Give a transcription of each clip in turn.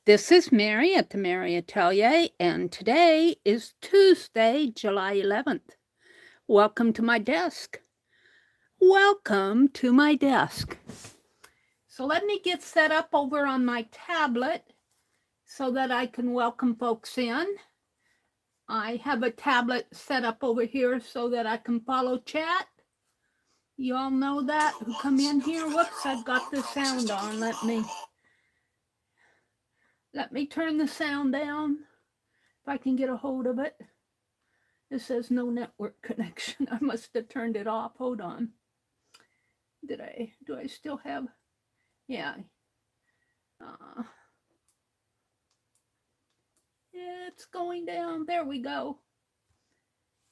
This is Meri at the Meri Atelier, and today is Tuesday, July 11th. Welcome to my desk. Welcome to my desk. So let me get set up over on my tablet so that I can welcome folks in. I have a tablet set up over here so that I can follow chat. You all know that who come in here. Whoops, I've got the sound on. Let me turn the sound down if I can get a hold of it. It says no network connection. I must have turned it off. Hold on. Do I still have? Yeah. It's going down. There we go.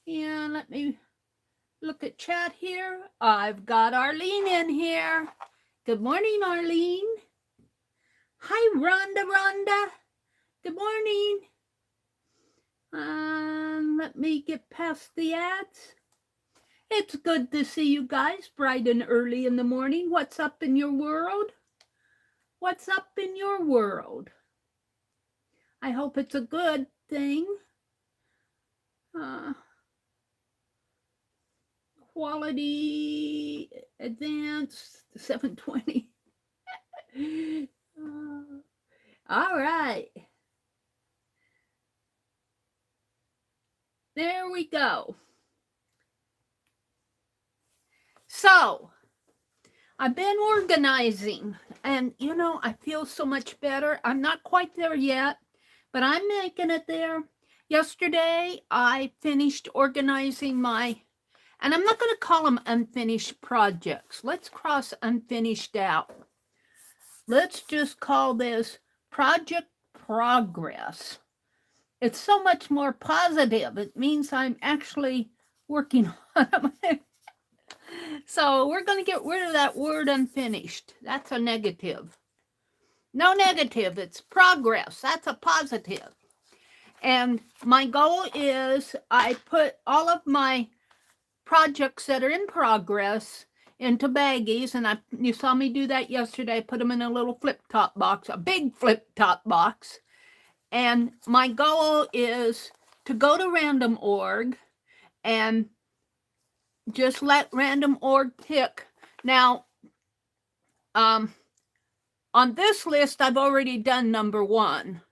And let me look at chat here. I've got Arlene in here. Good morning, Arlene. Hi, Rhonda. Good morning. Let me get past the ads. It's good to see you guys bright and early in the morning. What's up in your world? What's up in your world? I hope it's a good thing. Quality advanced 720. All right. There we go. So, I've been organizing, and you know, I feel so much better. I'm not quite there yet, but I'm making it there. Yesterday, I finished organizing my, and I'm not going to call them unfinished projects. Let's cross unfinished out. Let's just call this project progress. It's so much more positive. It means I'm actually working on it. So we're going to get rid of that word unfinished. That's a negative. No negative. It's progress. That's a positive. And my goal is I put all of my projects that are in progress into baggies, and you saw me do that yesterday. I put them in a little flip-top box, a big flip-top box. And my goal is to go to random.org and just let random.org pick. Now, on this list, I've already done number 1,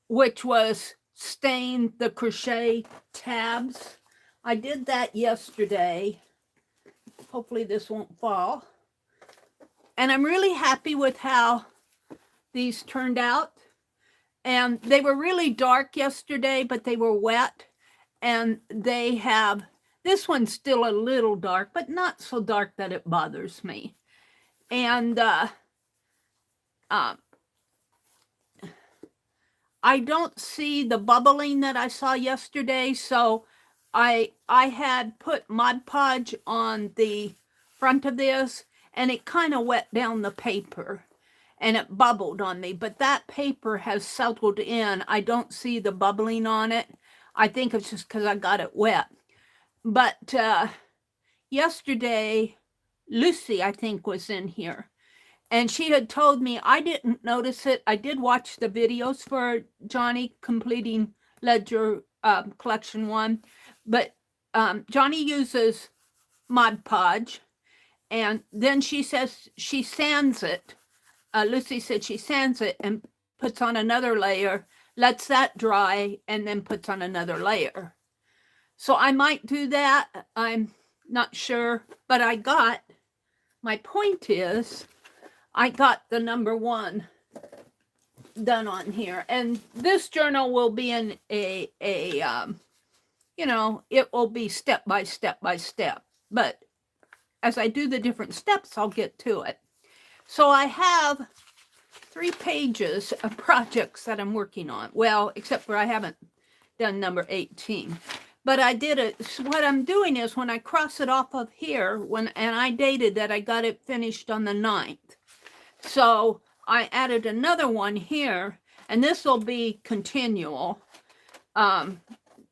which was stain the crochet tabs. I did that yesterday. Hopefully this won't fall. And I'm really happy with how these turned out. And they were really dark yesterday, but they were wet. And they have, this one's still a little dark, but not so dark that it bothers me. And I don't see the bubbling that I saw yesterday, so I had put Mod Podge on the front of this, and it kind of wet down the paper, and it bubbled on me. But that paper has settled in. I don't see the bubbling on it. I think it's just because I got it wet. But yesterday, Lucy, I think, was in here. And she had told me, I didn't notice it. I did watch the videos for Johnny completing Ledger Collection 1. But Johnny uses Mod Podge. And then she says she sands it. Lucy said she sands it and puts on another layer, lets that dry, and then puts on another layer. So I might do that. I'm not sure. But my point is, I got the number 1 done on here. And this journal will be in you know, it will be step by step. But as I do the different steps, I'll get to it. So I have 3 pages of projects that I'm working on. Well, except for I haven't done number 18. But I did it. So what I'm doing is when I cross it off of here, and I dated that I got it finished on the 9th. So I added another one here, and this will be continual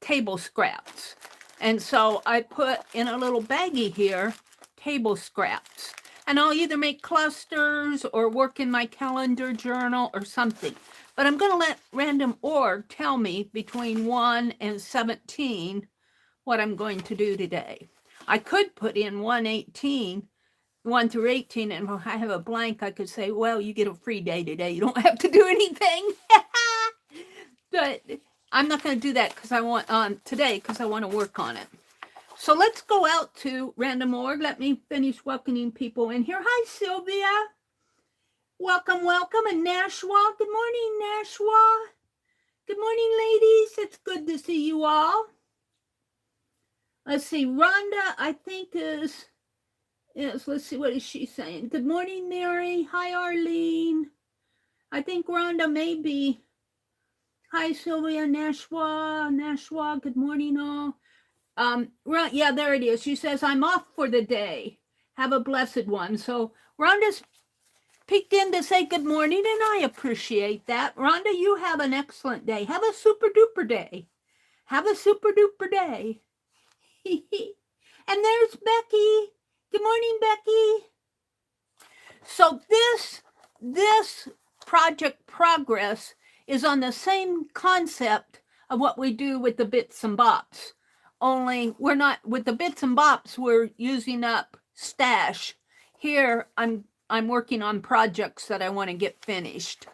table scraps. And so I put in a little baggie here, table scraps. and I'll either make clusters or work in my calendar journal or something. But I'm going to let random org tell me between 1 and 17 what I'm going to do today. I could put in 1 through 18, and if I have a blank, I could say, well, you get a free day today. You don't have to do anything. But I'm not going to do that because I want today because I want to work on it. So let's go out to random org. Let me finish welcoming people in here. Hi, Sylvia. Welcome, welcome. And Nashua. Good morning, Nashua. Good morning, ladies. It's good to see you all. Let's see. Rhonda, I think is, let's see, what is she saying? Good morning, Mary. Hi, Arlene. I think Rhonda may be. Hi, Sylvia, Nashua. Good morning, all. Right, yeah, there it is. She says, I'm off for the day. Have a blessed one. So Rhonda's peeked in to say good morning, and I appreciate that. Rhonda, you have an excellent day. Have a super duper day. Have a super duper day. And there's Becky. Good morning, Becky. So this project progress is on the same concept of what we do with the bits and bops. Only we're not, with the bits and bops, we're using up stash. Here, I'm working on projects that I want to get finished.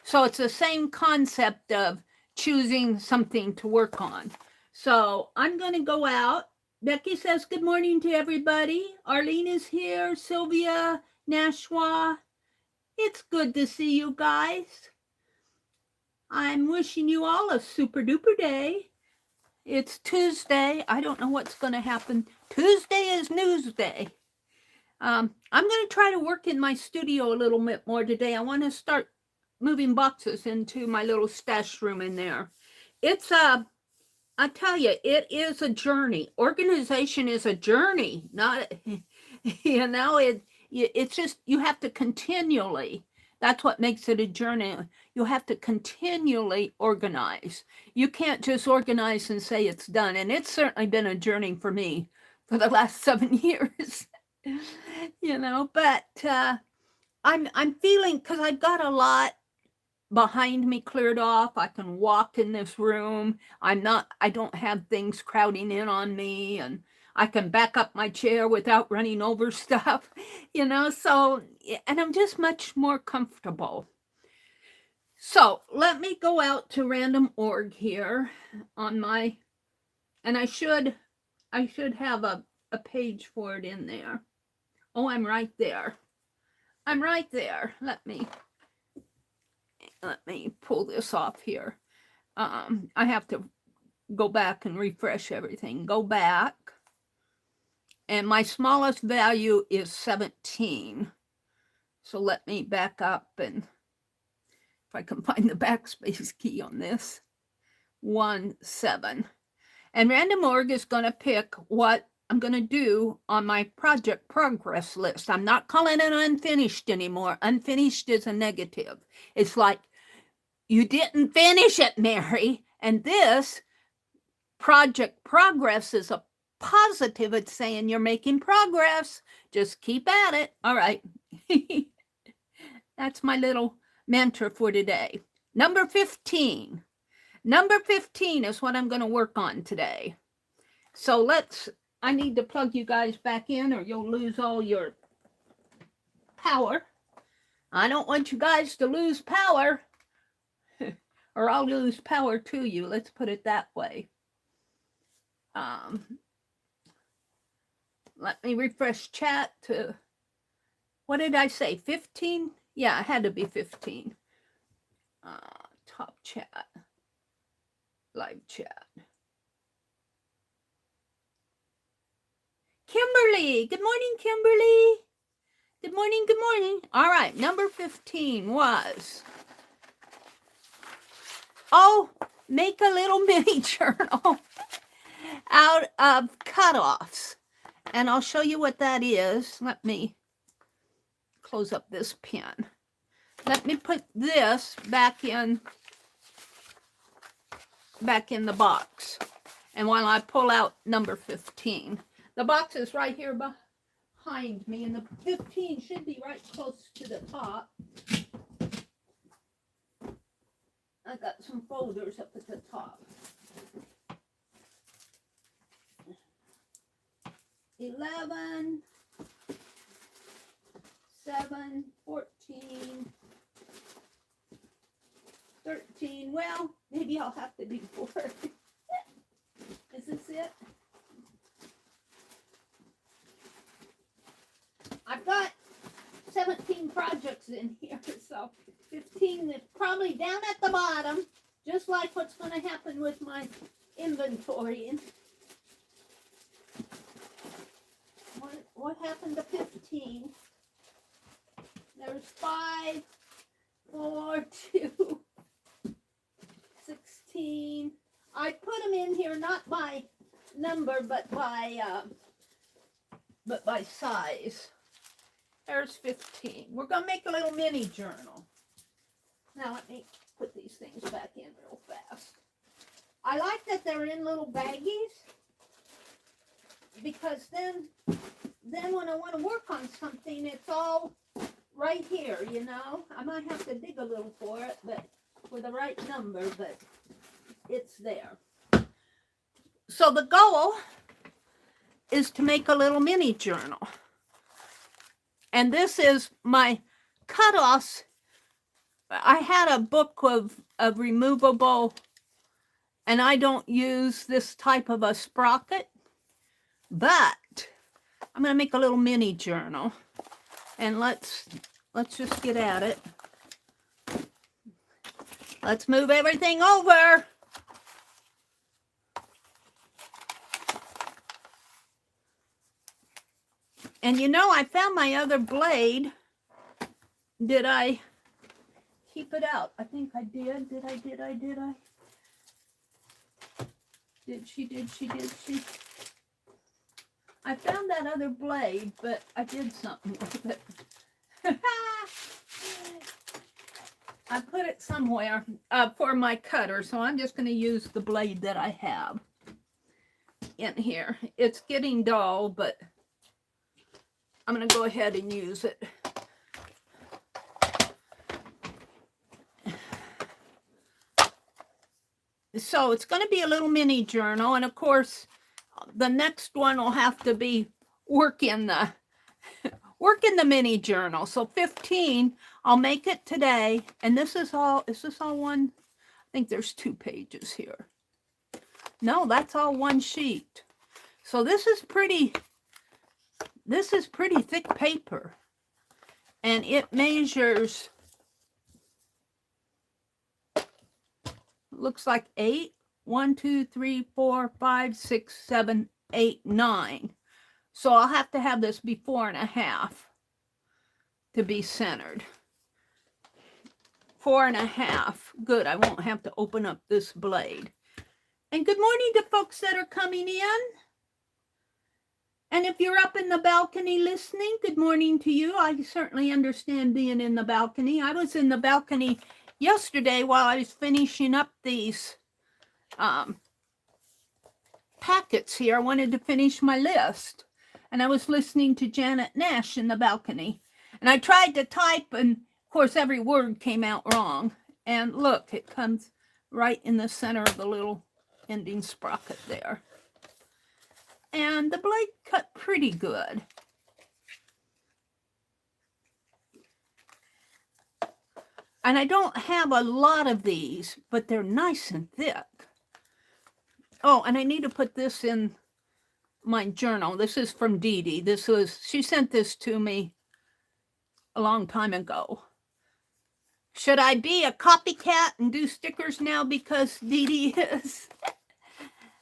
So it's the same concept of choosing something to work on. So I'm going to go out. Becky says good morning to everybody. Arlene is here. Sylvia, Nashua. It's good to see you guys. I'm wishing you all a super duper day. It's Tuesday. I don't know what's going to happen. Tuesday is news day. I'm going to try to work in my studio a little bit more today. I want to start moving boxes into my little stash room in there. It's I tell you, it is a journey. Organization is a journey, not, you know, it's just, you have to continually, that's what makes it a journey. You have to continually organize. You can't just organize and say it's done. And it's certainly been a journey for me for the last 7 years, you know, but I'm feeling, because I've got a lot behind me cleared off. I can walk in this room. I don't have things crowding in on me, and I can back up my chair without running over stuff, you know, so, and I'm just much more comfortable. So let me go out to random org here on my, and I should have a page for it in there. Oh, I'm right there. I'm right there. Let me pull this off here. I have to go back and refresh everything. Go back. And my smallest value is 17. So let me back up, and if I can find the backspace key on this. 17. And random org is going to pick what I'm going to do on my project progress list. I'm not calling it unfinished anymore. Unfinished is a negative. It's like, you didn't finish it, Meri. And this project progress is a positive. It's saying you're making progress. Just keep at it. All right. That's my little mantra for today. Number 15. Number 15 is what I'm going to work on today. So I need to plug you guys back in, or you'll lose all your power. I don't want you guys to lose power. Or I'll lose power to you. Let's put it that way. Let me refresh chat to, what did I say, 15? Yeah, it had to be 15. Top chat. Live chat. Kimberly. Good morning, Kimberly. Good morning, good morning. All right, number 15 was... make a little mini journal out of cutoffs. And I'll show you what that is. Let me close up this pen. Let me put this back in the box. And while I pull out number 15, the box is right here behind me, and the 15 should be right close to the top. I got some folders up at the top. 11, 7, 14, 13. Well, maybe I'll have to do 4. Is this it? I've got 17 projects in here, so 15 is probably down at the bottom, just like what's going to happen with my inventory. What happened to 15? There's 5, 4, 2, 16. I put them in here not by number, but by size. There's 15. We're going to make a little mini journal. Now let me put these things back in real fast. I like that they're in little baggies, because then when I want to work on something, it's all right here, you know. I might have to dig a little for it, but for the right number, but it's there. So the goal is to make a little mini journal. And this is my cutoffs. I had a book of removable, and I don't use this type of a sprocket, but I'm going to make a little mini journal. And let's just get at it. Let's move everything over. And you know, I found my other blade. Did I keep it out? I think I did. Did I? Did she? I found that other blade, but I did something with it. I put it somewhere for my cutter, so I'm just going to use the blade that I have in here. It's getting dull, but I'm going to go ahead and use it. So it's going to be a little mini journal, and of course, the next one will have to be work in the mini journal. So 15, I'll make it today, and this is all. Is this all one? I think there's 2 pages here. No, that's all one sheet. So this is pretty thick paper, and it measures, looks like 8. 1, 2, 3, 4, 5, 6, 7, 8, 9. So I'll have to have this be 4.5 to be centered. 4.5. Good. I won't have to open up this blade. And good morning to folks that are coming in. And if you're up in the balcony listening, good morning to you. I certainly understand being in the balcony. I was in the balcony yesterday while I was finishing up these packets here. I wanted to finish my list, and I was listening to Janet Nash in the balcony, and I tried to type, and of course every word came out wrong. And look, it comes right in the center of the little ending sprocket there, and the blade cut pretty good. And I don't have a lot of these, but they're nice and thick. Oh, and I need to put this in my journal. This is from Dee Dee. She sent this to me a long time ago. Should I be a copycat and do stickers now because Dee Dee is?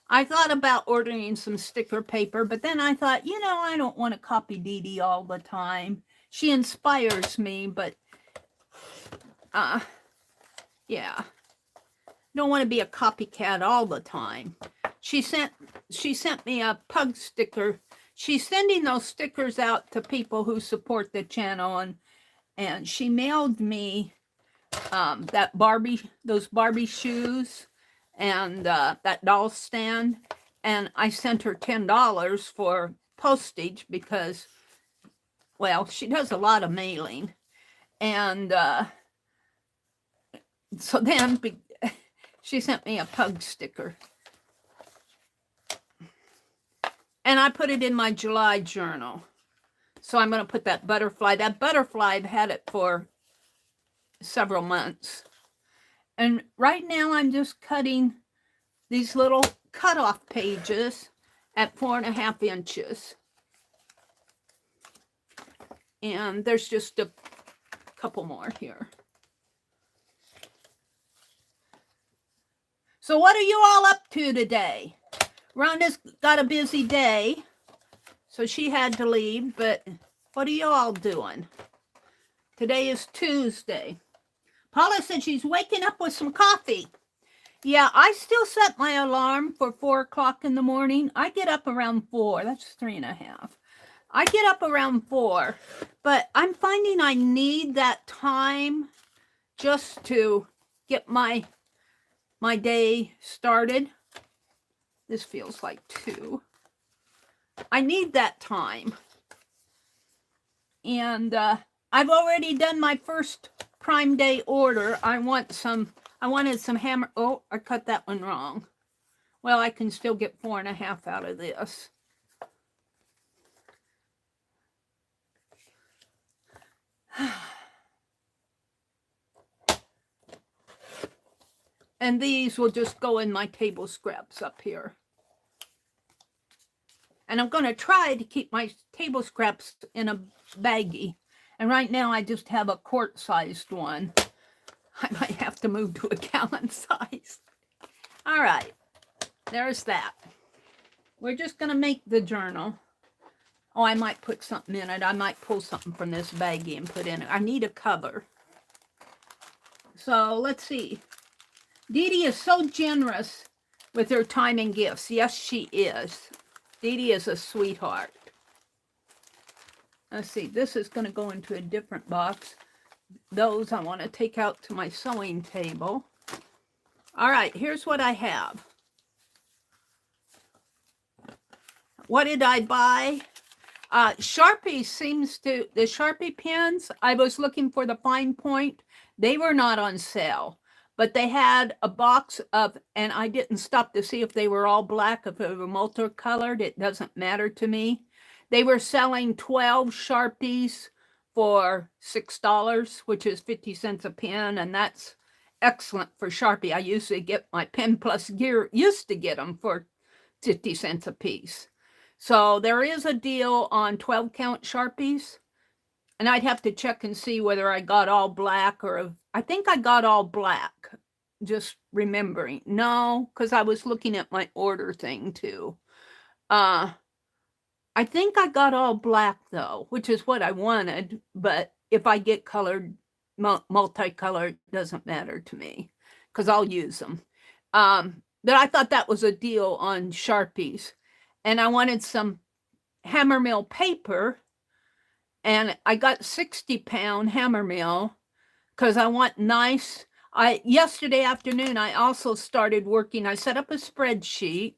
I thought about ordering some sticker paper, but then I thought, you know, I don't want to copy Dee Dee all the time. She inspires me, but yeah. Don't want to be a copycat all the time. She sent me a pug sticker. She's sending those stickers out to people who support the channel, and she mailed me those Barbie shoes and that doll stand, and I sent her $10 for postage because well, she does a lot of mailing. And so then she sent me a pug sticker. And I put it in my July journal. So I'm going to put that butterfly. That butterfly, I've had it for several months. And right now I'm just cutting these little cutoff pages at 4.5 inches. And there's just a couple more here. So what are you all up to today? Rhonda's got a busy day, so she had to leave, but what are you all doing? Today is Tuesday. Paula said she's waking up with some coffee. Yeah, I still set my alarm for 4 o'clock in the morning. I get up around 4. That's 3.5. I get up around 4, but I'm finding I need that time just to get my day started. This feels like 2. I need that time. And I've already done my first Prime Day order. I wanted some hammer. Oh, I cut that one wrong. Well, I can still get 4.5 out of this. And these will just go in my table scraps up here. And I'm going to try to keep my table scraps in a baggie. And right now I just have a quart-sized one. I might have to move to a gallon size. All right, there's that. We're just going to make the journal. Oh, I might put something in it. I might pull something from this baggie and put in it. I need a cover. So let's see. Dee Dee is so generous with her time and gifts. Yes, she is. Dee Dee is a sweetheart. Let's see. This is going to go into a different box. Those I want to take out to my sewing table. All right, here's what I have. What did I buy? Sharpie the Sharpie pens, I was looking for the fine point. They were not on sale, but they had a box of, and I didn't stop to see if they were all black, if they were multicolored. It doesn't matter to me. They were selling 12 Sharpies for $6, which is 50 cents a pen, and that's excellent for Sharpie. I usually get my Pen Plus gear, used to get them for 50 cents a piece. So there is a deal on 12 count Sharpies, and I'd have to check and see whether I got all black or I think I got all black, just remembering. No, because I was looking at my order thing too. I think I got all black though, which is what I wanted, but if I get colored, multicolored, doesn't matter to me because I'll use them. But I thought that was a deal on Sharpies. And I wanted some Hammermill paper, and I got 60-pound Hammermill because I want nice. Yesterday afternoon, I also started working. I set up a spreadsheet,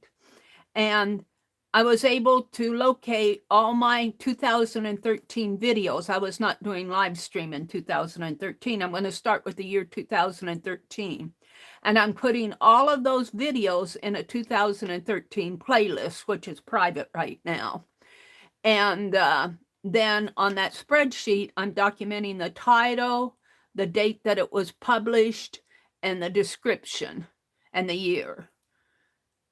and I was able to locate all my 2013 videos. I was not doing live stream in 2013. I'm going to start with the year 2013. And I'm putting all of those videos in a 2013 playlist, which is private right now. And then on that spreadsheet, I'm documenting the title, the date that it was published, and the description and the year.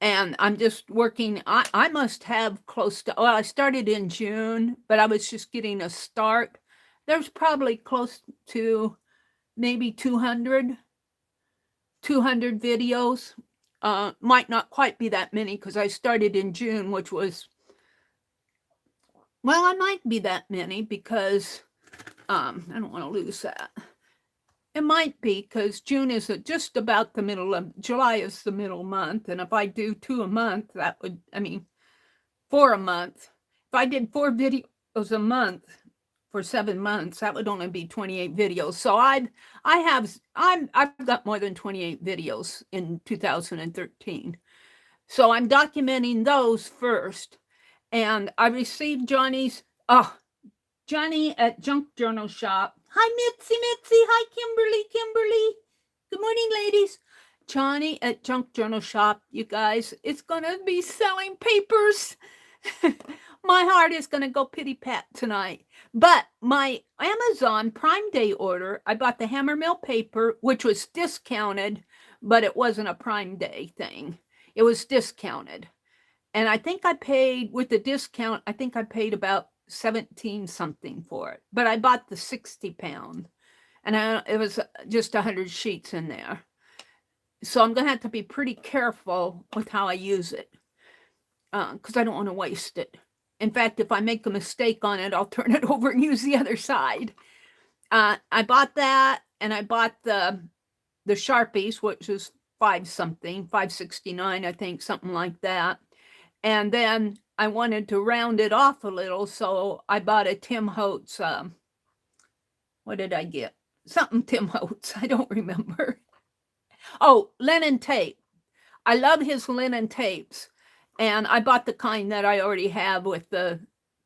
And I'm just working. I must have close to, well, I started in June, but I was just getting a start. There's probably close to maybe 200 videos. Might not quite be that many because I started in June, which was, well, I might be that many because I don't want to lose that. It might be because June is just about the middle of, July is the middle month. And if I do 2 a month, that would, 4 a month. If I did 4 videos a month for 7 months, that would only be 28 videos. So I've got more than 28 videos in 2013. So I'm documenting those first. And I received Johnny's Johnny at Junk Journal Shop. Hi, Mitzi. Hi, Kimberly. Good morning, ladies. Johnny at Junk Journal Shop, you guys, it's going to be selling papers. My heart is going to go pity-pat tonight. But my Amazon Prime Day order, I bought the Hammer Mill paper, which was discounted, but it wasn't a Prime Day thing. It was discounted. And I think I paid, with the discount, I think I paid about 17 something for it. But I bought the 60 pound. And it was just 100 sheets in there. So I'm going to have to be pretty careful with how I use it. Because I don't want to waste it. In fact, if I make a mistake on it, I'll turn it over and use the other side. I bought that, and I bought the Sharpies, which is $5.69, I think, something like that. And then I wanted to round it off a little, so I bought a Tim Holtz. What did I get? Something Tim Holtz. I don't remember. Oh, linen tape. I love his linen tapes. And I bought the kind that I already have with the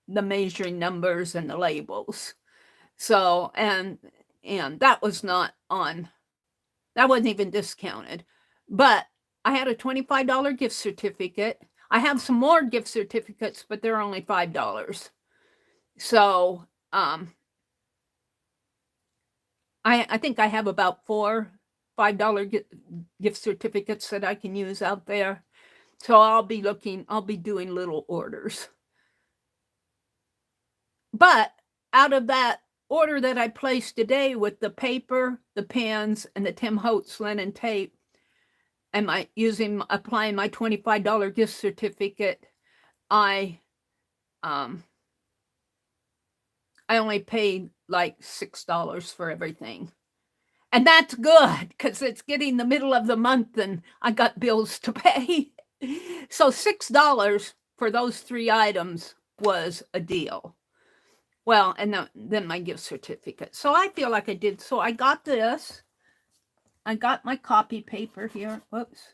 measuring numbers and the labels. So, and that was not on, that wasn't even discounted. But I had a $25 gift certificate. I have some more gift certificates, but they're only $5. So, I think I have about 4 $5 gift certificates that I can use out there. So I'll be doing little orders. But out of that order that I placed today with the paper, the pens, and the Tim Holtz linen tape, and applying my $25 gift certificate, I only paid like $6 for everything. And that's good because it's getting the middle of the month and I got bills to pay. So $6 for those 3 items was a deal. Well, and then my gift certificate. So I feel like I did. So I got this. I got my copy paper here. Whoops.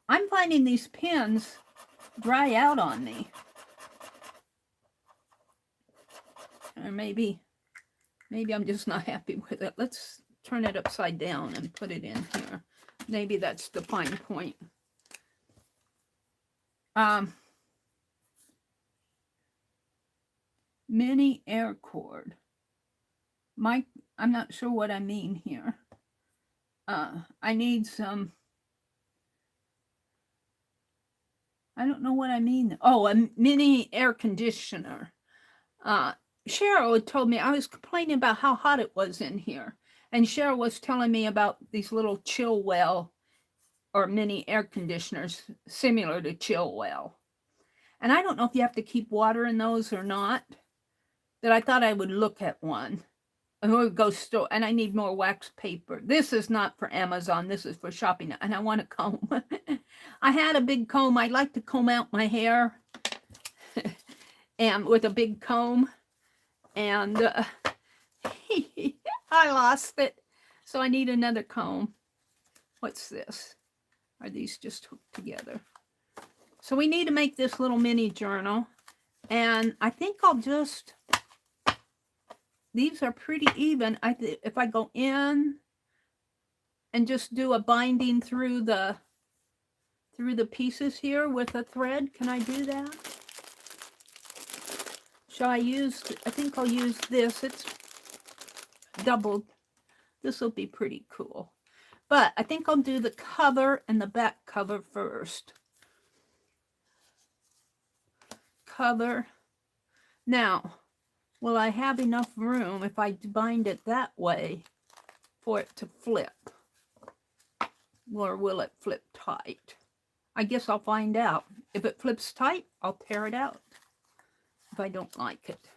I'm finding these pens dry out on me. Or maybe I'm just not happy with it. Let's turn it upside down and put it in here. Maybe that's the fine point. Mini air cord. I'm not sure what I mean here. I need some, I don't know what I mean. Oh, a mini air conditioner. Cheryl had told me, I was complaining about how hot it was in here. And Cheryl was telling me about these little chill well or mini air conditioners similar to chill well. And I don't know if you have to keep water in those or not. That I thought I would look at one. And we would go store, and I need more wax paper. This is not for Amazon. This is for shopping. And I want a comb. I had a big comb. I like to comb out my hair. And with a big comb. And I lost it. So I need another comb. What's this? Are these just hooked together? So we need to make this little mini journal. And I think I'll just, these are pretty even. If I go in and just do a binding through the pieces here with a thread, can I do that? Shall I I think I'll use this. It's doubled. This will be pretty cool. But I think I'll do the cover and the back cover first. Cover. Now, will I have enough room if I bind it that way for it to flip? Or will it flip tight? I guess I'll find out. If it flips tight, I'll tear it out if I don't like it.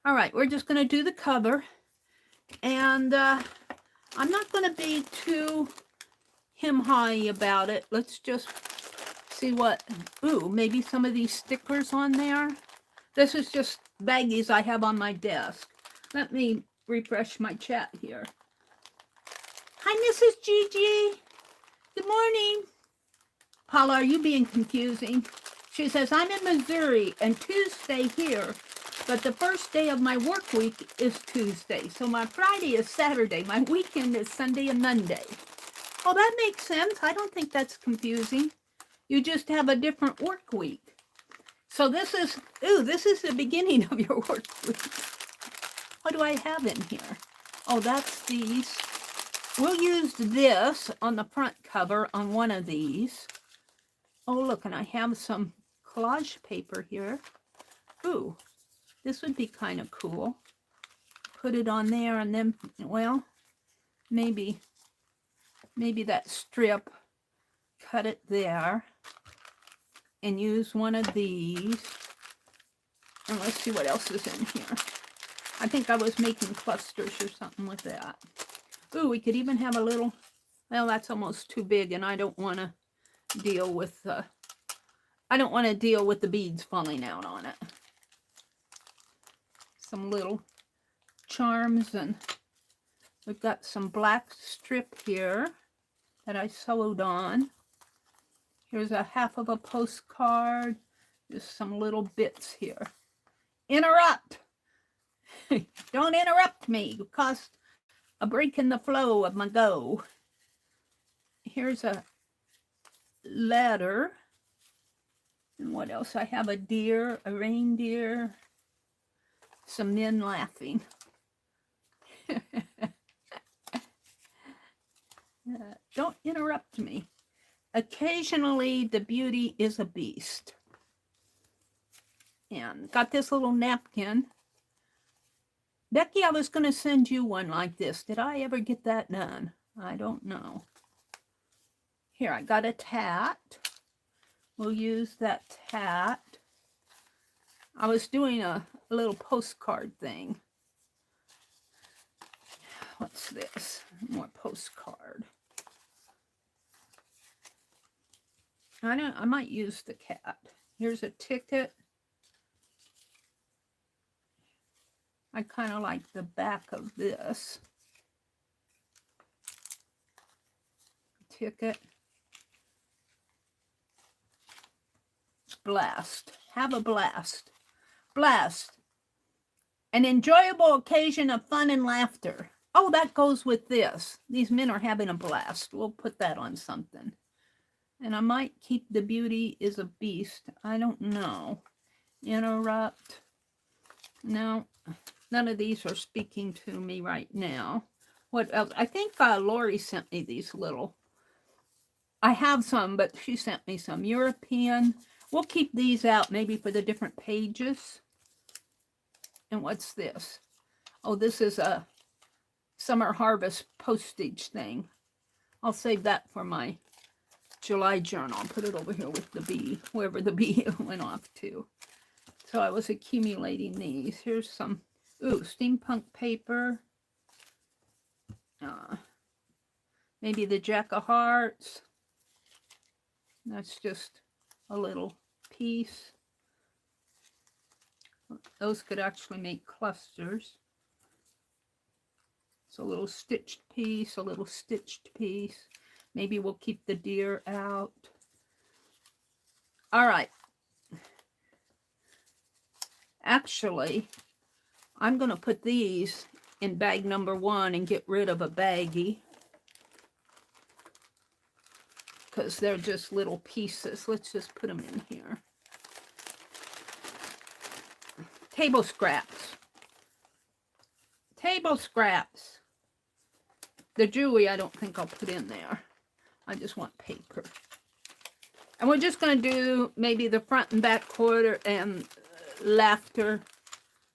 All right, we're just going to do the cover. And I'm not going to be too him-high about it. Let's just see what, ooh, maybe some of these stickers on there. This is just baggies I have on my desk. Let me refresh my chat here. Hi, Mrs. Gigi. Good morning. Paula, are you being confusing? She says, I'm in Missouri, and Tuesday here But the first day of my work week is Tuesday. So my Friday is Saturday. My weekend is Sunday and Monday. Oh, that makes sense. I don't think that's confusing. You just have a different work week. So this is the beginning of your work week. What do I have in here? Oh, that's these. We'll use this on the front cover on one of these. Oh, look, and I have some collage paper here. Ooh, this would be kind of cool. Put it on there and then, well, maybe that strip, cut it there and use one of these. And let's see what else is in here. I think I was making clusters or something with that. Ooh, we could even have a little, well, that's almost too big and I don't want to deal with the beads falling out on it. Some little charms, and we've got some black strip here that I sewed on. Here's a half of a postcard. Just some little bits here. Interrupt! Don't interrupt me. You cause a break in the flow of my go. Here's a letter. And what else? I have a deer, a reindeer, some men laughing. Don't interrupt me. Occasionally, the beauty is a beast. And got this little napkin. Becky, I was going to send you one like this. Did I ever get that done? I don't know. Here, I got a tat. We'll use that tat. I was doing a little postcard thing. What's this? More postcard. I might use the cat. Here's a ticket. I kind of like the back of this. Ticket. Blast. Have a blast. Blast. An enjoyable occasion of fun and laughter. Oh, that goes with this. These men are having a blast. We'll put that on something. And I might keep the beauty is a beast. I don't know. Interrupt. No, none of these are speaking to me right now. What else? I think Lori sent me these little. I have some, but she sent me some European. We'll keep these out maybe for the different pages. And what's this? Oh, this is a summer harvest postage thing. I'll save that for my July journal. I'll put it over here with the bee, wherever the bee went off to. So I was accumulating these. Here's some, ooh, steampunk paper. Maybe the Jack of Hearts. That's just a little piece. Those could actually make clusters. So a little stitched piece, a little stitched piece. Maybe we'll keep the deer out. All right. Actually, I'm going to put these in bag number 1 and get rid of a baggie, because they're just little pieces. Let's just put them in here. Table scraps. Table scraps. The jewelry I don't think I'll put in there. I just want paper. And we're just going to do maybe the front and back quarter and laughter.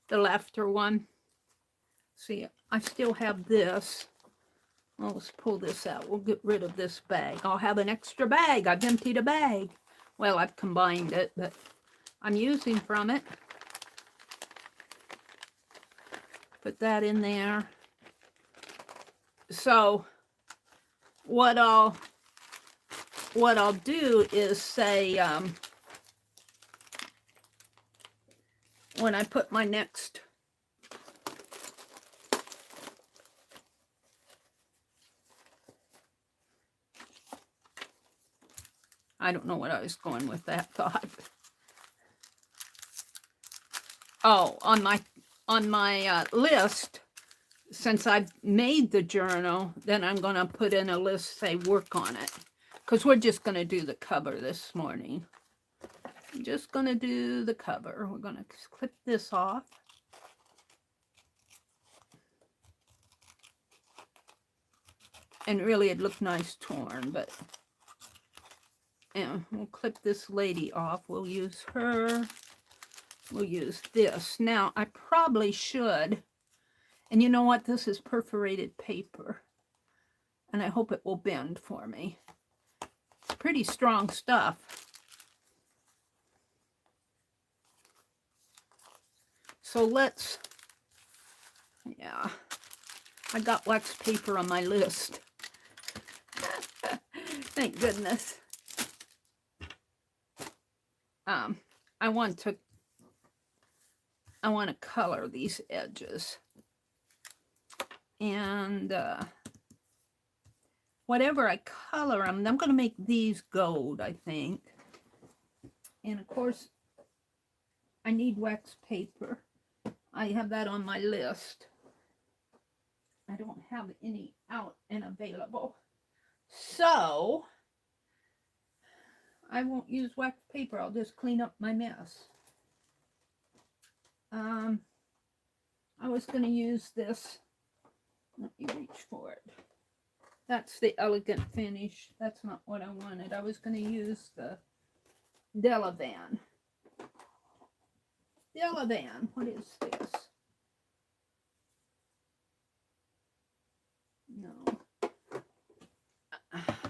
The laughter one. See, I still have this. Well, let's pull this out. We'll get rid of this bag. I'll have an extra bag. I've emptied a bag. Well, I've combined it, but I'm using from it. Put that in there. So what I'll do is say, when I put my next I don't know what I was going with that thought. Oh, on my list, since I've made the journal, then I'm going to put in a list, say work on it. Because we're just going to do the cover this morning. I'm just going to do the cover. We're going to clip this off. And really, it looked nice torn, but yeah, we'll clip this lady off. We'll use her. We'll use this. Now, I probably should, and you know what? This is perforated paper, and I hope it will bend for me. It's pretty strong stuff. So let's, yeah, I got wax paper on my list. Thank goodness. I want to color these edges. And whatever I color them, I'm going to make these gold, I think. And of course, I need wax paper. I have that on my list. I don't have any out and available. So I won't use wax paper. I'll just clean up my mess. I was going to use this. Let me reach for it. That's the Elegant Finish. That's not what I wanted. I was going to use the Delavan. Delavan, what is this? No.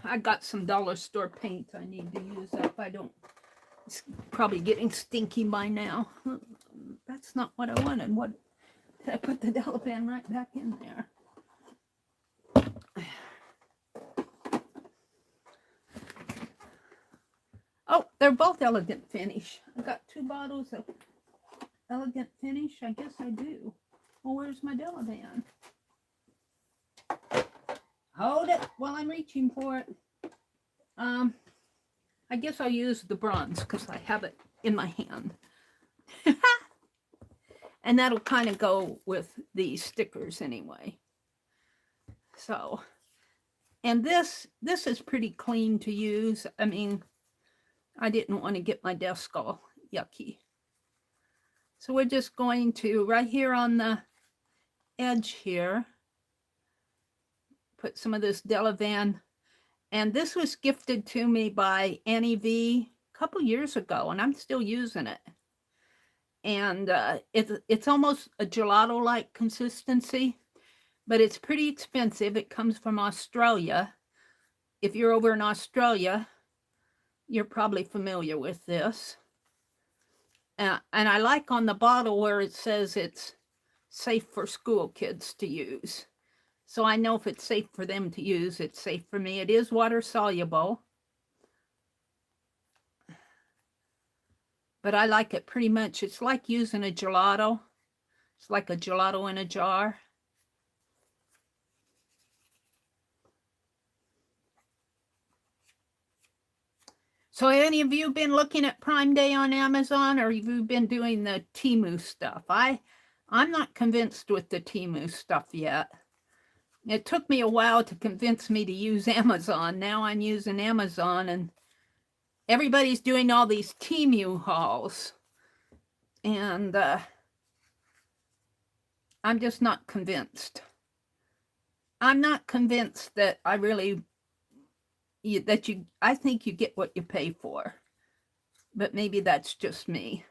I got some dollar store paint I need to use up. I don't, it's probably getting stinky by now. That's not what I wanted. What, did I put the Delavan right back in there? Oh, they're both Elegant Finish. I got 2 bottles of Elegant Finish. I guess I do. Well, where's my Delavan? Hold it while I'm reaching for it. I guess I'll use the bronze because I have it in my hand. And that'll kind of go with these stickers anyway. So, and this is pretty clean to use. I mean, I didn't want to get my desk all yucky. So we're just going to, right here on the edge here, put some of this Delavan. And this was gifted to me by Annie V a couple years ago, and I'm still using it. And it's almost a gelato-like consistency, but it's pretty expensive. It comes from Australia. If you're over in Australia, you're probably familiar with this. And I like on the bottle where it says it's safe for school kids to use. So I know if it's safe for them to use, it's safe for me. It is water soluble. But I like it pretty much. It's like using a gelato. It's like a gelato in a jar. So any of you been looking at Prime Day on Amazon, or have you been doing the Temu stuff? I'm not convinced with the Temu stuff yet. It took me a while to convince me to use Amazon. Now I'm using Amazon, and everybody's doing all these Temu hauls. And I'm just not convinced. I'm not convinced that I really, I think you get what you pay for. But maybe that's just me.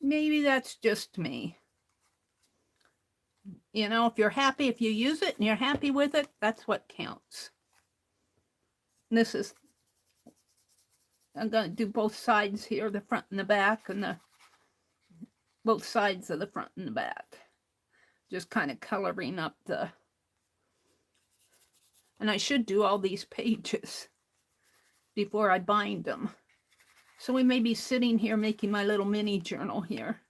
Maybe that's just me. You know, if you're happy, if you use it and you're happy with it, that's what counts. And this is, I'm going to do both sides here, the front and the back, and both sides of the front and the back. Just kind of coloring up the, and I should do all these pages before I bind them. So we may be sitting here making my little mini journal here.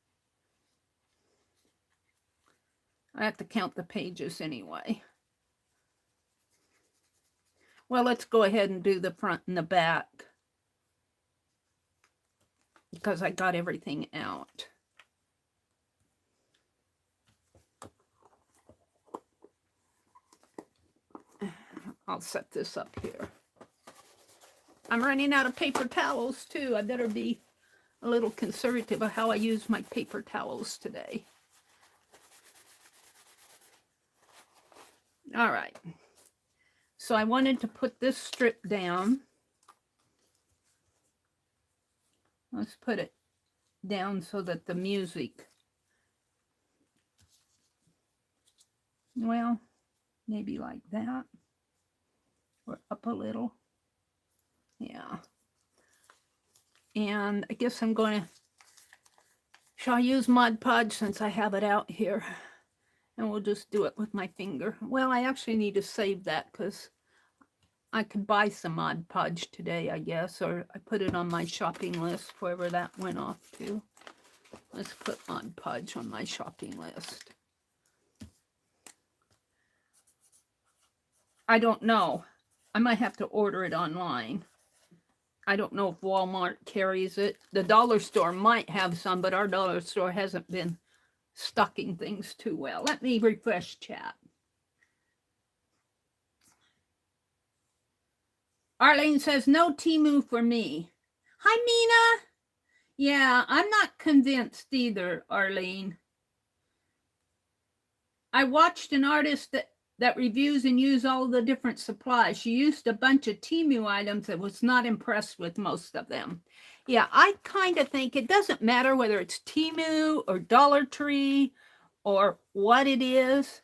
I have to count the pages anyway. Well, let's go ahead and do the front and the back. because I got everything out. I'll set this up here. I'm running out of paper towels too. I better be a little conservative of how I use my paper towels today. All right. So I wanted to put this strip down. Let's put it down so that the music, well, maybe like that, or up a little. Yeah. And I guess I'm going to, shall I use Mod Podge since I have it out here? And we'll just do it with my finger. Well, I actually need to save that because I could buy some Mod Podge today, I guess, or I put it on my shopping list, wherever that went off to. Let's put Mod Podge on my shopping list. I don't know. I might have to order it online. I don't know if Walmart carries it. The dollar store might have some, but our dollar store hasn't been stocking things too well. Let me refresh chat. Arlene says, no Temu for me. Hi, Mina. Yeah, I'm not convinced either, Arlene. I watched an artist that reviews and use all the different supplies. She used a bunch of Temu items and was not impressed with most of them. Yeah, I kind of think it doesn't matter whether it's Temu or Dollar Tree or what it is.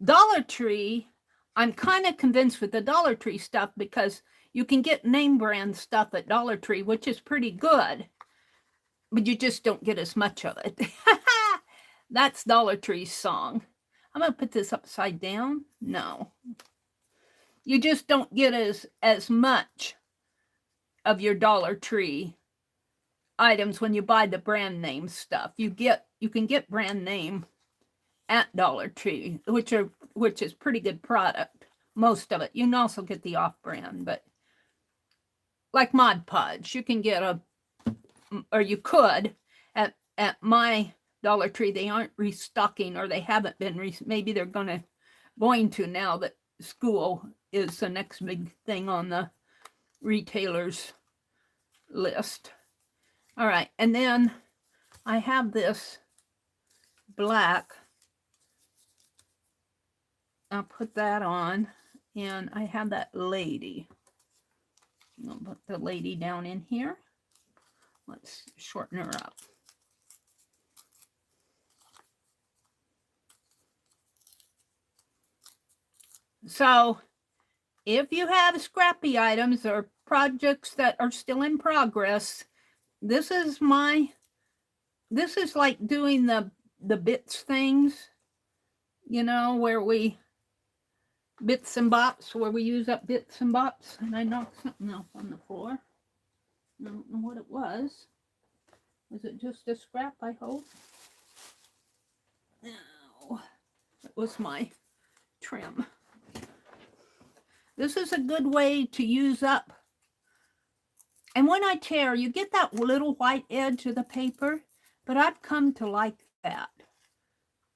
Dollar Tree, I'm kind of convinced with the Dollar Tree stuff because you can get name brand stuff at Dollar Tree, which is pretty good, but you just don't get as much of it. That's Dollar Tree's song. I'm going to put this upside down. No. You just don't get as much of your Dollar Tree items when you buy the brand name stuff. You can get brand name at Dollar Tree, which is pretty good product. Most of it. You can also get the off-brand, but like Mod Podge, you can get or you could at my Dollar Tree. They aren't restocking, or they haven't been. Maybe they're going to now that school is the next big thing on the retailers list. All right, and then I have this black. I'll put that on, and I have that lady. I'll put the lady down in here. Let's shorten her up. So if you have scrappy items or projects that are still in progress, this is like doing the bits things, you know, where we bits and bops, where we use up bits and bops. And I knocked something off on the floor. I don't know what it was. Was it just a scrap, I hope? No, it was my trim. This is a good way to use up. And when I tear, you get that little white edge of the paper, but I've come to like that.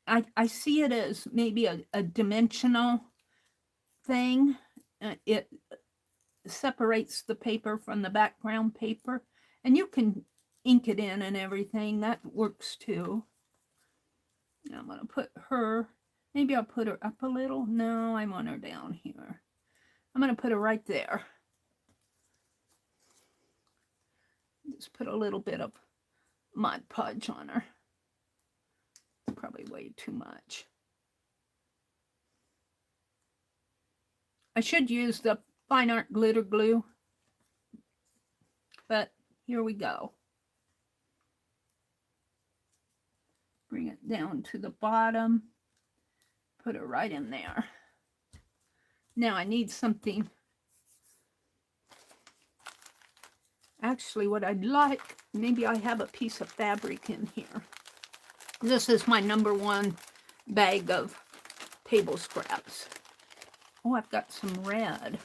I see it as maybe a dimensional thing. It separates the paper from the background paper, and you can ink it in and everything. That works too. Now I'm going to put her, maybe I'll put her up a little. No, I want her down here. I'm going to put her right there. Just put a little bit of Mod Podge on her. Probably way too much. I should use the Fine Art glitter glue, but here we go. Bring it down to the bottom. Put it right in there. Now I need something. Actually, what I'd like, maybe I have a piece of fabric in here. This is my #1 bag of table scraps. Oh, I've got some red.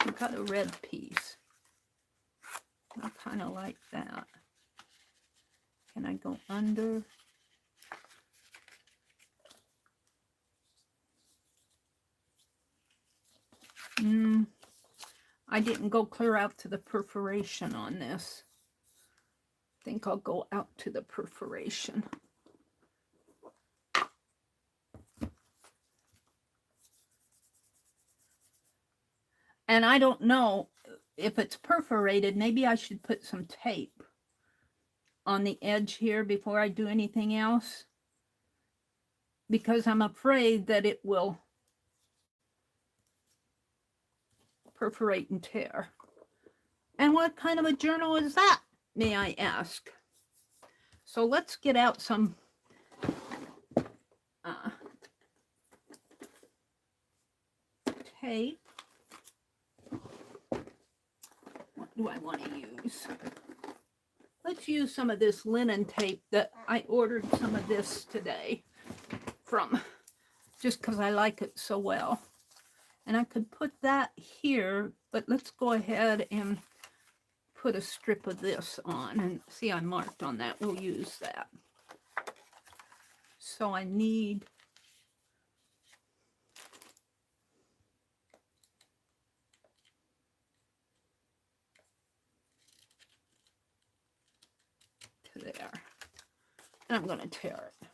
I've got a red piece. I kind of like that. Can I go under? I didn't go clear out to the perforation on this. I think I'll go out to the perforation. And I don't know if it's perforated. Maybe I should put some tape on the edge here before I do anything else, because I'm afraid that it will perforate and tear. And what kind of a journal is that, may I ask? So let's get out some tape. What do I want to use? Let's use some of this linen tape that I ordered some of this today from, just because I like it so well. And I could put that here, but let's go ahead and put a strip of this on. And see, I marked on that. We'll use that. So I need to there. And I'm going to tear it.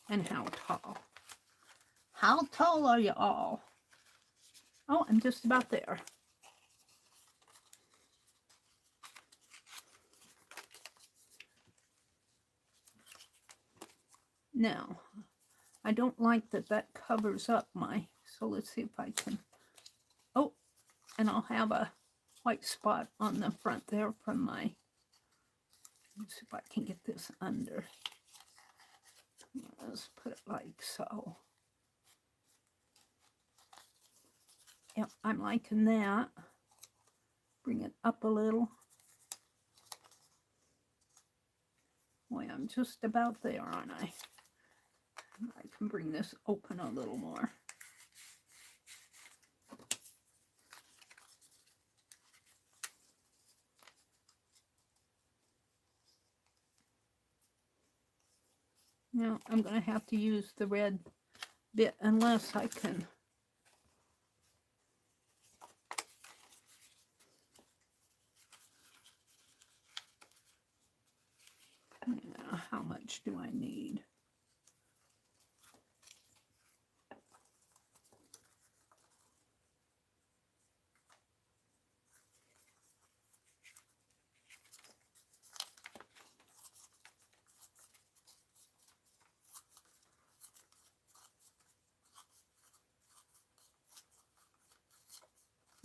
And how tall? How tall are you all? Oh, I'm just about there. Now, I don't like that that covers up my, so let's see if I can, oh, and I'll have a white spot on the front there from my, let's see if I can get this under. Let's put it like so. Yep, I'm liking that. Bring it up a little. Boy, I'm just about there, aren't I? I can bring this open a little more. Now, I'm going to have to use the red bit unless I can. Now, how much do I need?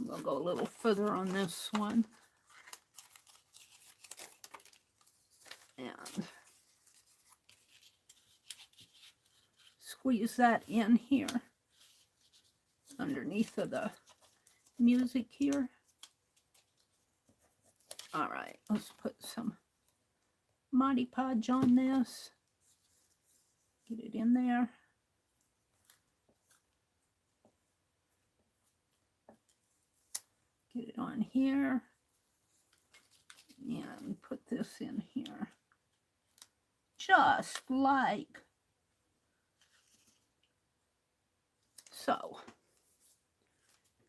We'll go a little further on this one. And squeeze that in here underneath of the music here. All right, let's put some Mod Podge on this. Get it in there. Get it on here. And put this in here. Just like so.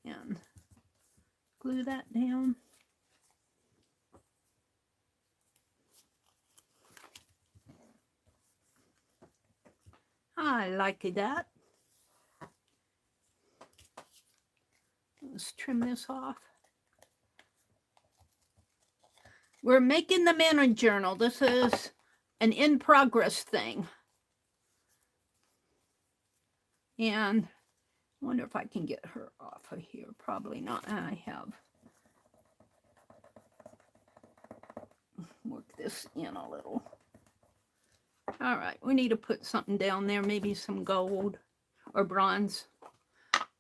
And glue that down. I like that. Let's trim this off. We're making the Meri journal. This is an in-progress thing. And I wonder if I can get her off of here. Probably not. I have worked this in a little. All right, we need to put something down there, maybe some gold or bronze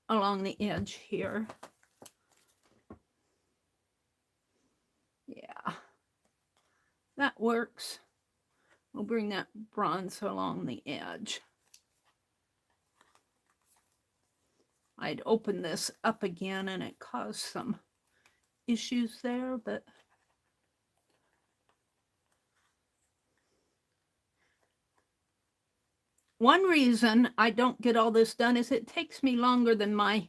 along the edge here. Yeah, that works. We'll bring that bronze along the edge. I'd open this up again and it caused some issues there, but one reason I don't get all this done is it takes me longer than I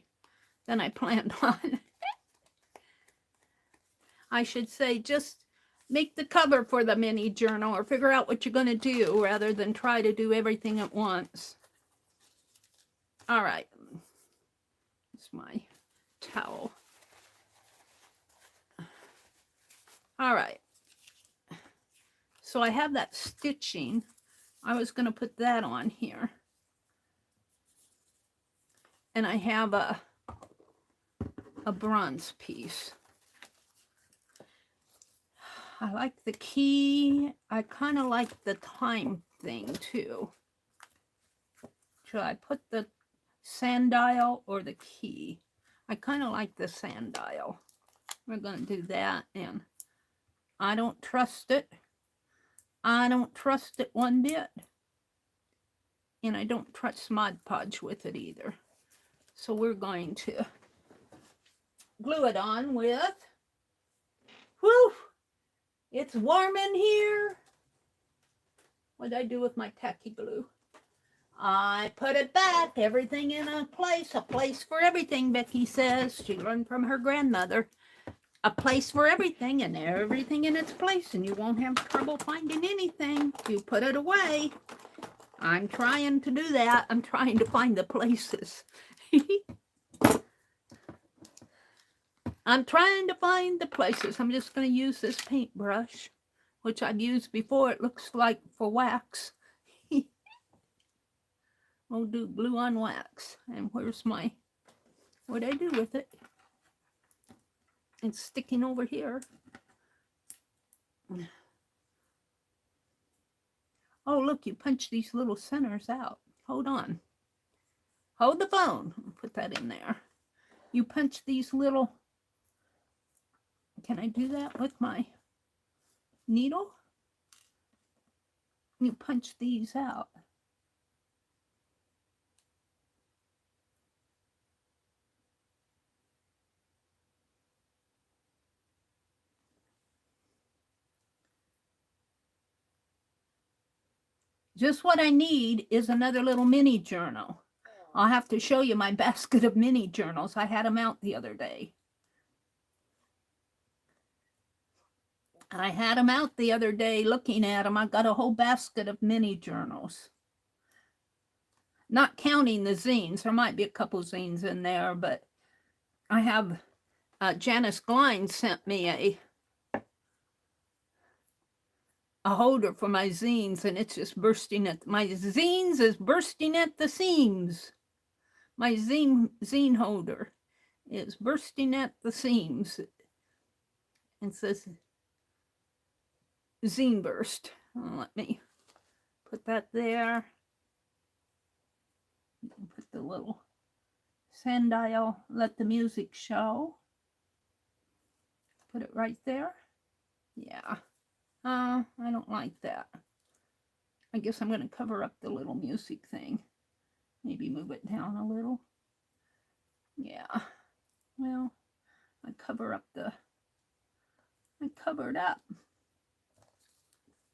planned on. I should say just make the cover for the mini journal or figure out what you're going to do rather than try to do everything at once. All right. It's my towel. All right. So I have that stitching. I was going to put that on here. And I have a bronze piece. I like the key. I kind of like the time thing too. Should I put the sundial or the key? I kind of like the sundial. We're going to do that, and I don't trust it. I don't trust it one bit. And I don't trust Mod Podge with it either. So we're going to glue it on with, whew, it's warm in here. What did I do with my tacky glue? I put it back, everything in a place for everything, Becky says. She learned from her grandmother. A place for everything and everything in its place, and you won't have trouble finding anything. You put it away. I'm trying to do that. I'm trying to find the places. I'm trying to find the places. I'm just going to use this paintbrush, which I've used before. It looks like for wax. We'll do glue on wax. And where's my, what did I do with it? It's sticking over here. Oh, look, you punch these little centers out. Hold on. Hold the phone. Put that in there. You punch these little, can I do that with my needle? You punch these out. Just what I need is another little mini journal. I'll have to show you my basket of mini journals. I had them out the other day. I had them out the other day looking at them. I got a whole basket of mini journals. Not counting the zines. There might be a couple zines in there, but I have, Janice Glein sent me a holder for my zines, and it's just bursting at, my zines is bursting at the seams. My zine holder is bursting at the seams. It says zine burst. Let me put that there. Put the little sundial, let the music show. Put it right there. Yeah. I don't like that. I guess I'm going to cover up the little music thing. Maybe move it down a little. Yeah. Well, I covered up.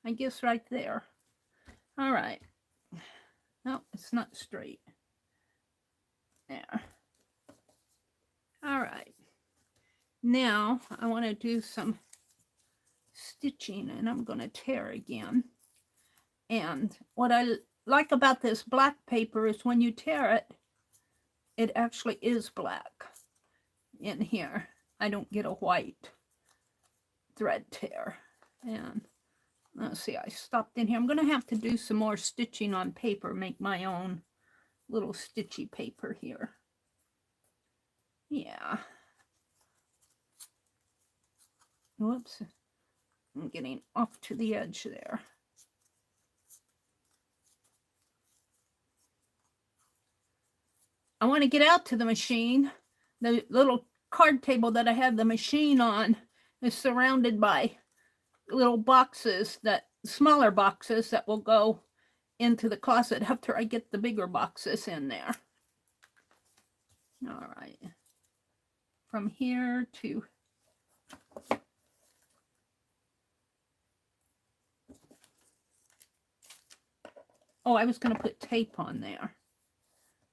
I guess right there. All right. No, it's not straight. There. All right. Now I want to do some stitching, and I'm going to tear again. And what I like about this black paper is when you tear it, it actually is black in here. I don't get a white thread tear. And let's see, I stopped in here. I'm going to have to do some more stitching on paper, make my own little stitchy paper here. Yeah. Whoops. I'm getting off to the edge there. I want to get out to the machine. The little card table that I have the machine on is surrounded by little boxes, smaller boxes that will go into the closet after I get the bigger boxes in there. All right. From here to Oh, I was going to put tape on there.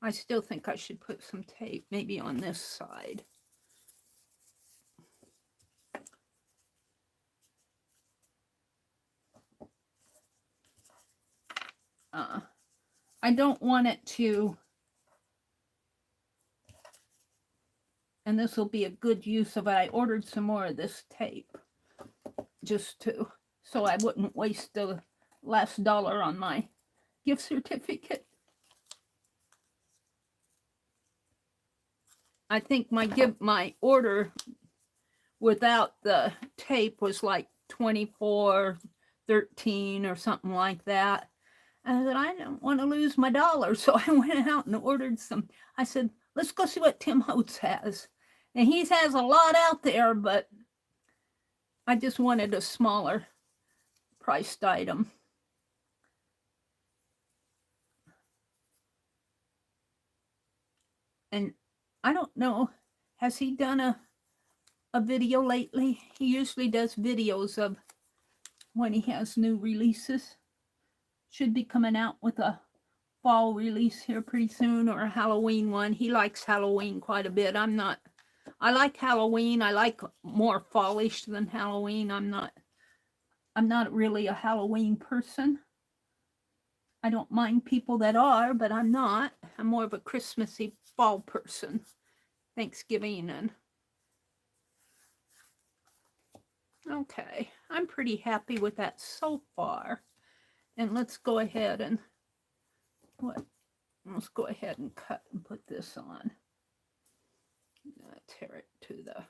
I still think I should put some tape, maybe on this side. I don't want it to, and this will be a good use of it. I ordered some more of this tape just to, so I wouldn't waste the last dollar on my gift certificate. I think my order without the tape was like $24.13 or something like that. And I said, I don't want to lose my dollar. So I went out and ordered some. I said, let's go see what Tim Holtz has. And he has a lot out there, but I just wanted a smaller priced item. And I don't know, has he done a video lately? He usually does videos of when he has new releases. Should be coming out with a fall release here pretty soon, or a Halloween one. He likes Halloween quite a bit. I like Halloween. I like more fallish than Halloween. I'm not really a Halloween person. I don't mind people that are, but I'm not. I'm more of a Christmassy fall person. Thanksgiving and okay. I'm pretty happy with that so far. And let's go ahead and let's go ahead and cut and put this on. Tear it to the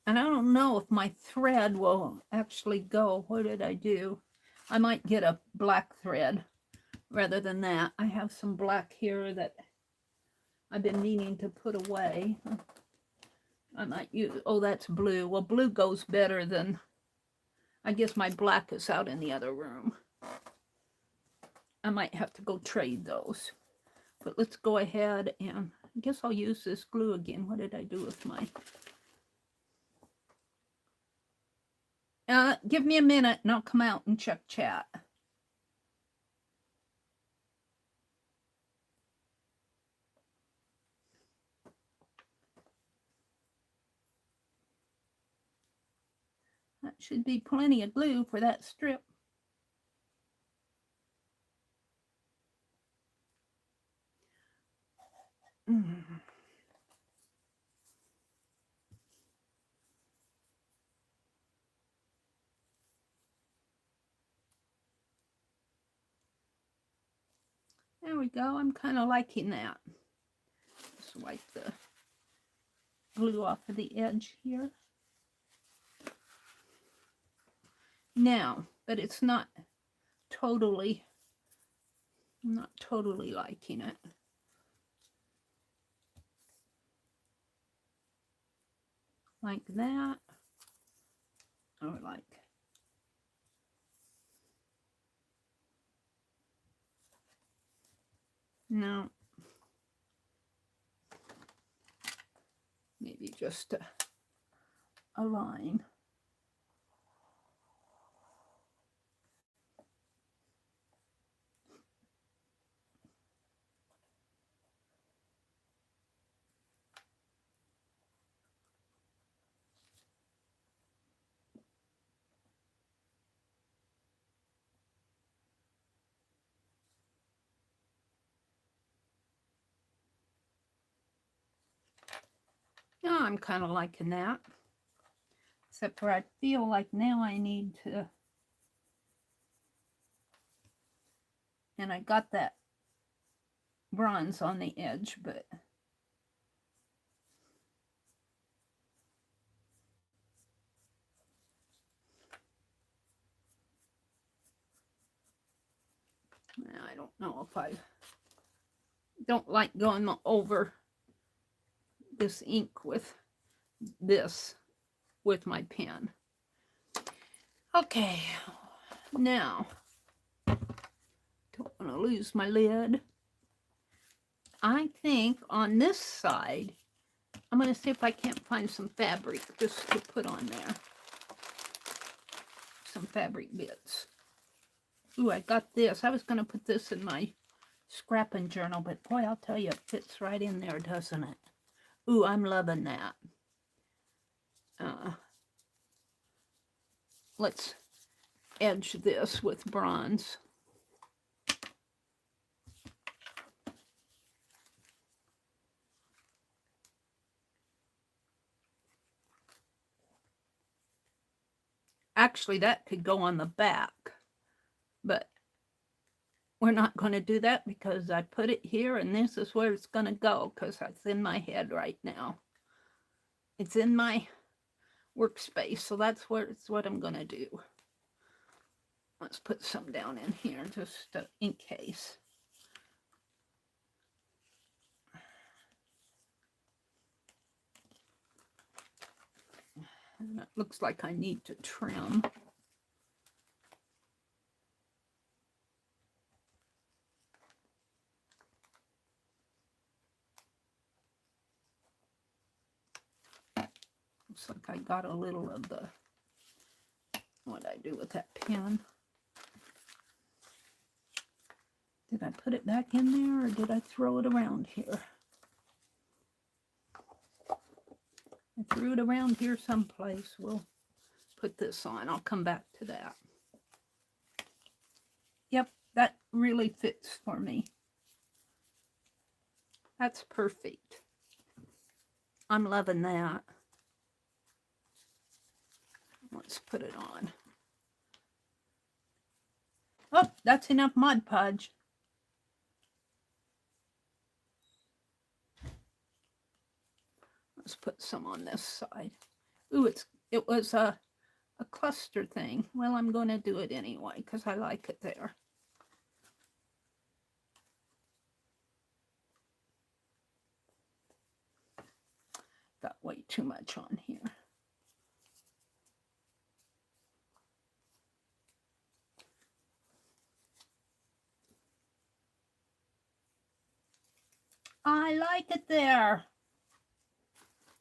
and I don't know if my thread will actually go. What did I do? I might get a black thread rather than that. I have some black here that I've been meaning to put away. I might use, oh, that's blue. Well, blue goes better than, I guess my black is out in the other room. I might have to go trade those. But let's go ahead and, I guess I'll use this glue again. What did I do with my... give me a minute and I'll come out and check chat. That should be plenty of glue for that strip. There we go. I'm kind of liking that. Just wipe the glue off of the edge here. Now, but it's not totally, I'm not totally liking it. Like that. Or like, no. Maybe just a line. Yeah, I'm kind of liking that. Except for I feel like now I need to, and I got that bronze on the edge, but I don't know if I don't like going over this ink with this with my pen. Okay, Now, don't want to lose my lid. I think on this side, I'm going to see if I can't find some fabric just to put on there. Some fabric bits. Ooh, I got this. I was going to put this in my scrapping journal, but boy, I'll tell you, it fits right in there, doesn't it? Ooh, I'm loving that. Let's edge this with bronze. Actually, that could go on the back, but we're not going to do that because I put it here and this is where it's going to go because it's in my head right now. It's in my workspace, so that's where it's what I'm going to do. Let's put some down in here just in case. And it looks like I need to trim. Looks like I got a little of the, what I do with that pen. Did I put it back in there or did I throw it around here? I threw it around here someplace. We'll put this on. I'll come back to that. Yep, that really fits for me. That's perfect. I'm loving that. Let's put it on. Oh, that's enough Mod Podge. Let's put some on this side. Ooh, it was a cluster thing. Well, I'm going to do it anyway because I like it there. Got way too much on here. I like it there.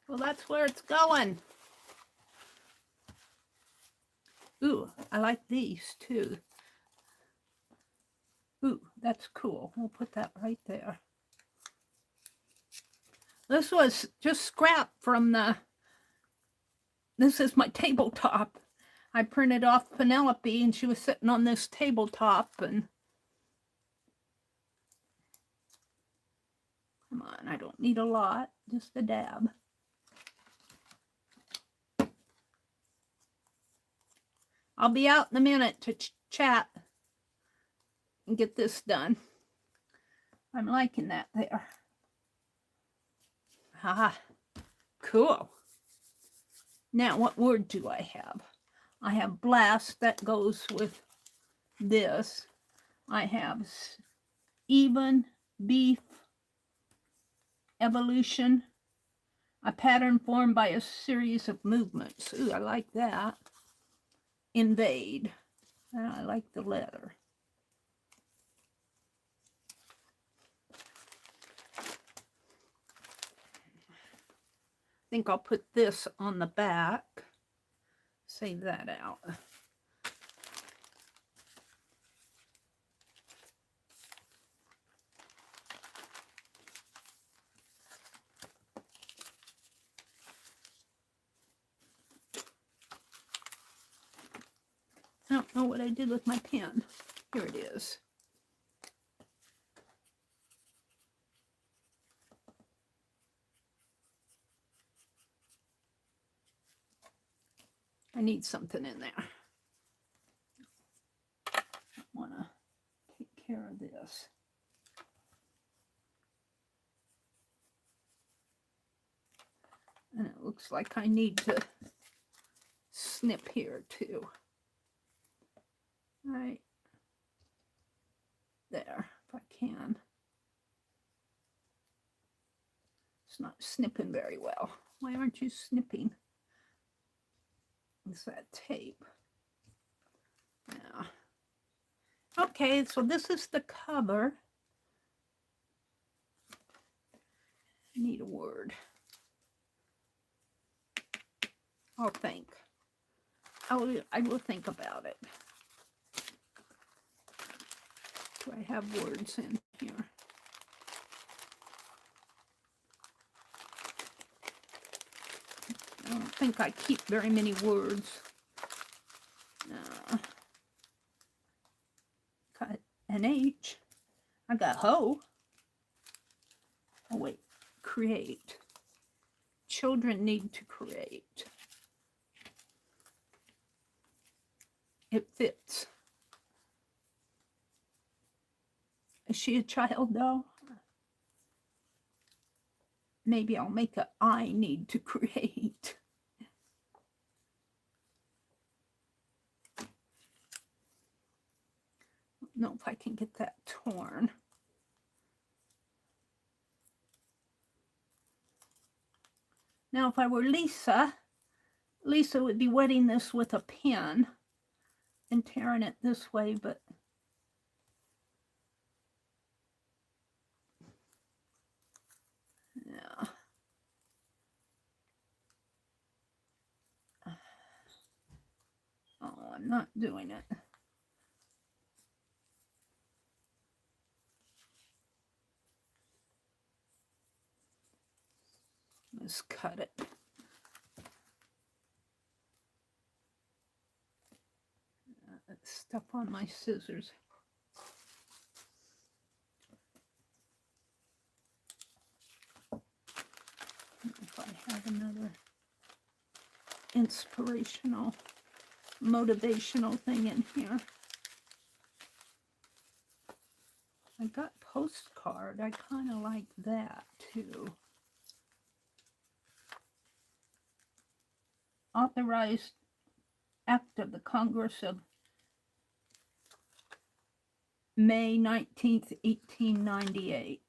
Well, that's where it's going. Ooh, I like these too. Ooh, that's cool. We'll put that right there. This was just scrap from this is my tabletop. I printed off Penelope and she was sitting on this tabletop and come on, I don't need a lot, just a dab. I'll be out in a minute to chat and get this done. I'm liking that there. Ah, cool. Now, what word do I have? I have blast, that goes with this. I have even, beef, evolution, a pattern formed by a series of movements. Ooh, I like that. Invade. I like the letter. I think I'll put this on the back. Save that out. I don't know what I did with my pen. Here it is. I need something in there. I want to take care of this. And it looks like I need to snip here too. Right there, if I can. It's not snipping very well. Why aren't you snipping? It's that tape. Yeah, Okay, so this is the cover. I need a word. I'll think. I will think about it. Do I have words in here? I don't think I keep very many words. Got an H. I got hoe. Oh, wait. Create. Children need to create. It fits. Is she a child, though? Maybe I'll make a I need to create. Don't know if I can get that torn. Now, if I were Lisa, Lisa would be wetting this with a pen and tearing it this way, but yeah. Oh, I'm not doing it. Let's cut it. Stuff on my scissors. If I have another inspirational, motivational thing in here. I got postcard. I kind of like that too. Authorized Act of the Congress of May 19th, 1898.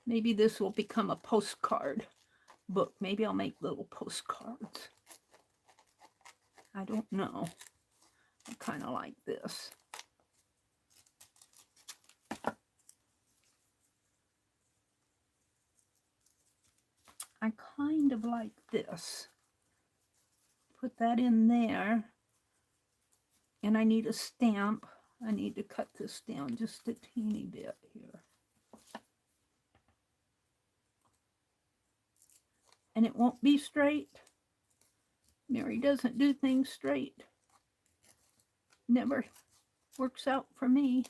Maybe this will become a postcard book. Maybe I'll make little postcards. I don't know. I kind of like this. I kind of like this. Put that in there. And I need a stamp. I need to cut this down just a teeny bit here. And it won't be straight. Meri doesn't do things straight. Never works out for me.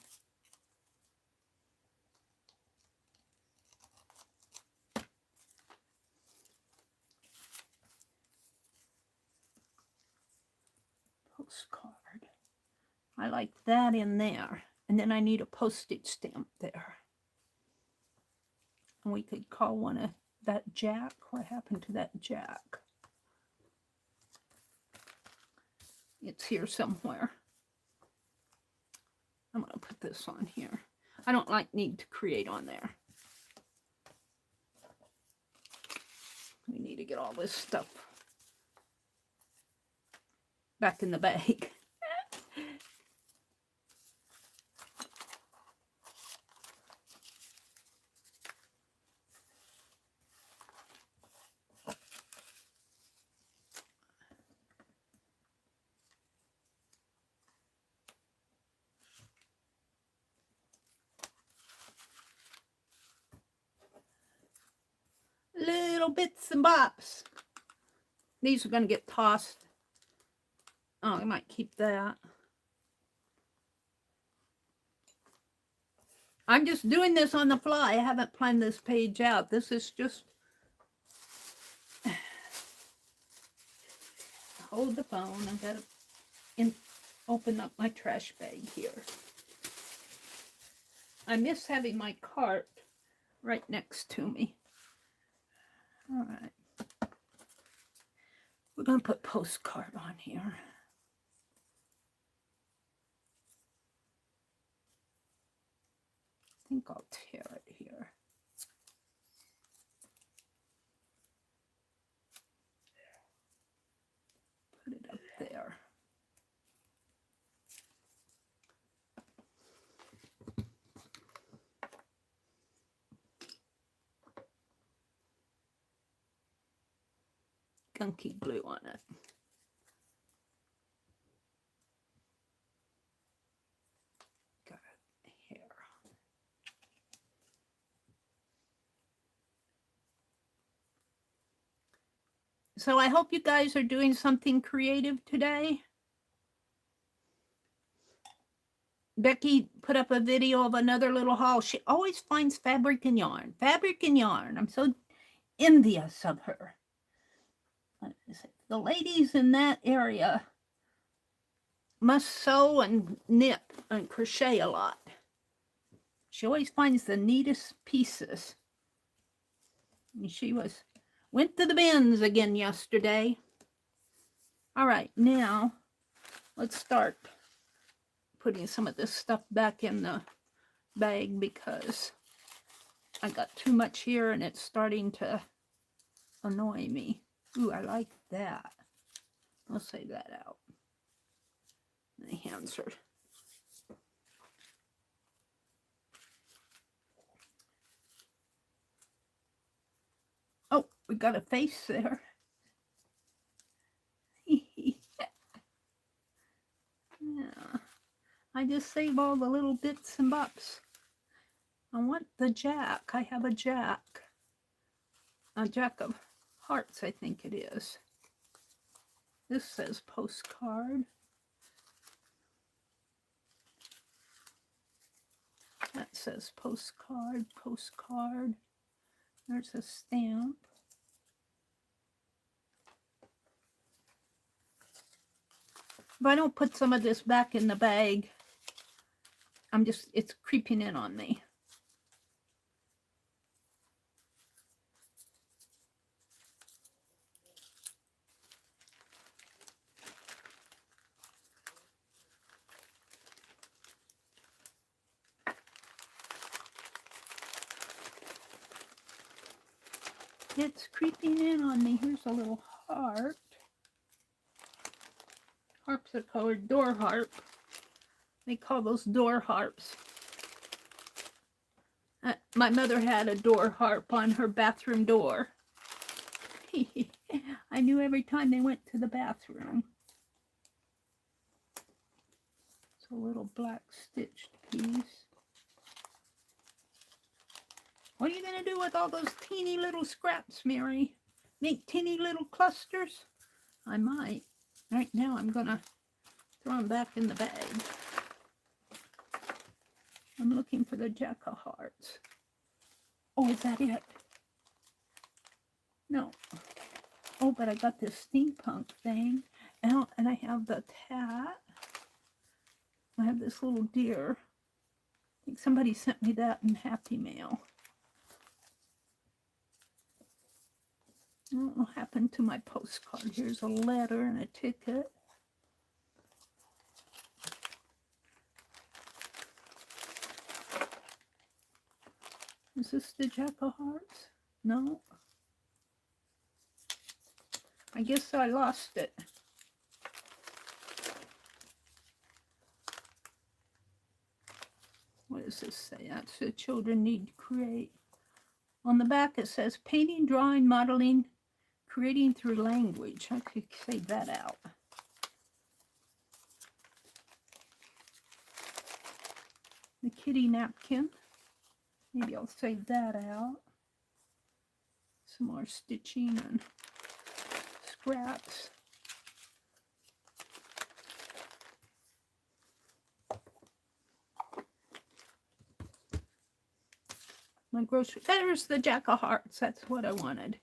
Postcard. I like that in there. And then I need a postage stamp there. And we could call one of that Jack. What happened to that Jack? It's here somewhere. I'm going to put this on here. I don't like need to create on there. We need to get all this stuff back in the bag. Little bits and bops. These are going to get tossed. Oh, I might keep that. I'm just doing this on the fly. I haven't planned this page out. This is just... Hold the phone. I've got to open up my trash bag here. I miss having my cart right next to me. All right. We're going to put postcard on here. I think I'll tear it here. gunky glue on it. Got hair. So I hope you guys are doing something creative today. Becky put up a video of another little haul. She always finds fabric and yarn. Fabric and yarn. I'm so envious of her. The ladies in that area must sew and knit and crochet a lot. She always finds the neatest pieces. And she went to the bins again yesterday. All right, now let's start putting some of this stuff back in the bag because I got too much here and it's starting to annoy me. Ooh, I like that. I'll say that out. My hands are... Oh, we got a face there. Yeah. I just save all the little bits and bops. I want the jack. I have a jack. A jack of hearts, I think it is. This says postcard. That says postcard, postcard. There's a stamp. If I don't put some of this back in the bag, it's creeping in on me. It's creeping in on me. Here's a little heart. Harpsichord, door harp. They call those door harps. My mother had a door harp on her bathroom door. I knew every time they went to the bathroom. It's a little black stitched piece. What are you going to do with all those teeny little scraps, Meri? Make teeny little clusters? I might. Right now I'm going to throw them back in the bag. I'm looking for the Jack of Hearts. Oh, is that it? No. Oh, but I got this steampunk thing. And I have the cat. I have this little deer. I think somebody sent me that in Happy Mail. I don't know what happened to my postcard. Here's a letter and a ticket. Is this the Jack of Hearts? No. I guess I lost it. What does this say? That's the children need to create. On the back it says painting, drawing, modeling, creating through language. I could say that out. The kitty napkin. Maybe I'll say that out. Some more stitching and scraps. My grocery. There's the Jack of Hearts. That's what I wanted.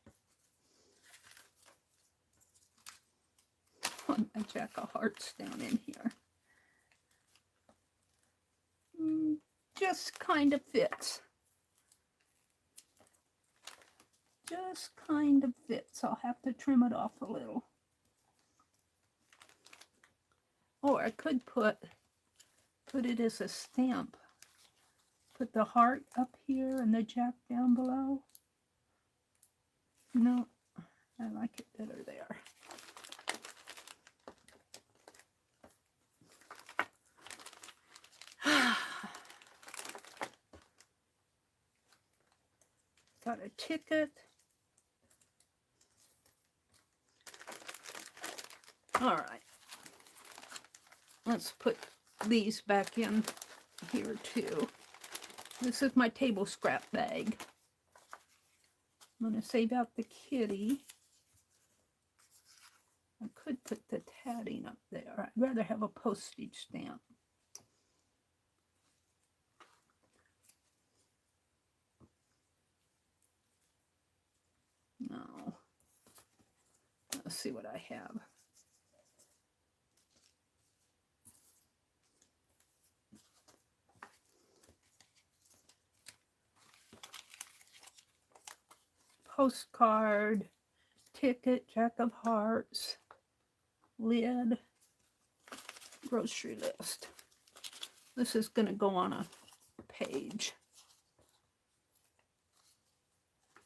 Put my Jack of Hearts down in here. Just kind of fits. Just kind of fits. I'll have to trim it off a little. Or I could put it as a stamp. Put the heart up here and the Jack down below. No, I like it better there. Got a ticket. All right. Let's put these back in here too. This is my table scrap bag. I'm going to save out the kitty. I could put the tatting up there. I'd rather have a postage stamp. No. Let's see what I have. Postcard, ticket, Jack of Hearts, lid, grocery list. This is going to go on a page.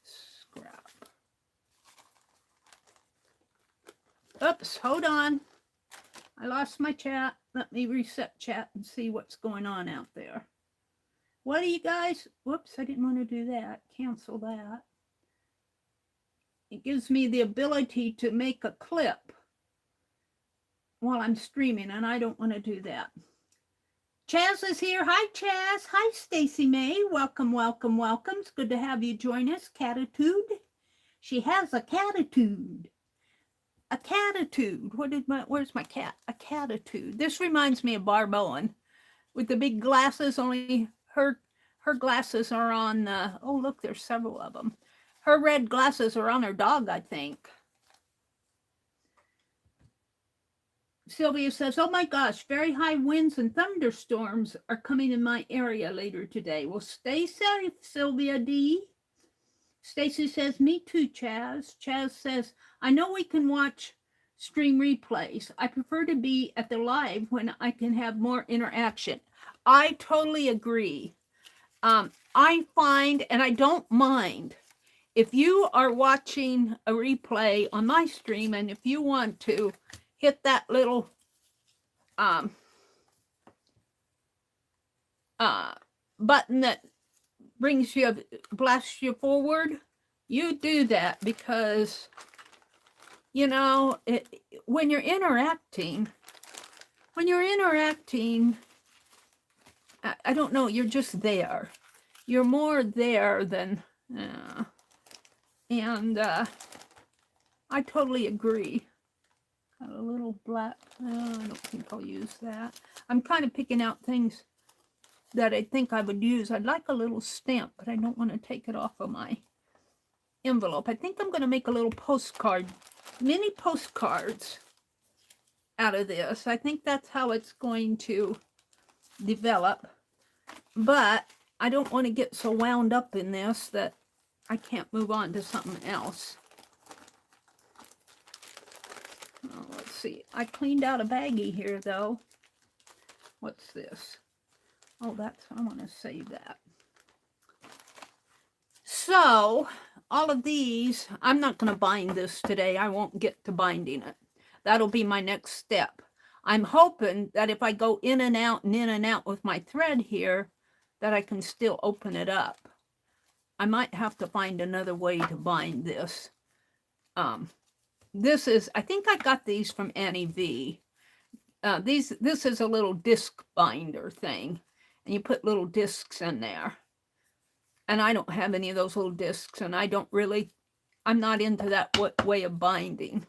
Scrap. Oops, hold on. I lost my chat. Let me reset chat and see what's going on out there. What do you guys? Whoops, I didn't want to do that. Cancel that. It gives me the ability to make a clip while I'm streaming, and I don't want to do that. Chaz is here. Hi, Chaz. Hi, Stacy May. Welcome, welcome, welcome. It's good to have you join us. Catitude. She has a catitude. A catitude. Where's my cat? A catitude. This reminds me of Barb Owen with the big glasses, only her glasses are on, oh, look, there's several of them. Her red glasses are on her dog, I think. Sylvia says, oh my gosh, very high winds and thunderstorms are coming in my area later today. Well, stay safe, Sylvia D. Stacy says, me too, Chaz. Chaz says, I know we can watch stream replays. I prefer to be at the live when I can have more interaction. I totally agree. I find, and I don't mind, if you are watching a replay on my stream and if you want to hit that little button that brings you, blasts you forward, you do that, because, you know, when you're interacting, I don't know, you're just there. You're more there than, and I totally agree. Got a little black, I don't think I'll use that. I'm kind of picking out things that I think I would use. I'd like a little stamp, but I don't want to take it off of my envelope. I think I'm going to make a little postcard, mini postcards out of this. I think that's how it's going to develop. But I don't want to get so wound up in this that I can't move on to something else. Oh, let's see. I cleaned out a baggie here, though. What's this? Oh, I want to save that. So, all of these, I'm not going to bind this today. I won't get to binding it. That'll be my next step. I'm hoping that if I go in and out and in and out with my thread here, that I can still open it up. I might have to find another way to bind this. This is, I think I got these from Annie V. This is a little disc binder thing. And you put little discs in there. And I don't have any of those little discs. And I'm not into that way of binding.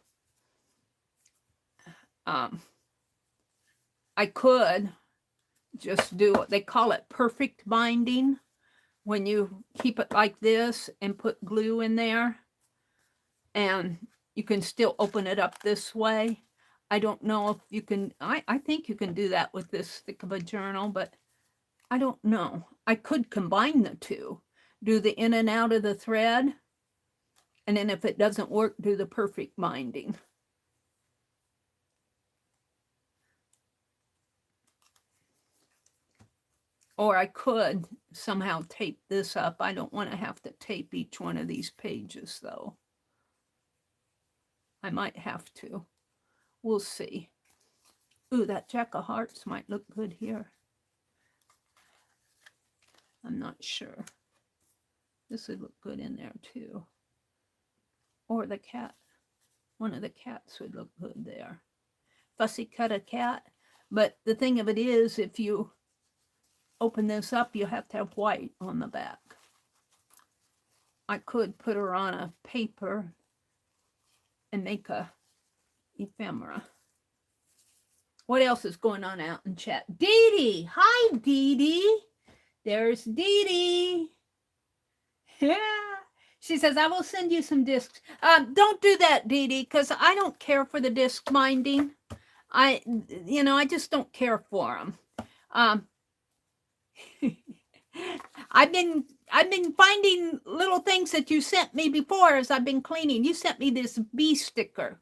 I could just do what they call it, perfect binding. When you keep it like this and put glue in there. And you can still open it up this way. I don't know if you can, I think you can do that with this thick of a journal, but I don't know. I could combine the two. Do the in and out of the thread. And then if it doesn't work, do the perfect binding. Or I could somehow tape this up. I don't want to have to tape each one of these pages, though. I might have to. We'll see. Ooh, that Jack of Hearts might look good here. I'm not sure. This would look good in there, too. Or the cat. One of the cats would look good there. fussy cut a cat. But the thing of it is, if you open this up, you have to have white on the back. I could put her on a paper and make a ephemera. What else is going on out in chat? Dee Dee. Hi, Dee Dee. There's Dee Dee. Yeah. She says, I will send you some discs. Don't do that, Dee Dee, because I don't care for the disc binding. I just don't care for them. I've been finding little things that you sent me before as I've been cleaning. You sent me this bee sticker.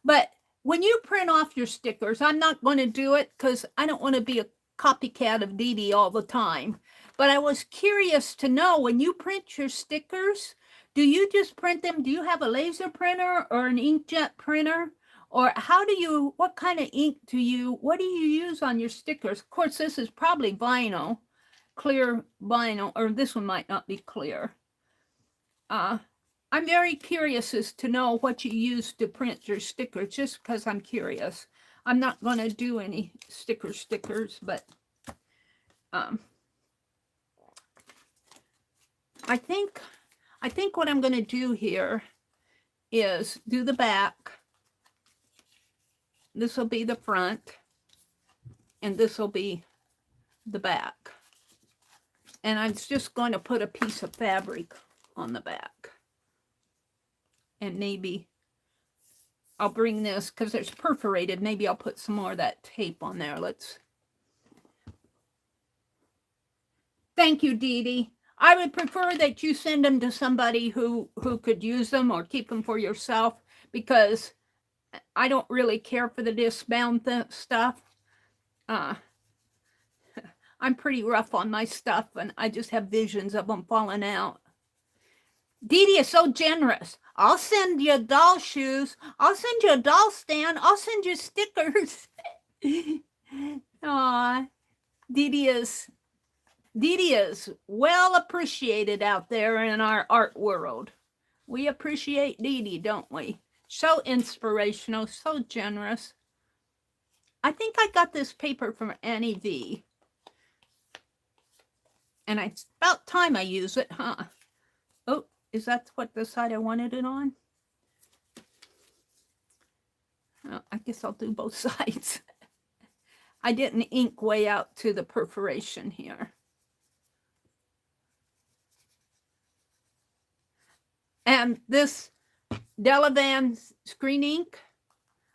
But when you print off your stickers, I'm not going to do it because I don't want to be a copycat of Dee Dee all the time. But I was curious to know, when you print your stickers, do you just print them? Do you have a laser printer or an inkjet printer? Or what kind of ink what do you use on your stickers? Of course, this is probably vinyl, clear vinyl, or this one might not be clear. I'm very curious as to know what you use to print your stickers, just because I'm curious. I'm not going to do any stickers, but I think what I'm going to do here is do the back. This will be the front, and this will be the back. And I'm just going to put a piece of fabric on the back. And maybe I'll bring this, because it's perforated, maybe I'll put some more of that tape on there. Thank you, Dee Dee. I would prefer that you send them to somebody who could use them, or keep them for yourself, because I don't really care for the disc bound stuff. I'm pretty rough on my stuff, and I just have visions of them falling out. Dee Dee is so generous. I'll send you doll shoes. I'll send you a doll stand. I'll send you stickers. Aw, Dee Dee is well appreciated out there in our art world. We appreciate Dee Dee, don't we? So inspirational, so generous. I think I got this paper from Annie V. And it's about time I use it, huh? Oh, is that what the side I wanted it on? Oh, I guess I'll do both sides. I didn't ink way out to the perforation here. And this Delavan screen ink,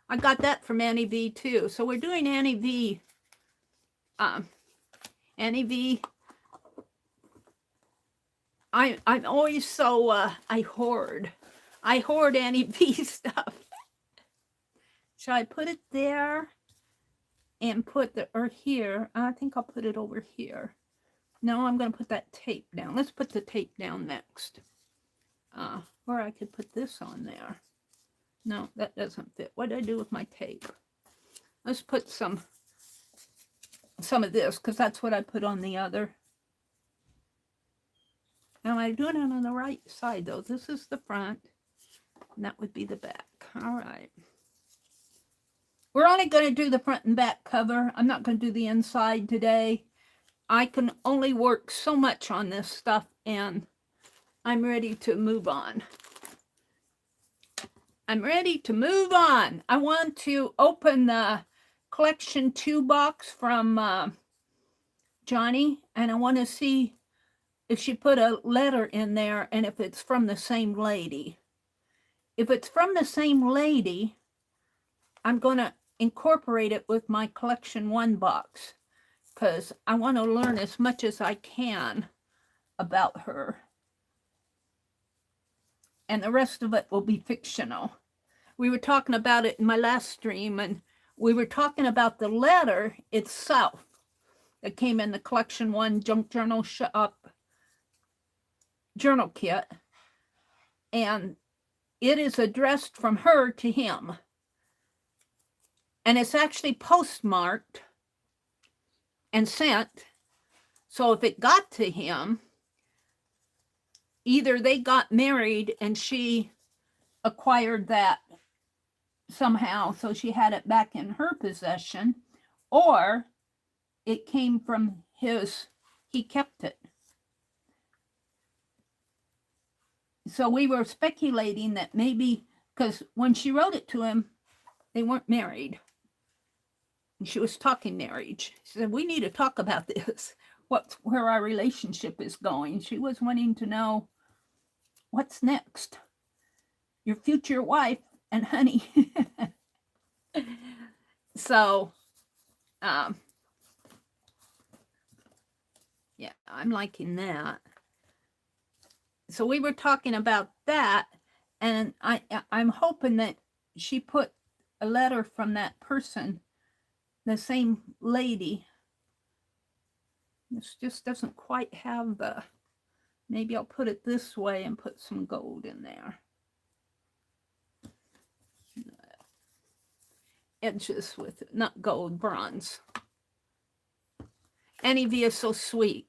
I got that from Annie V too. So we're doing Annie V. Annie V. I'm always so I hoard Annie V stuff. Shall I put it there and put or here? I think I'll put it over here. No, I'm going to put that tape down. Let's put the tape down next. Or I could put this on there. No, that doesn't fit. What do I do with my tape? Let's put some of this, because that's what I put on the other. Now I'm doing it on the right side, though. This is the front, and that would be the back. All right. We're only going to do the front and back cover. I'm not going to do the inside today. I can only work so much on this stuff, and I'm ready to move on. I'm ready to move on. I want to open the collection 2 box from Johnny, and I want to see if she put a letter in there and if it's from the same lady. If it's from the same lady, I'm going to incorporate it with my collection 1 box, because I want to learn as much as I can about her. And the rest of it will be fictional. We were talking about it in my last stream, and we were talking about the letter itself that came in the collection 1 junk journal journal kit. And it is addressed from her to him. And it's actually postmarked and sent. So if it got to him, either they got married and she acquired that somehow, so she had it back in her possession, or it came from he kept it. So we were speculating that maybe, because when she wrote it to him, they weren't married. And she was talking marriage. She said, we need to talk about this, where our relationship is going. She was wanting to know what's next. Your future wife and honey. So, yeah, I'm liking that. So we were talking about that, and I'm hoping that she put a letter from that person, the same lady. This just doesn't quite have the, maybe I'll put it this way and put some gold in there. Edges with it, not gold, bronze. Annie V is so sweet.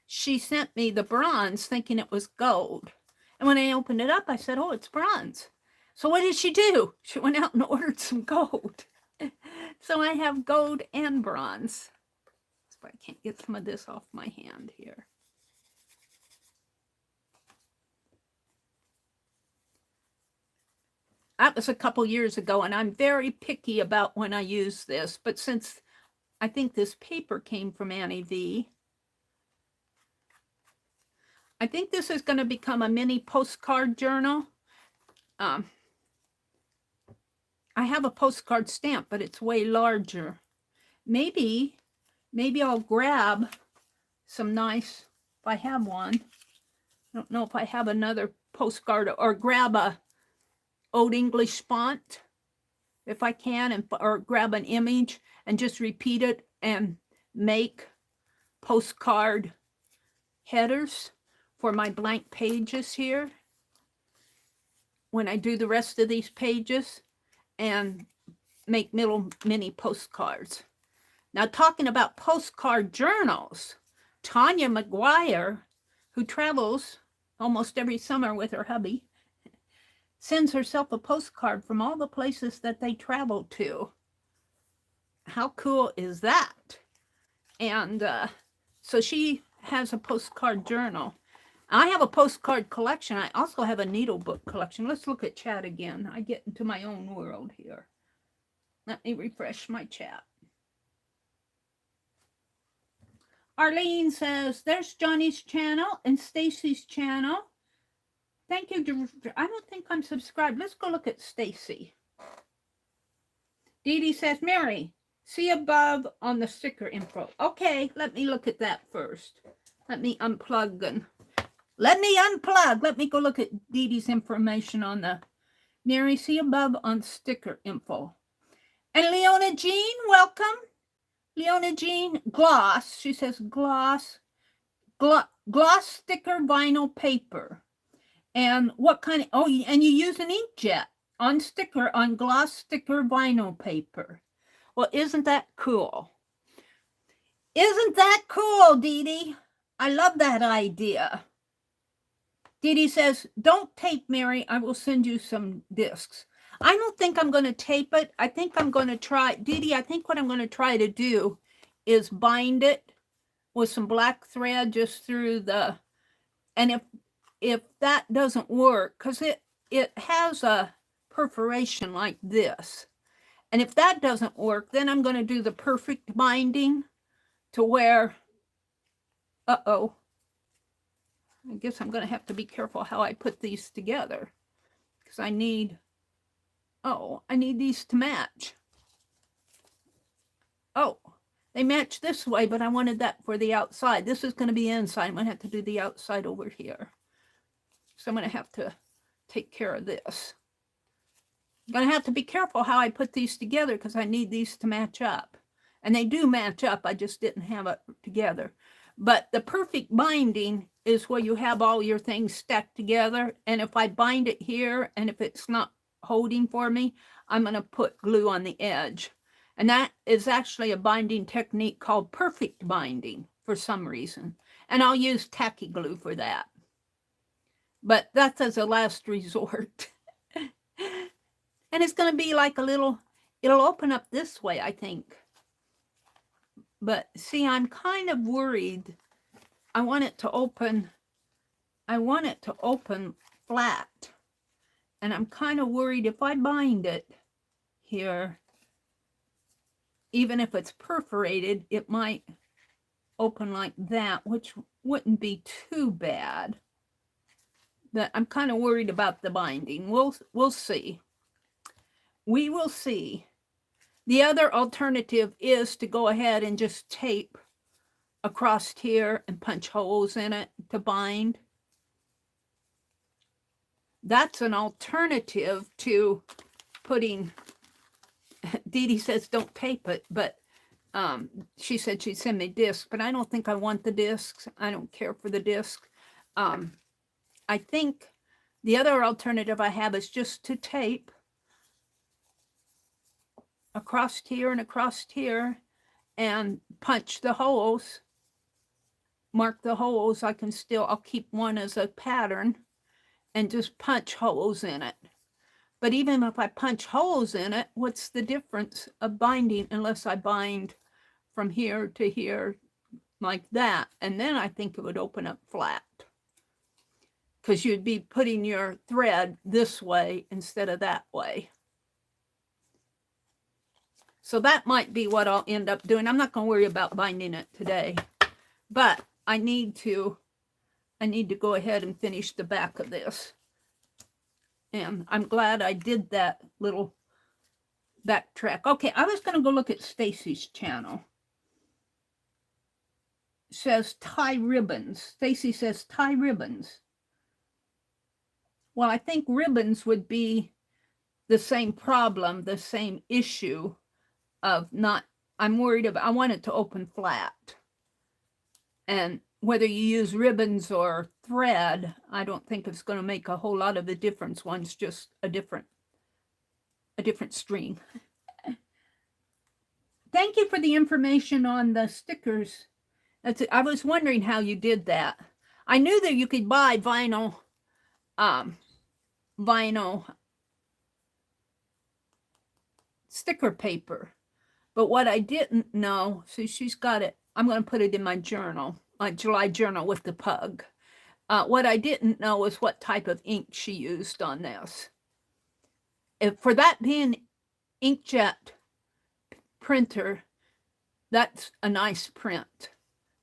She sent me the bronze thinking it was gold. And when I opened it up, I said, oh, it's bronze. So what did she do? She went out and ordered some gold. So I have gold and bronze. So I can't get some of this off my hand here. That was a couple years ago, and I'm very picky about when I use this. But since I think this paper came from Annie V, I think this is going to become a mini postcard journal. I have a postcard stamp, but it's way larger. Maybe I'll grab some nice, if I have one. I don't know if I have another postcard, or grab a Old English font if I can, or grab an image and just repeat it and make postcard headers for my blank pages here when I do the rest of these pages, and make mini postcards. Now, talking about postcard journals, Tanya McGuire, who travels almost every summer with her hubby, sends herself a postcard from all the places that they travel to. How cool is that? And so she has a postcard journal. I have a postcard collection. I also have a needlebook collection. Let's look at chat again. I get into my own world here. Let me refresh my chat. Arlene says, there's Johnny's channel and Stacy's channel. Thank you. I don't think I'm subscribed. Let's go look at Stacy. Dee Dee says, Meri, see above on the sticker info. Okay, let me look at that first. Let me unplug. Let me go look at Dee Dee's information on the Meri, see above on sticker info. And Leona Jean, welcome. Leona Jean, gloss. She says gloss sticker vinyl paper. And what kind of, oh, and you use an inkjet on gloss sticker vinyl paper. Well, isn't that cool? Isn't that cool, Dee Dee? I love that idea. Dee Dee says, don't tape, Meri. I will send you some discs. I don't think I'm going to tape it. I think I'm going to try, Dee Dee, I think what I'm going to try to do is bind it with some black thread just through the, and if that doesn't work, because it has a perforation like this. And if that doesn't work, then I'm going to do the perfect binding to where, I guess I'm going to have to be careful how I put these together, because I need these to match. Oh, they match this way, but I wanted that for the outside. This is going to be inside. I'm going to have to do the outside over here. So I'm going to have to take care of this. I'm going to have to be careful how I put these together, because I need these to match up. And they do match up. I just didn't have it together. But the perfect binding is where you have all your things stacked together. And if I bind it here, and if it's not holding for me, I'm going to put glue on the edge. And that is actually a binding technique called perfect binding for some reason. And I'll use tacky glue for that. But that's as a last resort. And it's going to be like a little, it'll open up this way, I think. But see, I'm kind of worried. I want it to open flat. And I'm kind of worried if I bind it here, even if it's perforated, it might open like that, which wouldn't be too bad. But I'm kind of worried about the binding. We'll see. We will see. The other alternative is to go ahead and just tape across here and punch holes in it to bind. That's an alternative to putting, Dee Dee says don't tape it, but she said she'd send me discs, but I don't think I want the discs. I don't care for the disc. I think the other alternative I have is just to tape across here and punch the holes, mark the holes. I'll keep one as a pattern and just punch holes in it. But even if I punch holes in it, what's the difference of binding unless I bind from here to here like that? And then I think it would open up flat, because you'd be putting your thread this way instead of that way. So that might be what I'll end up doing. I'm not going to worry about binding it today, but I need to go ahead and finish the back of this. And I'm glad I did that little backtrack. Okay, I was going to go look at Stacy's channel. It says tie ribbons. Stacy says tie ribbons. Well, I think ribbons would be the same problem, the same issue of not, I'm worried about, I want it to open flat. And whether you use ribbons or thread, I don't think it's going to make a whole lot of the difference. One's just a different string. Thank you for the information on the stickers. I was wondering how you did that. I knew that you could buy vinyl sticker paper, but what I didn't know, see, she's got it. I'm going to put it in my journal, my July journal with the pug. What I didn't know is what type of ink she used on this. For that being inkjet printer, that's a nice print.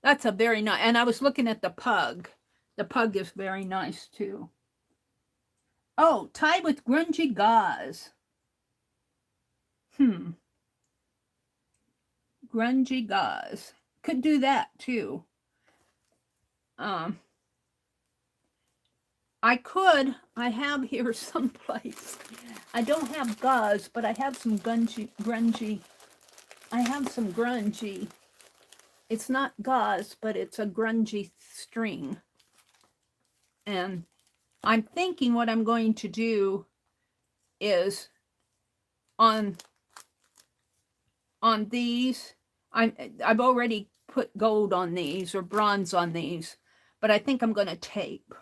That's a very nice, and I was looking at the pug. The pug is very nice too. Oh, tie with grungy gauze. Grungy gauze. Could do that too. I have here someplace. I don't have gauze, but I have some grungy. I have some grungy. It's not gauze, but it's a grungy string. And I'm thinking what I'm going to do is on these, I've already put gold on these or bronze on these, but I think I'm going to tape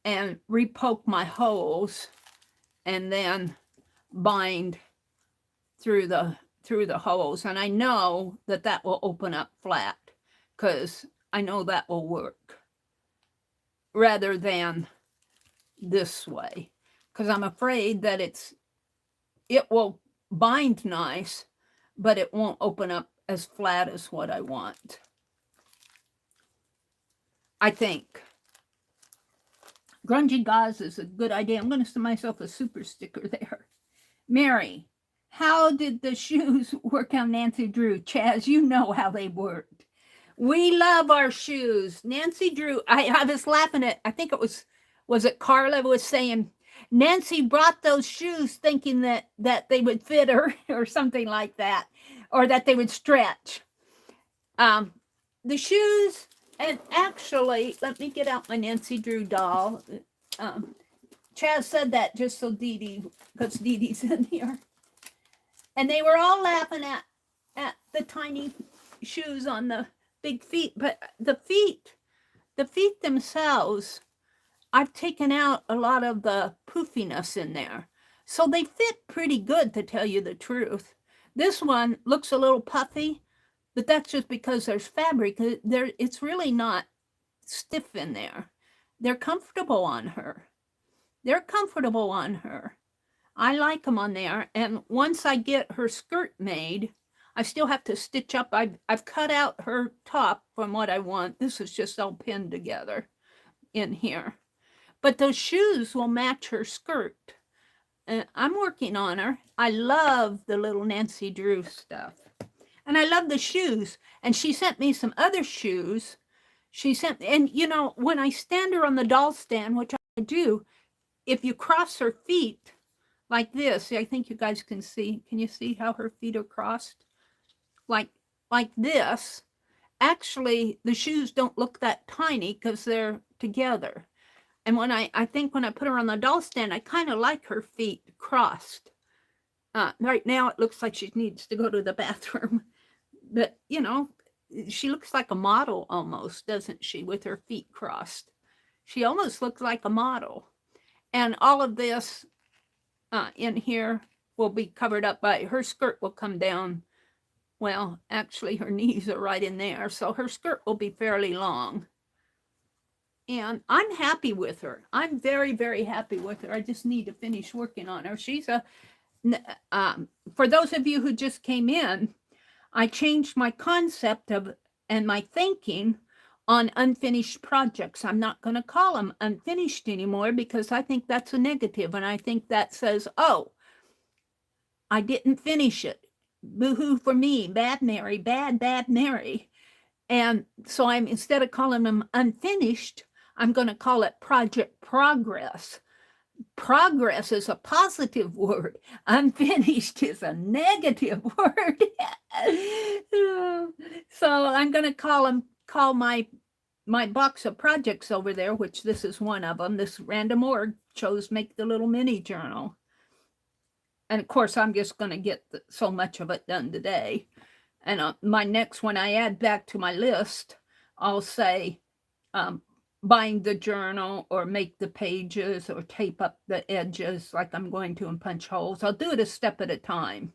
and repoke my holes and then bind through the holes. And I know that will open up flat, because I know that will work rather than this way, because I'm afraid that it will bind nice, but it won't open up as flat as what I want. I think grungy gauze is a good idea. I'm going to send myself a super sticker there. Mary, how did the shoes work on Nancy Drew? Chaz, you know how they worked. We love our shoes. Nancy Drew, I was laughing at, I think it was it Carla was saying, Nancy brought those shoes thinking that they would fit her or something like that, or that they would stretch. The shoes, and actually, let me get out my Nancy Drew doll. Chaz said that just so Dee Dee, because Dee Dee's in here. And they were all laughing at the tiny shoes on the big feet, but the feet themselves, I've taken out a lot of the poofiness in there. So they fit pretty good, to tell you the truth. This one looks a little puffy, but that's just because there's fabric. It's really not stiff in there. They're comfortable on her. They're comfortable on her. I like them on there. And once I get her skirt made, I still have to stitch up. I've cut out her top from what I want. This is just all pinned together in here. But those shoes will match her skirt. And I'm working on her. I love the little Nancy Drew stuff. And I love the shoes. And she sent me some other shoes. And you know, when I stand her on the doll stand, which I do, if you cross her feet like this, I think you guys can see. Can you see how her feet are crossed? Like this. Actually, the shoes don't look that tiny because they're together. And when I think when I put her on the doll stand, I kind of like her feet crossed. Right now, it looks like she needs to go to the bathroom. But, you know, she looks like a model almost, doesn't she, with her feet crossed? She almost looks like a model. And all of this in here will be covered up by, her skirt will come down. Well, actually, her knees are right in there. So her skirt will be fairly long. And I'm happy with her. I'm very, very happy with her. I just need to finish working on her. She's for those of you who just came in, I changed my concept of and my thinking on unfinished projects. I'm not going to call them unfinished anymore because I think that's a negative. And I think that says, oh, I didn't finish it. Boo-hoo for me. Bad Meri, bad Meri. And so instead of calling them unfinished, I'm going to call it project progress. Progress is a positive word. Unfinished is a negative word. So I'm going to call my box of projects over there, which this is one of them. This random org chose make the little mini journal. And of course, I'm just going to get so much of it done today. And my next one I add back to my list, I'll say bind the journal or make the pages or tape up the edges like I'm going to and punch holes. I'll do it a step at a time.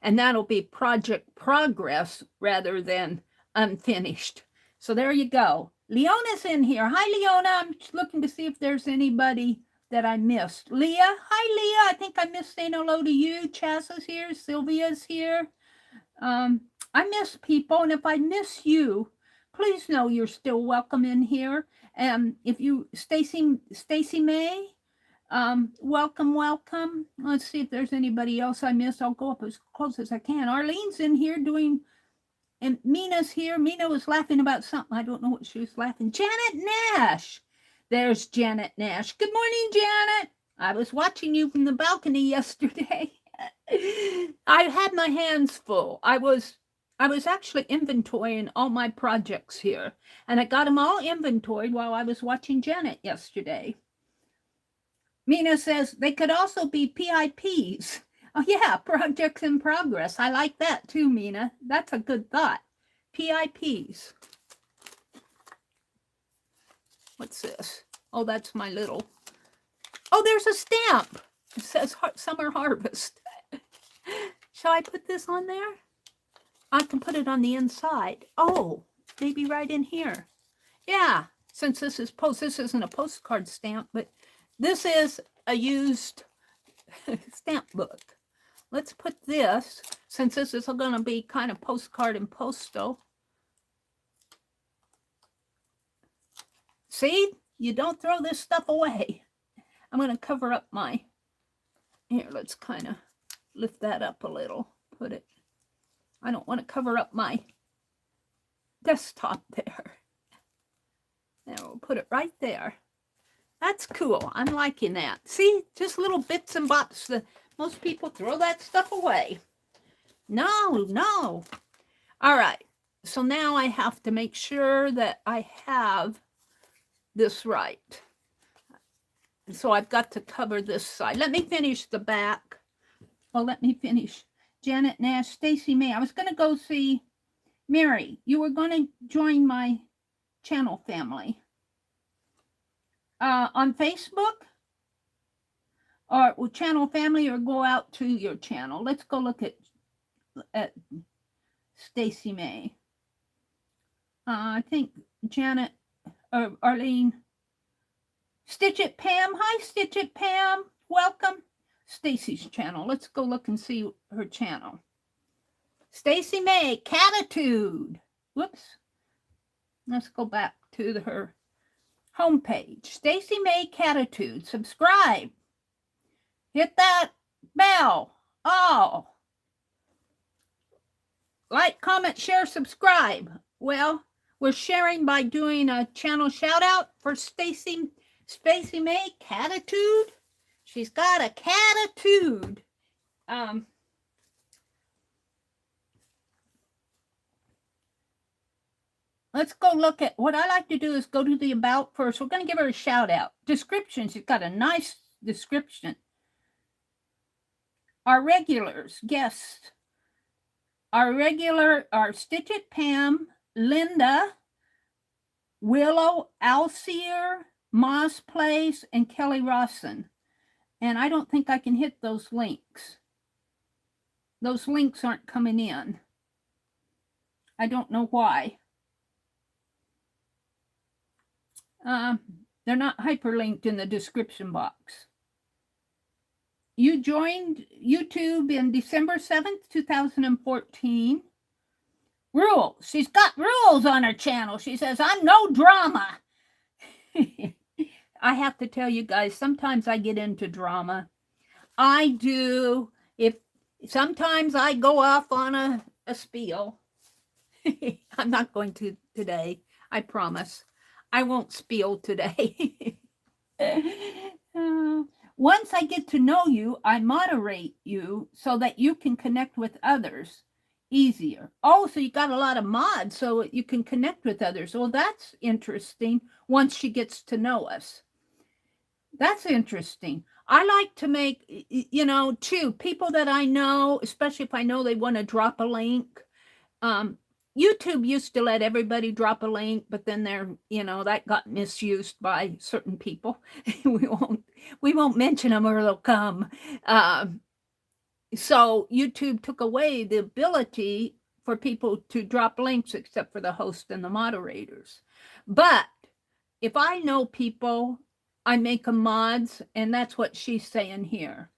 And that'll be project progress rather than unfinished. So there you go. Leona's in here. Hi, Leona. I'm looking to see if there's anybody that I missed. Leah. Hi, Leah. I think I missed saying hello to you. Chas is here. Sylvia's here. I miss people, and if I miss you, please know you're still welcome in here. And if you, Stacy May, welcome. Let's see if there's anybody else I missed. I'll go up as close as I can. Arlene's in here doing, and Mina's here. Mina was laughing about something. I don't know what she was laughing. Janet Nash. There's Janet Nash. Good morning, Janet. I was watching you from the balcony yesterday. I had my hands full. I was actually inventorying all my projects here, and I got them all inventoried while I was watching Janet yesterday. Mina says they could also be PIPs. Oh yeah, projects in progress. I like that too, Mina. That's a good thought. PIPs. What's this? Oh, that's my little. Oh, there's a stamp. It says Summer Harvest. Shall I put this on there? I can put it on the inside. Oh, maybe right in here. Yeah, since this is this isn't a postcard stamp, but this is a used stamp book. Let's put this, since this is going to be kind of postcard and postal. See, you don't throw this stuff away. I'm going to cover up my, here, let's kind of lift that up a little, put it. I don't want to cover up my desktop there. Now we'll put it right there. That's cool. I'm liking that. See, just little bits and bobs. Most people throw that stuff away. No. All right. So now I have to make sure that I have this right. So I've got to cover this side. Let me finish the back. Well, let me finish. Janet Nash, Stacy May. I was going to go see Meri. You were going to join my channel family. On Facebook? or channel family, or go out to your channel. Let's go look at Stacy May. I think Janet or Arlene. Stitch It Pam. Hi, Stitch It Pam. Welcome. Stacy's channel. Let's go look and see her channel. Stacy May, Catitude. Whoops. Let's go back to her homepage. Stacy May, Catitude. Subscribe. Hit that bell. Oh. Like, comment, share, subscribe. Well, we're sharing by doing a channel shout out for Stacy May, Catitude. She's got a catitude. Let's go look at what I like to do is go to the about first. We're going to give her a shout out. Description. She's got a nice description. Our regulars, guests. Our Stitch It Pam, Linda, Willow Alcier, Moss Place, and Kelly Rawson. And I don't think I can hit those links. Those links aren't coming in. I don't know why. They're not hyperlinked in the description box. You joined YouTube in December 7th, 2014. Rules. She's got rules on her channel. She says, I'm no drama. I have to tell you guys, sometimes I get into drama. I do. Sometimes I go off on a spiel. I'm not going to today. I promise. I won't spiel today. Once I get to know you, I moderate you so that you can connect with others easier. Oh, so you got a lot of mods so you can connect with others. Well, that's interesting once she gets to know us. That's interesting. I like to make, too, people that I know, especially if I know they want to drop a link. YouTube used to let everybody drop a link, but then that got misused by certain people. we won't mention them or they'll come. So YouTube took away the ability for people to drop links except for the host and the moderators. But if I know people, I make them mods, and that's what she's saying here,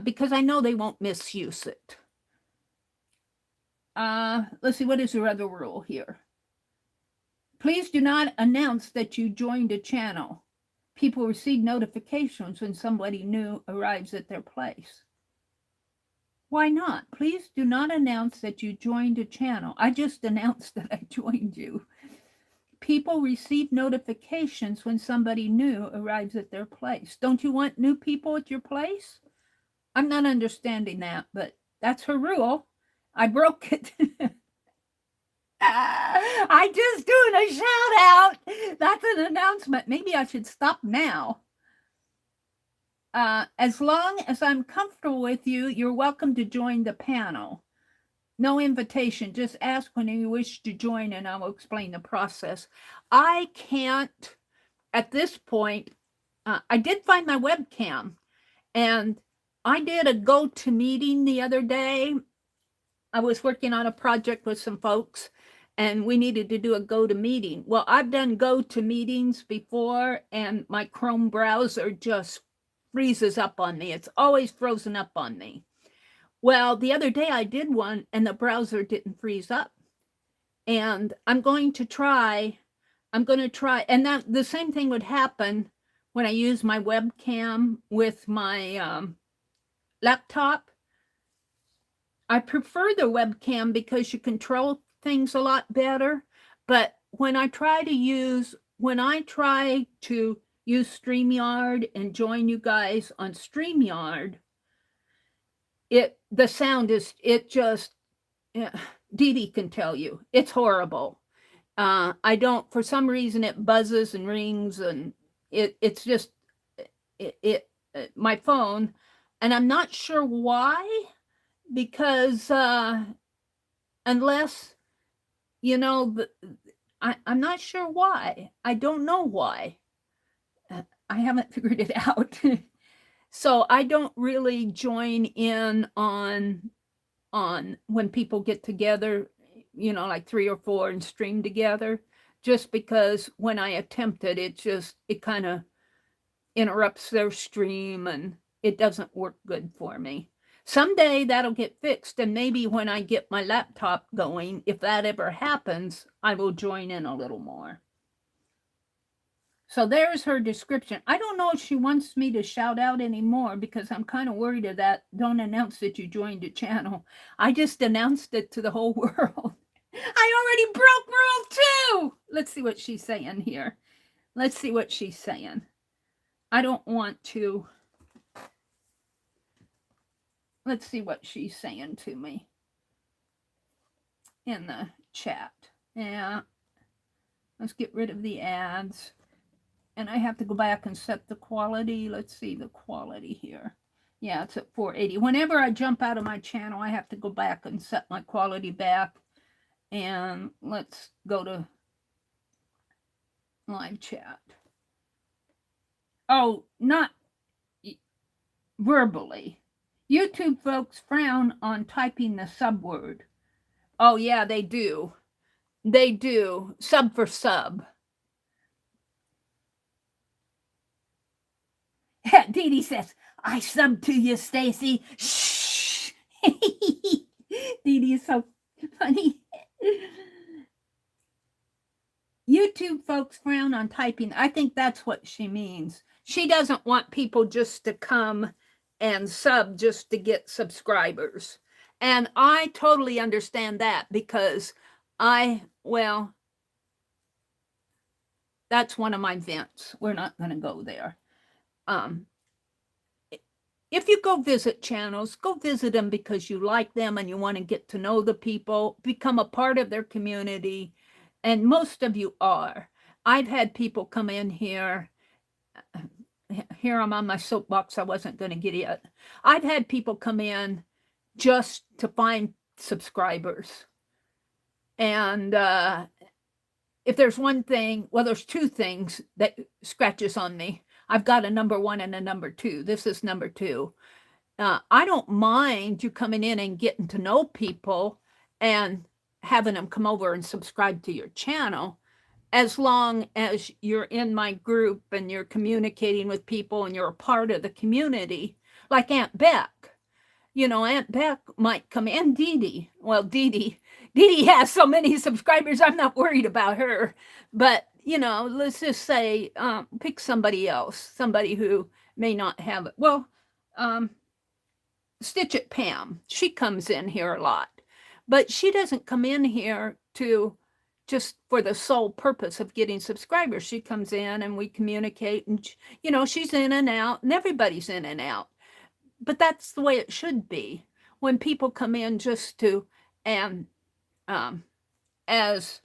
because I know they won't misuse it. Let's see, what is your other rule here? Please do not announce that you joined a channel. People receive notifications when somebody new arrives at their place. Why not? Please do not announce that you joined a channel. I just announced that I joined you. People receive notifications when somebody new arrives at their place. Don't you want new people at your place? I'm not understanding that, but that's her rule. I broke it. I just doing a shout out. That's an announcement. Maybe I should stop now. As long as I'm comfortable with you, you're welcome to join the panel. No invitation. Just ask when you wish to join and I will explain the process. I can't, at this point, I did find my webcam and I did a GoToMeeting the other day. I was working on a project with some folks and we needed to do a GoToMeeting. Well, I've done GoToMeetings before and my Chrome browser just freezes up on me. It's always frozen up on me. Well, the other day I did one and the browser didn't freeze up. And I'm going to try, and that the same thing would happen when I use my webcam with my laptop. I prefer the webcam because you control things a lot better. But when I try to use StreamYard and join you guys on StreamYard, the sound is, Dee Dee can tell you, it's horrible. I don't, for some reason it buzzes and rings and it's just, my phone, and I'm not sure why, because unless, I'm not sure why. I don't know why. I haven't figured it out. So I don't really join in on when people get together, you know, like 3 or 4 and stream together, just because when I attempt it, it kind of interrupts their stream and it doesn't work good for me. Someday that'll get fixed, and maybe when I get my laptop going, if that ever happens, I will join in a little more. So there's her description. I don't know if she wants me to shout out anymore because I'm kind of worried of that. Don't announce that you joined the channel. I just announced it to the whole world. I already broke rule 2. Let's see what she's saying here. Let's see what she's saying. I don't want to. Let's see what she's saying to me in the chat. Yeah. Let's get rid of the ads. And I have to go back and set the quality. Let's see the quality here. Yeah, it's at 480. Whenever I jump out of my channel, I have to go back and set my quality back. And let's go to live chat. Oh, not verbally. YouTube folks frown on typing the subword. Oh, yeah, they do. They do. Sub for sub. Dee Dee says, I sub to you, Stacy. Shh. Dee Dee is so funny. YouTube folks frown on typing. I think that's what she means. She doesn't want people just to come and sub just to get subscribers. And I totally understand that because well, that's one of my vents. We're not going to go there. If you go visit channels, go visit them because you like them and you want to get to know the people, become a part of their community. And most of you are. I've had people come in here. Here I'm on my soapbox. I wasn't going to get it. I've had people come in just to find subscribers. And if there's one thing, well, there's 2 things that scratches on me. I've got a number 1 and a number 2. This is number 2. I don't mind you coming in and getting to know people and having them come over and subscribe to your channel, as long as you're in my group and you're communicating with people and you're a part of the community, like Aunt Beck. You know, Aunt Beck might come in. Dee Dee. Well, Dee Dee has so many subscribers, I'm not worried about her. But, you know, let's just say, pick somebody else, somebody who may not have it. Well, Stitch It Pam, she comes in here a lot. But she doesn't come in here to just for the sole purpose of getting subscribers. She comes in and we communicate and, you know, she's in and out and everybody's in and out. But that's the way it should be. When people come in just to, and as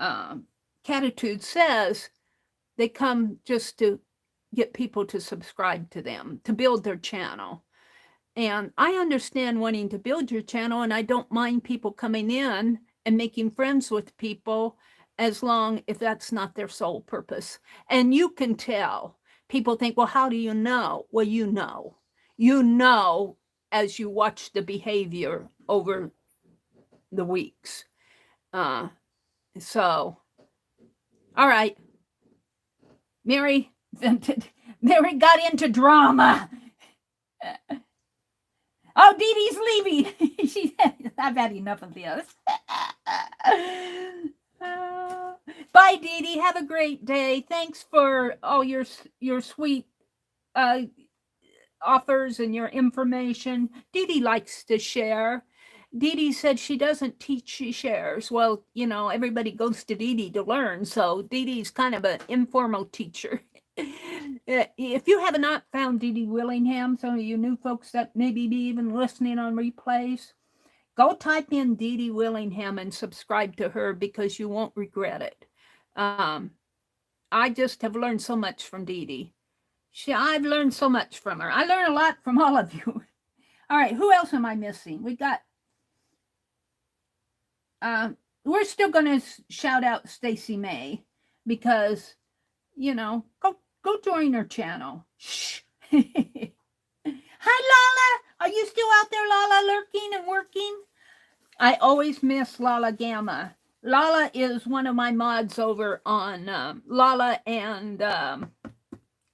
Catitude says, they come just to get people to subscribe to them, to build their channel. And I understand wanting to build your channel, and I don't mind people coming in and making friends with people as long if that's not their sole purpose. And you can tell. People think, well, how do you know? Well, you know. You know as you watch the behavior over the weeks. So, all right. Meri got into drama. Oh, Dee Dee's leaving. She said, I've had enough of this. Bye, Dee Dee. Have a great day. Thanks for all your sweet offers and your information. Dee Dee likes to share. Dee Dee said she doesn't teach, she shares. Well, you know, everybody goes to Dee Dee to learn. So Dee Dee's kind of an informal teacher. If you have not found Dee Dee Willingham, some of you new folks that maybe be even listening on replays, go type in Dee Dee Willingham and subscribe to her because you won't regret it. I just have learned so much from Dee Dee. I've learned so much from her. I learn a lot from all of you. All right, who else am I missing? We got, we're still going to shout out Stacy May because, you know, go join her channel. Shh. Hi, Lala. Are you still out there, Lala, lurking and working? I always miss Lala Gamma. Lala is one of my mods over on Lala and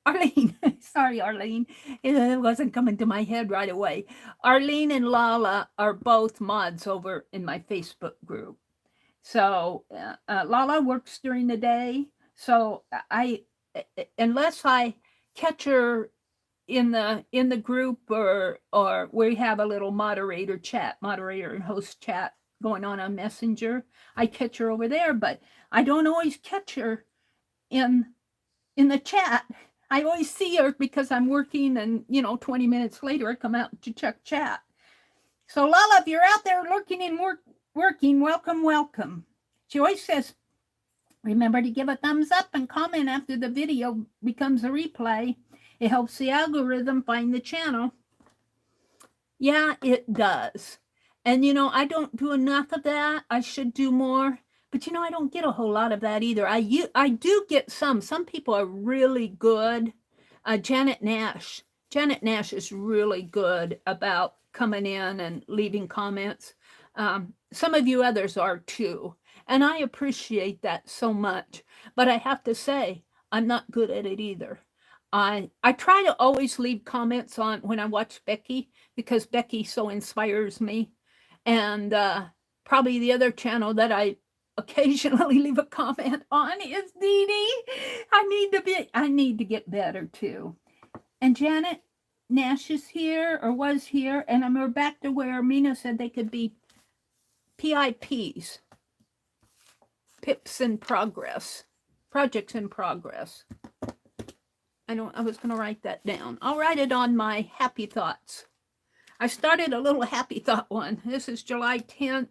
Arlene. Sorry, Arlene. It wasn't coming to my head right away. Arlene and Lala are both mods over in my Facebook group. So Lala works during the day. So unless I catch her in the group or we have a little moderator and host chat going on Messenger, I catch her over there, but I don't always catch her in the chat. I always see her because I'm working, and 20 minutes later I come out to check chat. So Lala, if you're out there lurking and working, welcome. She always says, remember to give a thumbs up and comment after the video becomes a replay. It helps the algorithm find the channel. Yeah, it does. And I don't do enough of that. I should do more. But I don't get a whole lot of that either. I do get some. Some people are really good. Janet Nash is really good about coming in and leaving comments. Some of you others are too. And I appreciate that so much. But I have to say, I'm not good at it either. I try to always leave comments on when I watch Becky, because Becky so inspires me. And probably the other channel that I occasionally leave a comment on is Dee Dee. I need to get better too. And Janet Nash is here, or was here, and we're back to where Mina said they could be PIPs, pips in progress, projects in progress. I was going to write that down. I'll write it on my happy thoughts. I started a little happy thought one. This is July 10th.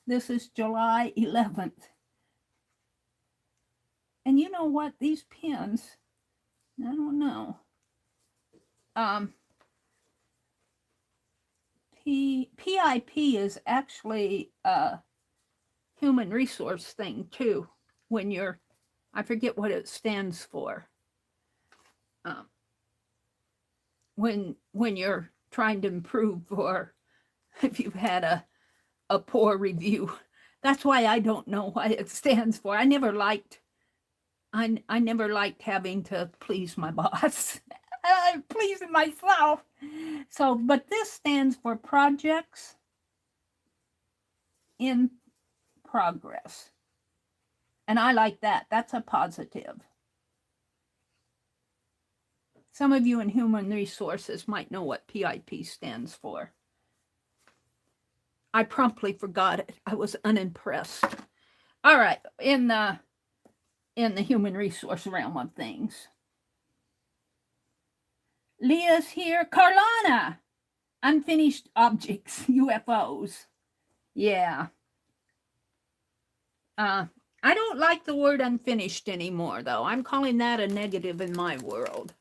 This is July 11th. And you know what? These pins, I don't know. PIP is actually a human resource thing too. When I forget what it stands for. When you're trying to improve, or if you've had a poor review. That's why I don't know what it stands for. I never liked having to please my boss. I'm pleasing myself. So, but this stands for projects in progress. And I like that. That's a positive. Some of you in human resources might know what PIP stands for. I promptly forgot it. I was unimpressed. All right, in the human resource realm of things. Leah's here. Carlana, unfinished objects, UFOs. Yeah. I don't like the word unfinished anymore, though. I'm calling that a negative in my world.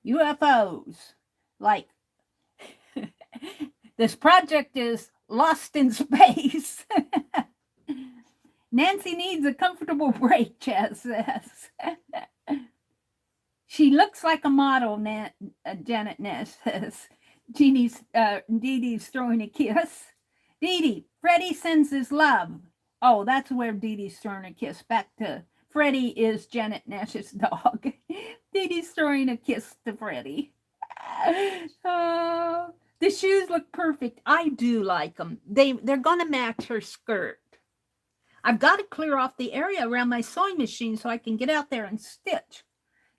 UFOs, like this project is lost in space. Nancy needs a comfortable break, Chaz says. She looks like a model, Janet Nash says. Dee Dee's throwing a kiss. Dee Dee, Freddie sends his love. Oh, that's where Dee Dee's throwing a kiss. Back to Freddie is Janet Nash's dog. Dee Dee's throwing a kiss to Freddie. The shoes look perfect. I do like them. They're going to match her skirt. I've got to clear off the area around my sewing machine so I can get out there and stitch.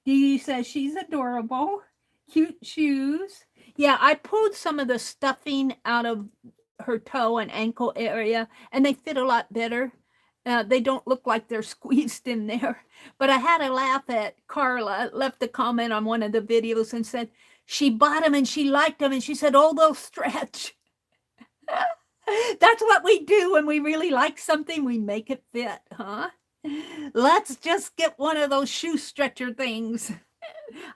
Dee Dee says she's adorable. Cute shoes. Yeah, I pulled some of the stuffing out of her toe and ankle area, and they fit a lot better. They don't look like they're squeezed in there. But I had a laugh at Carla, left a comment on one of the videos and said she bought them and she liked them, and she said, oh, they'll stretch. That's what we do when we really like something. We make it fit, huh? Let's just get one of those shoe stretcher things.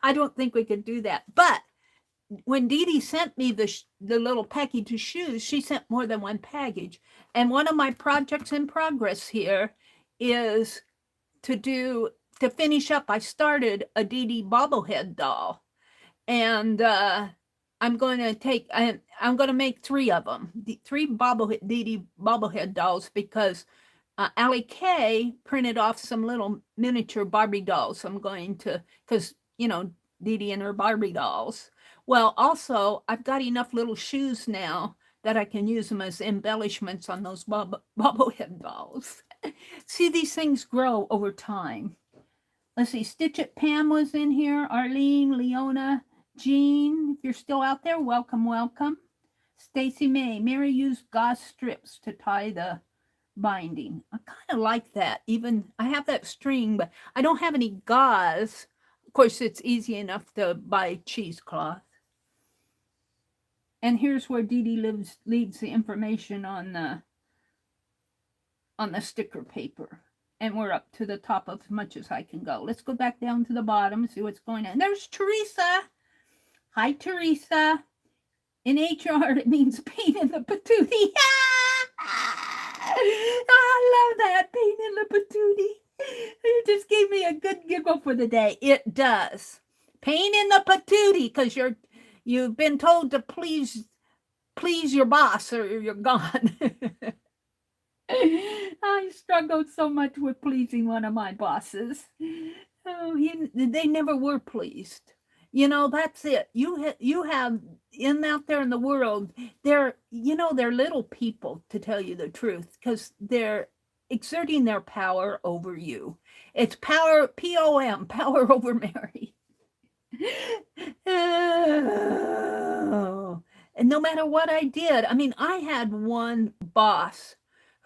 I don't think we could do that. But when Dee Dee sent me the little package of shoes, she sent more than one package. And one of my projects in progress here is to finish up. I started a Dee Dee bobblehead doll. And I'm going to make 3 of them, the 3 Didi bobblehead dolls, because Allie Kay printed off some little miniature Barbie dolls. I'm going to, because, Didi and her Barbie dolls. Well, also, I've got enough little shoes now that I can use them as embellishments on those bobblehead dolls. See, these things grow over time. Let's see, Stitch It Pam was in here, Arlene, Leona, Jean, if you're still out there, welcome, welcome. Stacy May, Mary used gauze strips to tie the binding. I kind of like that. Even I have that string, but I don't have any gauze. Of course, it's easy enough to buy cheesecloth. And here's where Dee Dee leaves the information on the sticker paper. And we're up to the top of as much as I can go. Let's go back down to the bottom and see what's going on. There's Teresa. Hi, Teresa. In HR, it means pain in the patootie. I love that, pain in the patootie. You just gave me a good giggle for the day. It does. Pain in the patootie, because you've been told to please your boss or you're gone. I struggled so much with pleasing one of my bosses. Oh, they never were pleased. That's it. You have out there in the world, they're little people, to tell you the truth, because they're exerting their power over you. It's power, POM, power over Mary. Oh. And no matter what I did, I had one boss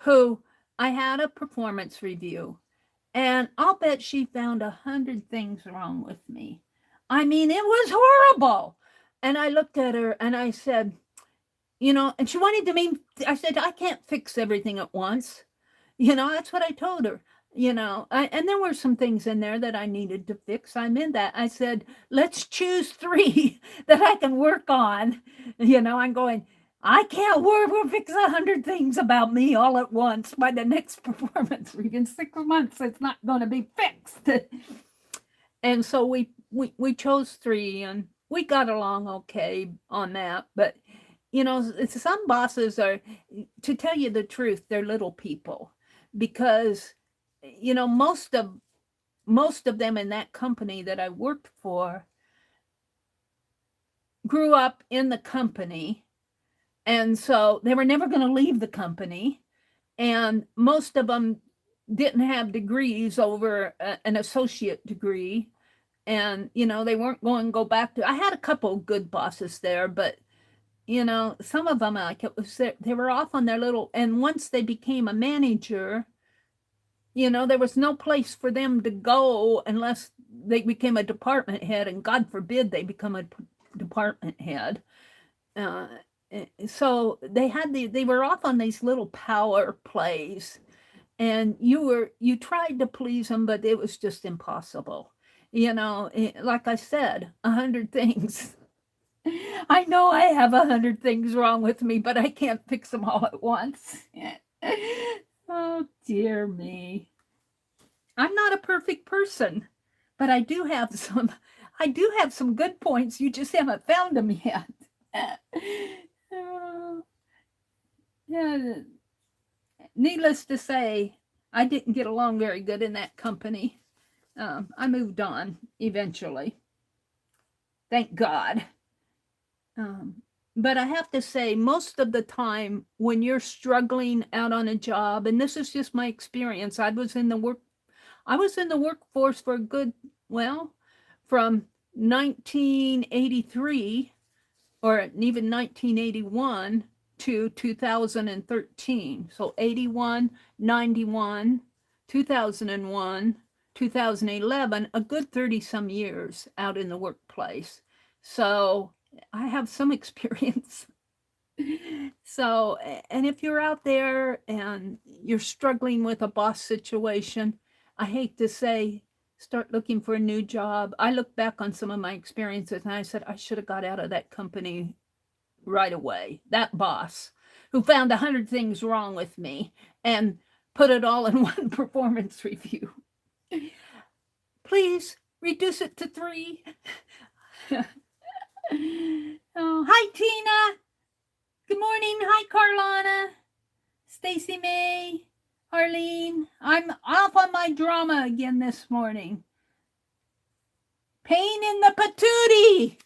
who I had a performance review, and I'll bet she found 100 things wrong with me. It was horrible. And I looked at her and I said, and she wanted I said, I can't fix everything at once. That's what I told her. And there were some things in there that I needed to fix. I'm in that. I said, let's choose 3 that I can work on. I'm going, I can't work or fix 100 things about me all at once by the next performance. In 6 months, it's not going to be fixed. And so we chose 3, and we got along okay on that. But, some bosses are, to tell you the truth, they're little people, because, most of them in that company that I worked for grew up in the company. And so they were never going to leave the company. And most of them didn't have degrees over an associate degree. And, they weren't going to go back to, I had a couple of good bosses there, but, some of them, like they were off on their little, and once they became a manager, there was no place for them to go unless they became a department head, and God forbid they become a department head. So they were off on these little power plays, and you tried to please them, but it was just impossible. Like I said, 100 things. I know I have 100 things wrong with me, but I can't fix them all at once. Oh, dear me. I'm not a perfect person, but I do have some good points. You just haven't found them yet. Yeah. Needless to say, I didn't get along very good in that company. I moved on eventually. Thank God. But I have to say, most of the time when you're struggling out on a job, and this is just my experience, I was in the workforce for a good, from 1983 or even 1981 to 2013. So 81, 91, 2001, 2011, a good 30 some years out in the workplace. So I have some experience. So, and if you're out there and you're struggling with a boss situation, I hate to say, start looking for a new job. I look back on some of my experiences and I said, I should have got out of that company right away. That boss who found 100 things wrong with me and put it all in one performance review. Please reduce it to 3. Oh, hi, Tina. Good morning. Hi, Carlana. Stacy May. Arlene. I'm off on my drama again this morning. Pain in the patootie.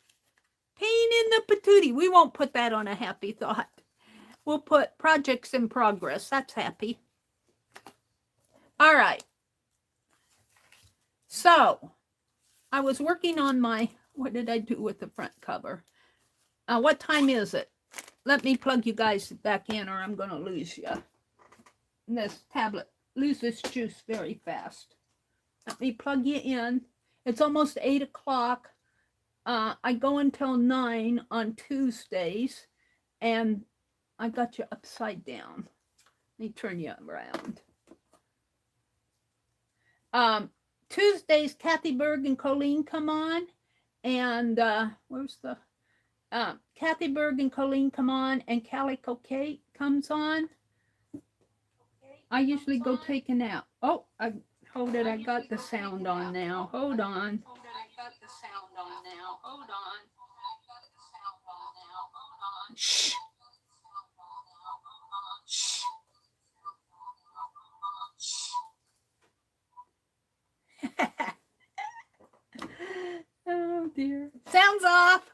Pain in the patootie. We won't put that on a happy thought. We'll put projects in progress. That's happy. All right. So, I was working on my, what did I do with the front cover? What time is it? Let me plug you guys back in or I'm going to lose you. This tablet loses juice very fast. Let me plug you in. It's almost 8 o'clock. I go until 9 on Tuesdays, and I got you upside down. Let me turn you around. Tuesdays, Kathy Berg and Colleen come on, and where's the Kathy Berg and Colleen come on, and Calico Kate comes on. I usually go take a nap. Oh, hold it. I got the sound on now. Hold on. Shh. Oh dear. Sounds off.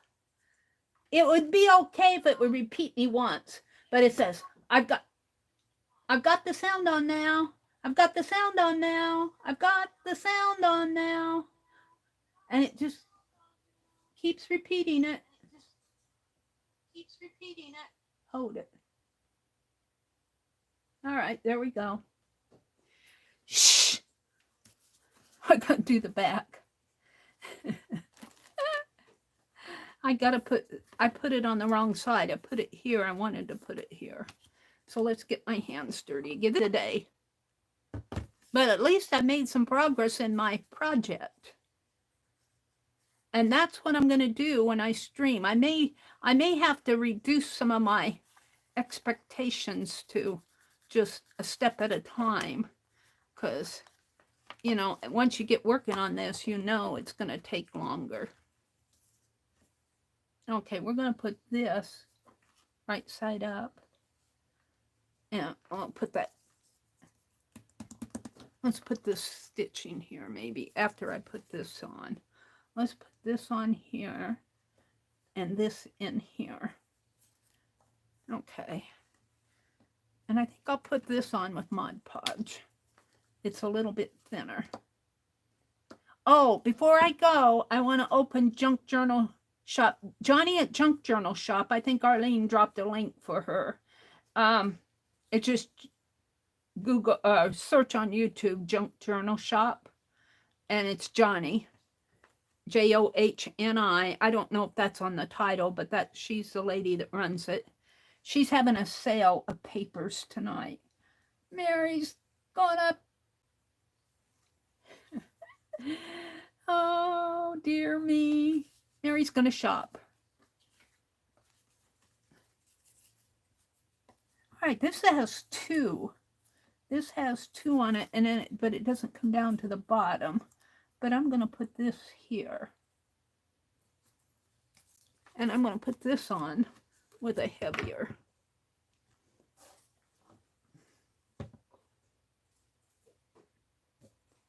It would be okay if it would repeat me once, but it says, I've got the sound on now. I've got the sound on now. I've got the sound on now. And it just keeps repeating it. Hold it. All right, there we go. Shh. I gotta do the back. I put it on the wrong side. I put it here. I wanted to put it here. So let's get my hands dirty. Give it a day. But at least I made some progress in my project. And that's what I'm going to do when I stream. I may have to reduce some of my expectations to just a step at a time. Because, you know, once you get working on this, you know it's going to take longer. Okay, we're going to put this right side up. And I'll put that. Let's put this stitching here maybe after I put this on. Let's put this on here and this in here. Okay. And I think I'll put this on with Mod Podge. It's a little bit thinner. Oh, before I go, I want to open Junk Journal Shop. Johnny at Junk Journal Shop. I think Arlene dropped a link for her. It just Google search on YouTube Junk Journal Shop, and it's Johnny, Johni. I don't know if that's on the title, but she's the lady that runs it. She's having a sale of papers tonight. Mary's gone up. Oh dear me. Mary's gonna shop. All right, this has 2. This has 2 on it, and then but it doesn't come down to the bottom. But I'm going to put this here. And I'm going to put this on with a heavier.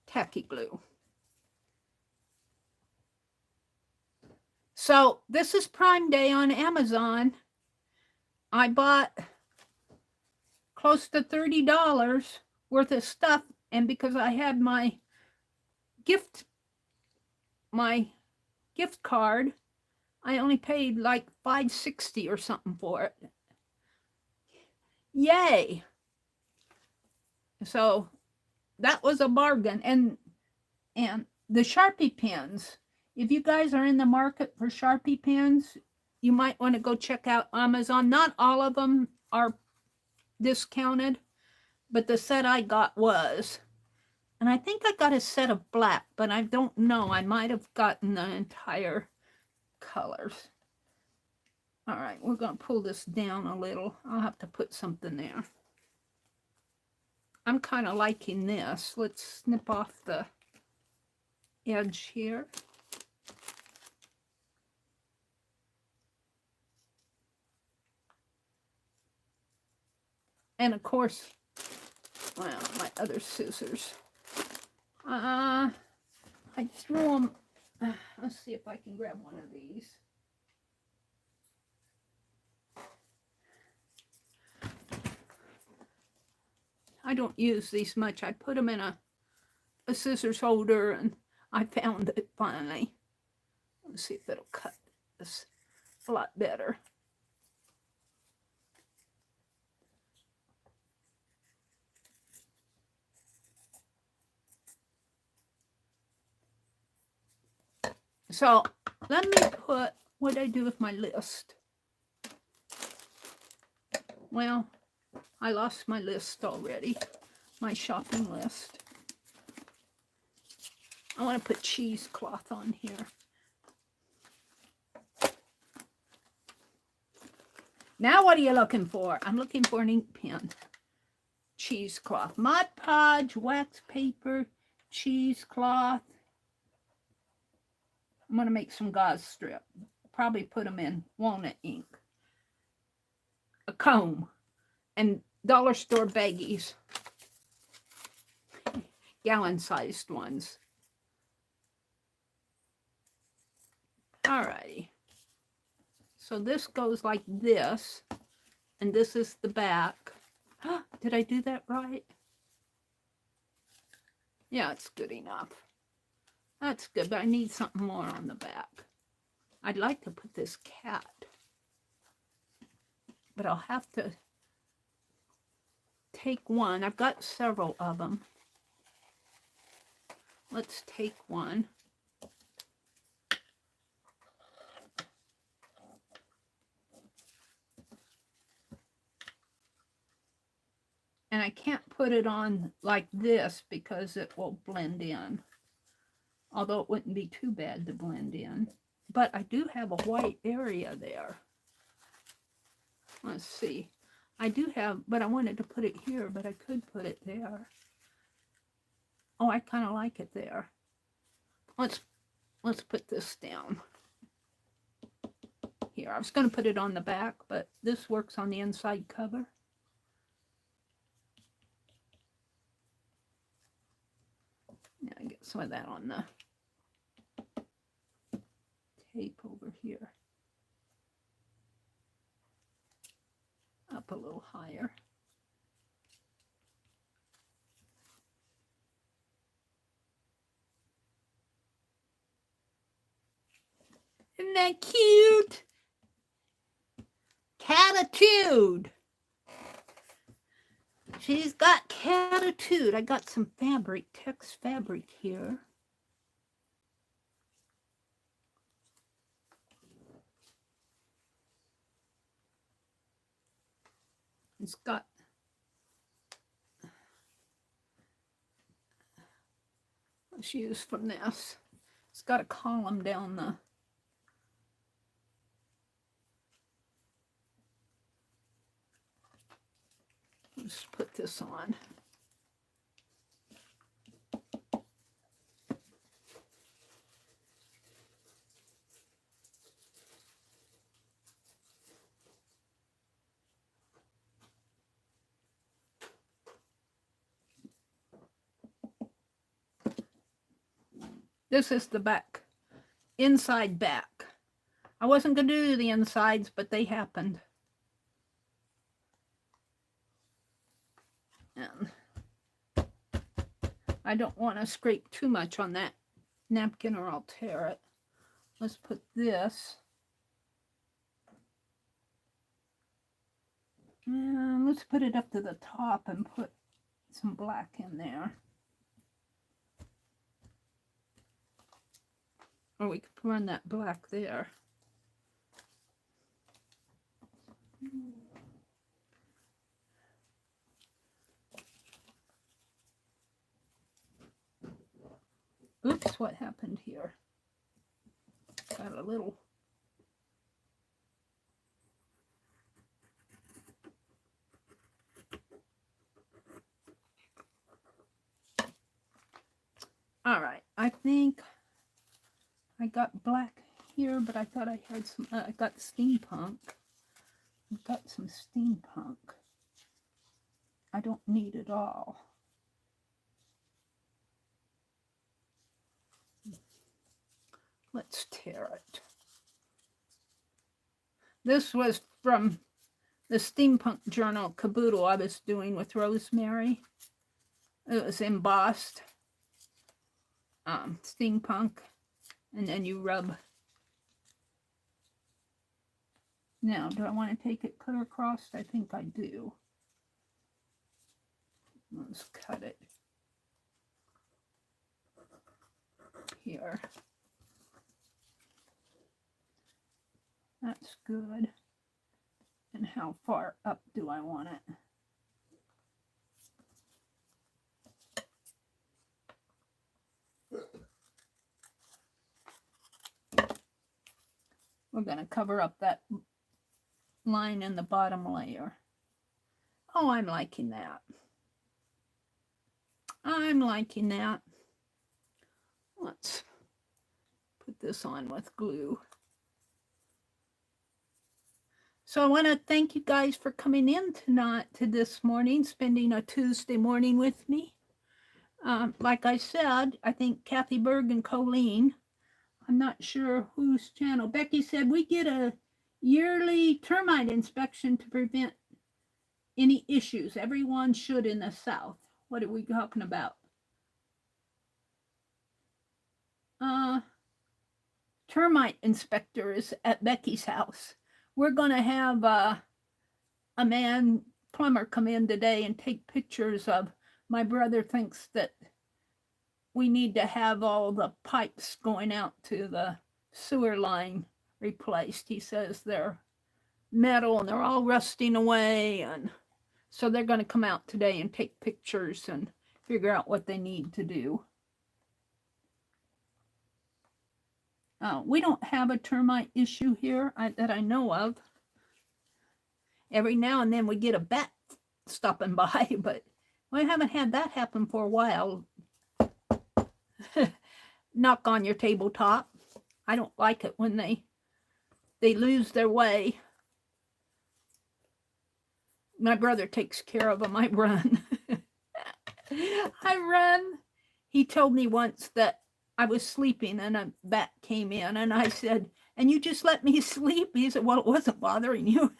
Tacky glue. So this is Prime Day on Amazon. I bought close to $30 worth of stuff, and because I had my gift card, I only paid like $5.60 or something for it. Yay! So that was a bargain. And the Sharpie pens, if you guys are in the market for Sharpie pens, you might want to go check out Amazon. Not all of them are discounted, but the set I got was. And I think I got a set of black, but I don't know. I might have gotten the entire colors. All right, we're going to pull this down a little. I'll have to put something there. I'm kind of liking this. Let's snip off the edge here. And of course, well, my other scissors. I threw them. Let's see if I can grab one of these. I don't use these much. I put them in a scissors holder, and I found it finally. Let's see if it'll cut this a lot better. So let me put, what did I do with my list? Well, I lost my list already, my shopping list. I want to put cheesecloth on here. Now what are you looking for? I'm looking for an ink pen. Cheesecloth. Mod Podge, wax paper, cheesecloth. I'm going to make some gauze strip. Probably put them in walnut ink. A comb. And dollar store baggies. Gallon-sized ones. Alrighty. So this goes like this. And this is the back. Did I do that right? Yeah, it's good enough. That's good, but I need something more on the back. I'd like to put this cat. But I'll have to take one. I've got several of them. Let's take one. And I can't put it on like this because it will blend in. Although it wouldn't be too bad to blend in. But I do have a white area there. Let's see. I do have, but I wanted to put it here, but I could put it there. Oh, I kind of like it there. Let's put this down. Here, I was going to put it on the back, but this works on the inside cover. Yeah, I get some of that on the tape over here. Up a little higher. Isn't that cute? Catitude. She's got catitude. I got some fabric, text fabric here. It's got let's use from this. It's got a column down the let's put this on. This is the back, inside back. I wasn't going to do the insides, but they happened. And I don't want to scrape too much on that napkin or I'll tear it. Let's put this. And let's put it up to the top and put some black in there. Or we could run that black there. Oops, what happened here? Got a little. All right, I think I got black here, but I thought I had some, I got steampunk. I've got some steampunk. I don't need it all. Let's tear it. This was from the steampunk journal caboodle I was doing with Rosemary. It was embossed steampunk, and then you rub. Now, do I want to take it clear across? I think I do. Let's cut it here. That's good. And how far up do I want it? We're going to cover up that line in the bottom layer. Oh, I'm liking that. I'm liking that. Let's put this on with glue. So I want to thank you guys for coming in tonight to this morning, spending a Tuesday morning with me. Like I said, I think Kathy Berg and Colleen, I'm not sure whose channel. Becky said we get a yearly termite inspection to prevent any issues. Everyone should in the South. What are we talking about? Termite inspectors at Becky's house. We're going to have a man plumber come in today and take pictures of. My brother thinks that we need to have all the pipes going out to the sewer line replaced. He says they're metal and they're all rusting away, and so they're going to come out today and take pictures and figure out what they need to do. We don't have a termite issue here that I know of. Every now and then we get a bat stopping by, but we haven't had that happen for a while. Knock on your tabletop. I don't like it when they lose their way. My brother takes care of them. I run. I run. He told me once that I was sleeping and a bat came in, and I said, "And you just let me sleep?" He said, "Well, it wasn't bothering you."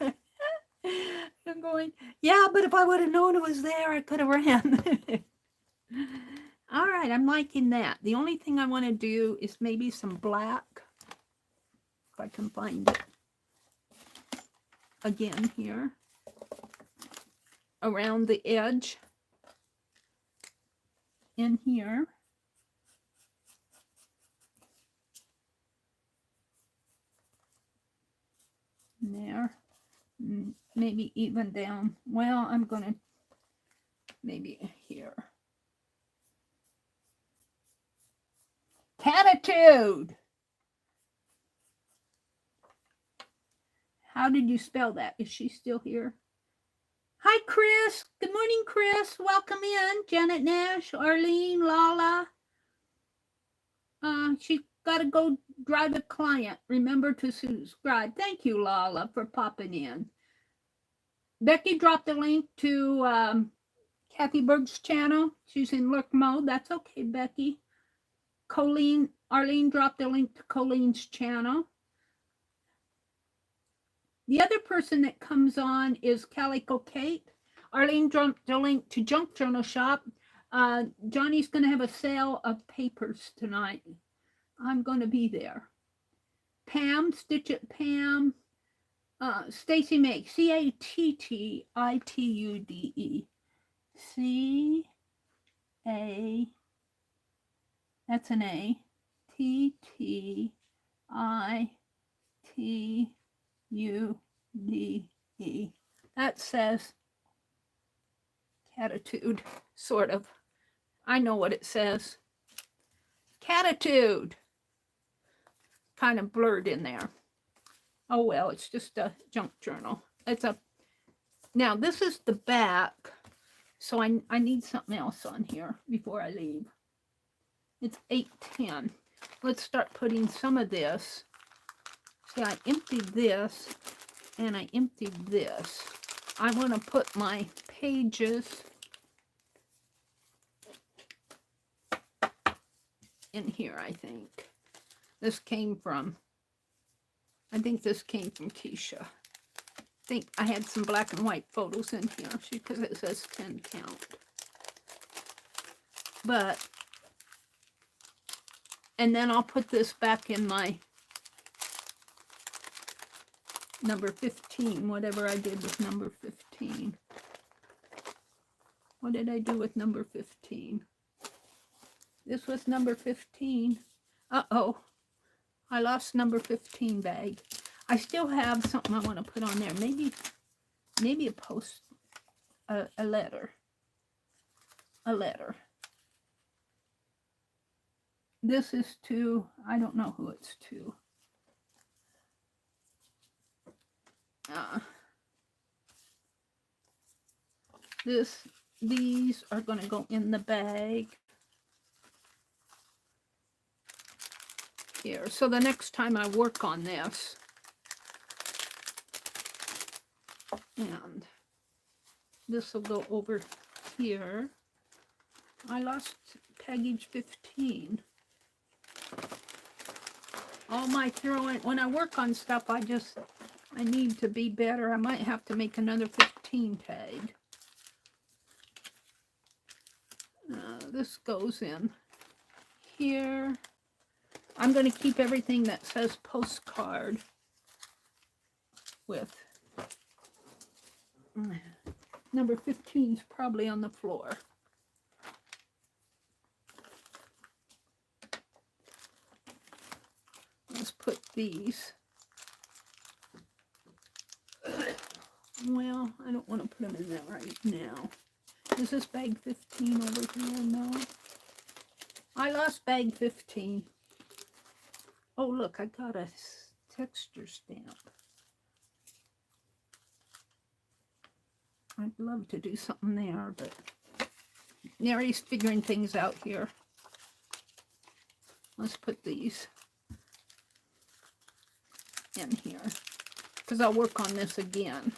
I'm going, "Yeah, but if I would have known it was there, I could have ran." All right, I'm liking that. The only thing I want to do is maybe some black, if I can find it again here, around the edge in here. There, maybe even down. Well, I'm gonna maybe here. Catitude. How did you spell that? Is she still here? Hi, Chris. Good morning, Chris. Welcome in. Janet Nash, Arlene, Lala. She got to go drive a client. Remember to subscribe. Thank you, Lala, for popping in. Becky dropped a link to Kathy Berg's channel. She's in lurk mode. That's okay, Becky. Arlene dropped a link to Colleen's channel. The other person that comes on is Calico Kate. Arlene dropped a link to Junk Journal Shop. Johnny's going to have a sale of papers tonight. I'm going to be there. Pam, Stitch It Pam. Stacy Make, C-A-T-T-I-T-U-D-E. C-A, that's an A, T-T-I-T-U-D-E. That says catitude, sort of. I know what it says. Catitude. Kind of blurred in there. Oh, well, it's just a junk journal. Now, this is the back, so I need something else on here before I leave. It's 8:10. Let's start putting some of this. See, I emptied this, and I emptied this. I want to put my pages in here, I think. This came from, I think this came from Keisha. I think I had some black and white photos in here because it says 10 count. But, and then I'll put this back in my number 15, whatever I did with number 15. What did I do with number 15? This was number 15. Uh-oh. I lost number 15 bag. I still have something I want to put on there. Maybe a post, a letter. A letter. This is to, I don't know who it's to. These are going to go in the bag. Here. So the next time I work on this, and this will go over here. I lost package 15. All my throwing, when I work on stuff, I need to be better. I might have to make another 15 tag. This goes in here. I'm going to keep everything that says postcard with. Number 15 is probably on the floor. Let's put these. Well, I don't want to put them in there right now. Is this bag 15 over here? No. I lost bag 15. Oh, look, I got a texture stamp. I'd love to do something there, but Meri's figuring things out here. Let's put these in here, because I'll work on this again.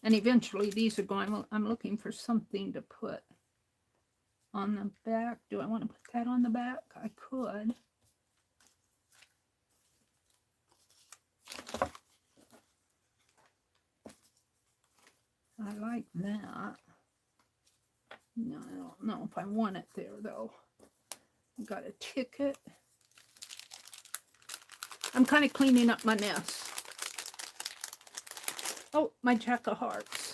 And eventually these are going, I'm looking for something to put on the back. Do I want to put that on the back? I could. I like that. No, I don't know if I want it there, though. I got a ticket. I'm kind of cleaning up my mess. Oh, my Jack of Hearts.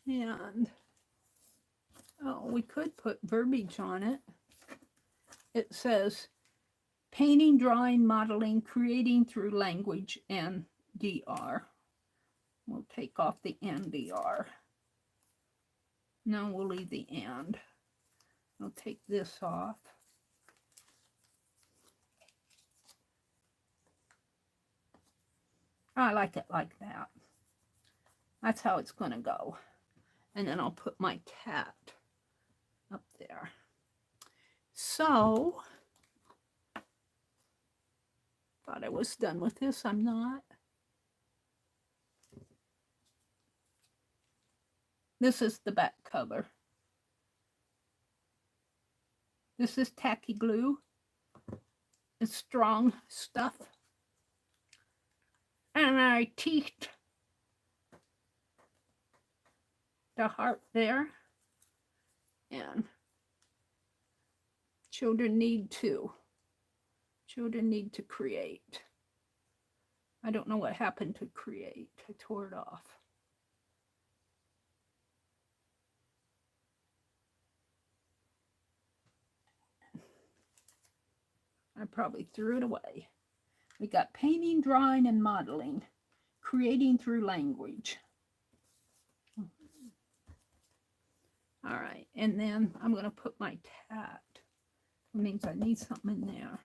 And, oh, we could put verbiage on it. It says, painting, drawing, modeling, creating through language, and DR. We'll take off the NDR. No, we'll leave the and. I'll take this off. I like it like that. That's how it's going to go. And then I'll put my cat up there. So, thought I was done with this. I'm not. This is the back cover. This is tacky glue. It's strong stuff. And I teeth the heart there. And children need to. Children need to create. I don't know what happened to create. I tore it off. I probably threw it away. We got painting, drawing, and modeling. Creating through language. All right, and then I'm going to put my cat. It means I need something in there.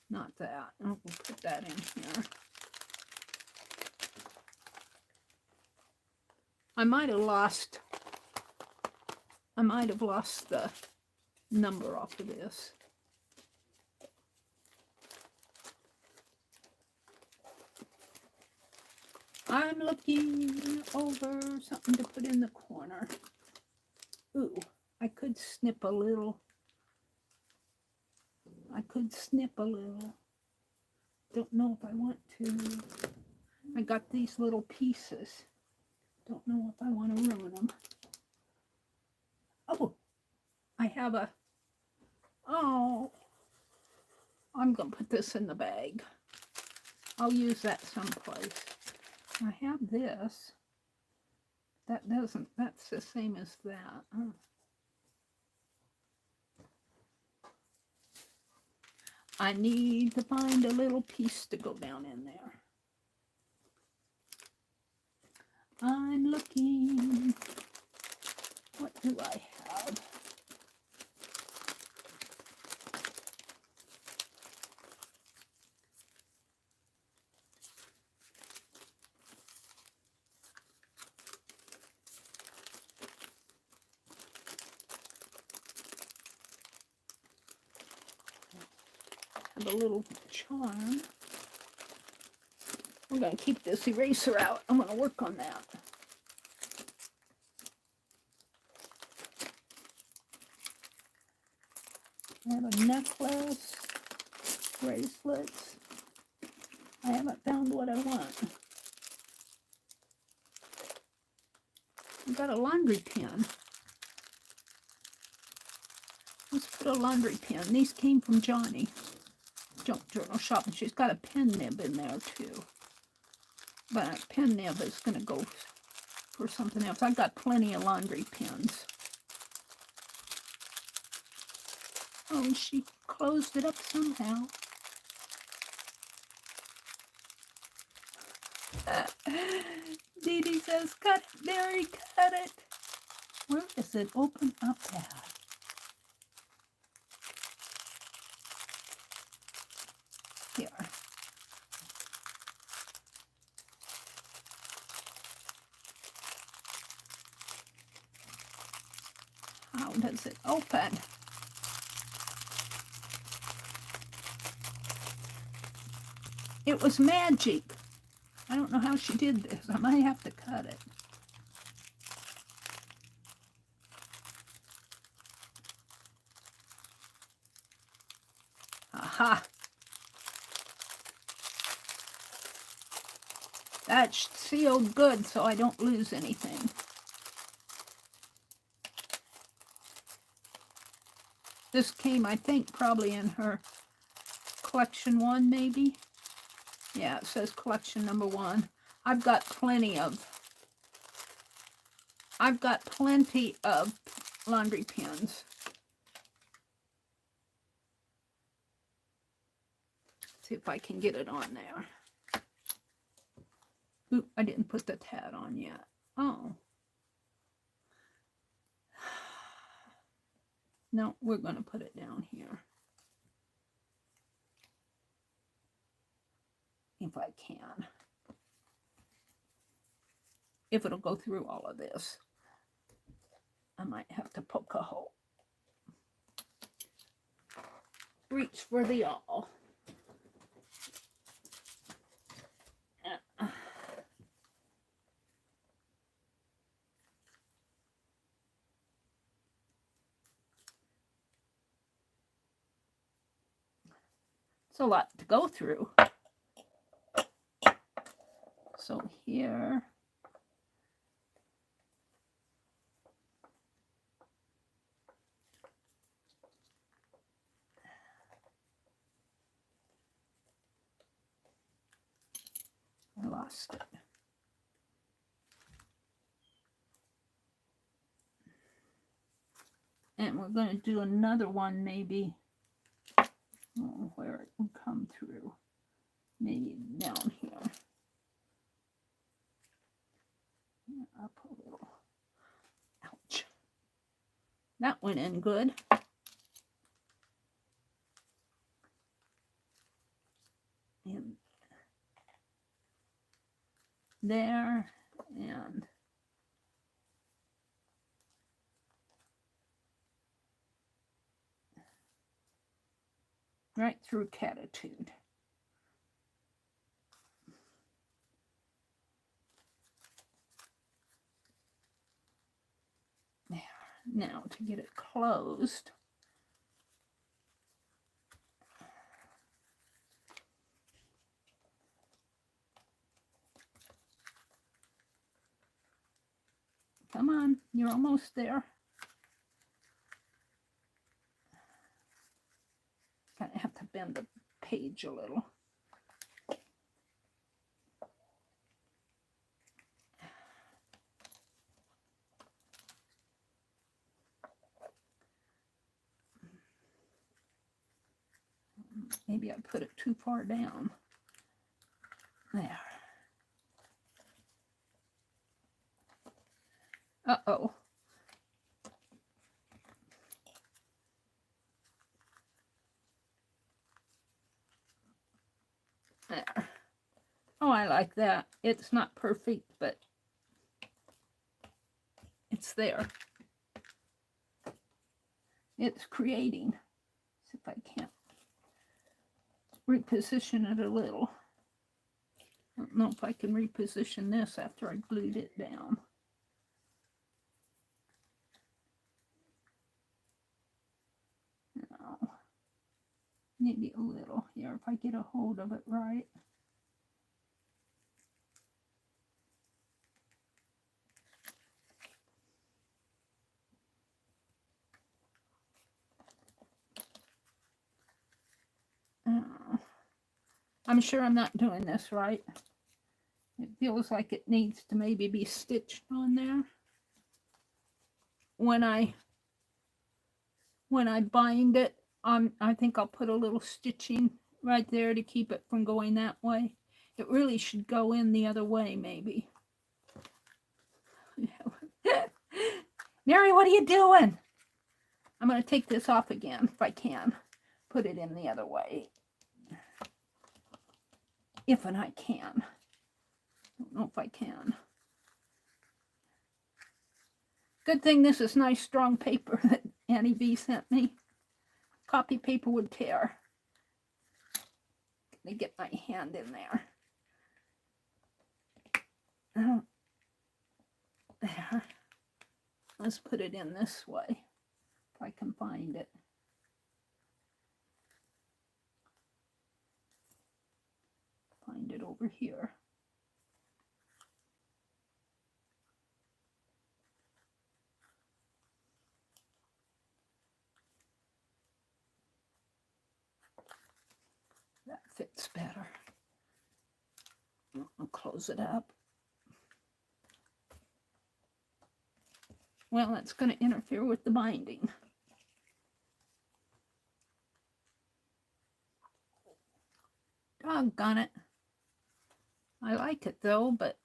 Not that. We'll put that in here. I might have lost the number off of this. I'm looking over something to put in the corner. Ooh, I could snip a little. I could snip a little. Don't know if I want to. I got these little pieces. Don't know if I want to ruin them. Oh, I have a, oh, I'm going to put this in the bag. I'll use that someplace. I have this. That doesn't, that's the same as that. Oh. I need to find a little piece to go down in there. I'm looking. What do I have? I have a little charm. We're going to keep this eraser out. I'm going to work on that. I have a necklace, bracelets. I haven't found what I want. I got a laundry pen. Let's put a laundry pen. These came from Johnny. Junk Journal Shop, and she's got a pen nib in there too. But a pen nib is going to go for something else. I've got plenty of laundry pens. Oh, she closed it up somehow. Dee Dee says, cut it, Meri, cut it. Where is it? Open up at? Here. How does it open? It was magic. I don't know how she did this. I might have to cut it. Aha. That's sealed good so I don't lose anything. This came, I think, probably in her collection 1, maybe. Yeah, it says collection number 1. I've got plenty of laundry pens. See if I can get it on there. Oop, I didn't put the tab on yet. Oh. No, we're going to put it down here. If I can. If it'll go through all of this. I might have to poke a hole. Reach for the all. It's a lot to go through. So here. I lost it. And we're going to do another one maybe. Oh, where it will come through. Maybe down here. Up a little. Ouch. That went in good. And there and right through Catitude. Now to get it closed, come on, you're almost there. Gonna have to bend the page a little. Maybe I put it too far down. There. Uh-oh. There. Oh, I like that. It's not perfect, but it's there. It's creating. See if I can't reposition it a little. I don't know if I can reposition this after I glued it down. No. Maybe a little here if I get a hold of it right. I'm sure I'm not doing this right. It feels like it needs to maybe be stitched on there. When I bind it, I think I'll put a little stitching right there to keep it from going that way. It really should go in the other way, maybe. Meri, what are you doing? I'm going to take this off again if I can. Put it in the other way. If and I can. I don't know if I can. Good thing this is nice strong paper that Annie B sent me. Copy paper would tear. Let me get my hand in there. There. Let's put it in this way, if I can find it. Find it over here. That fits better. I'll close it up. Well, that's going to interfere with the binding. Doggone it. I like it though, but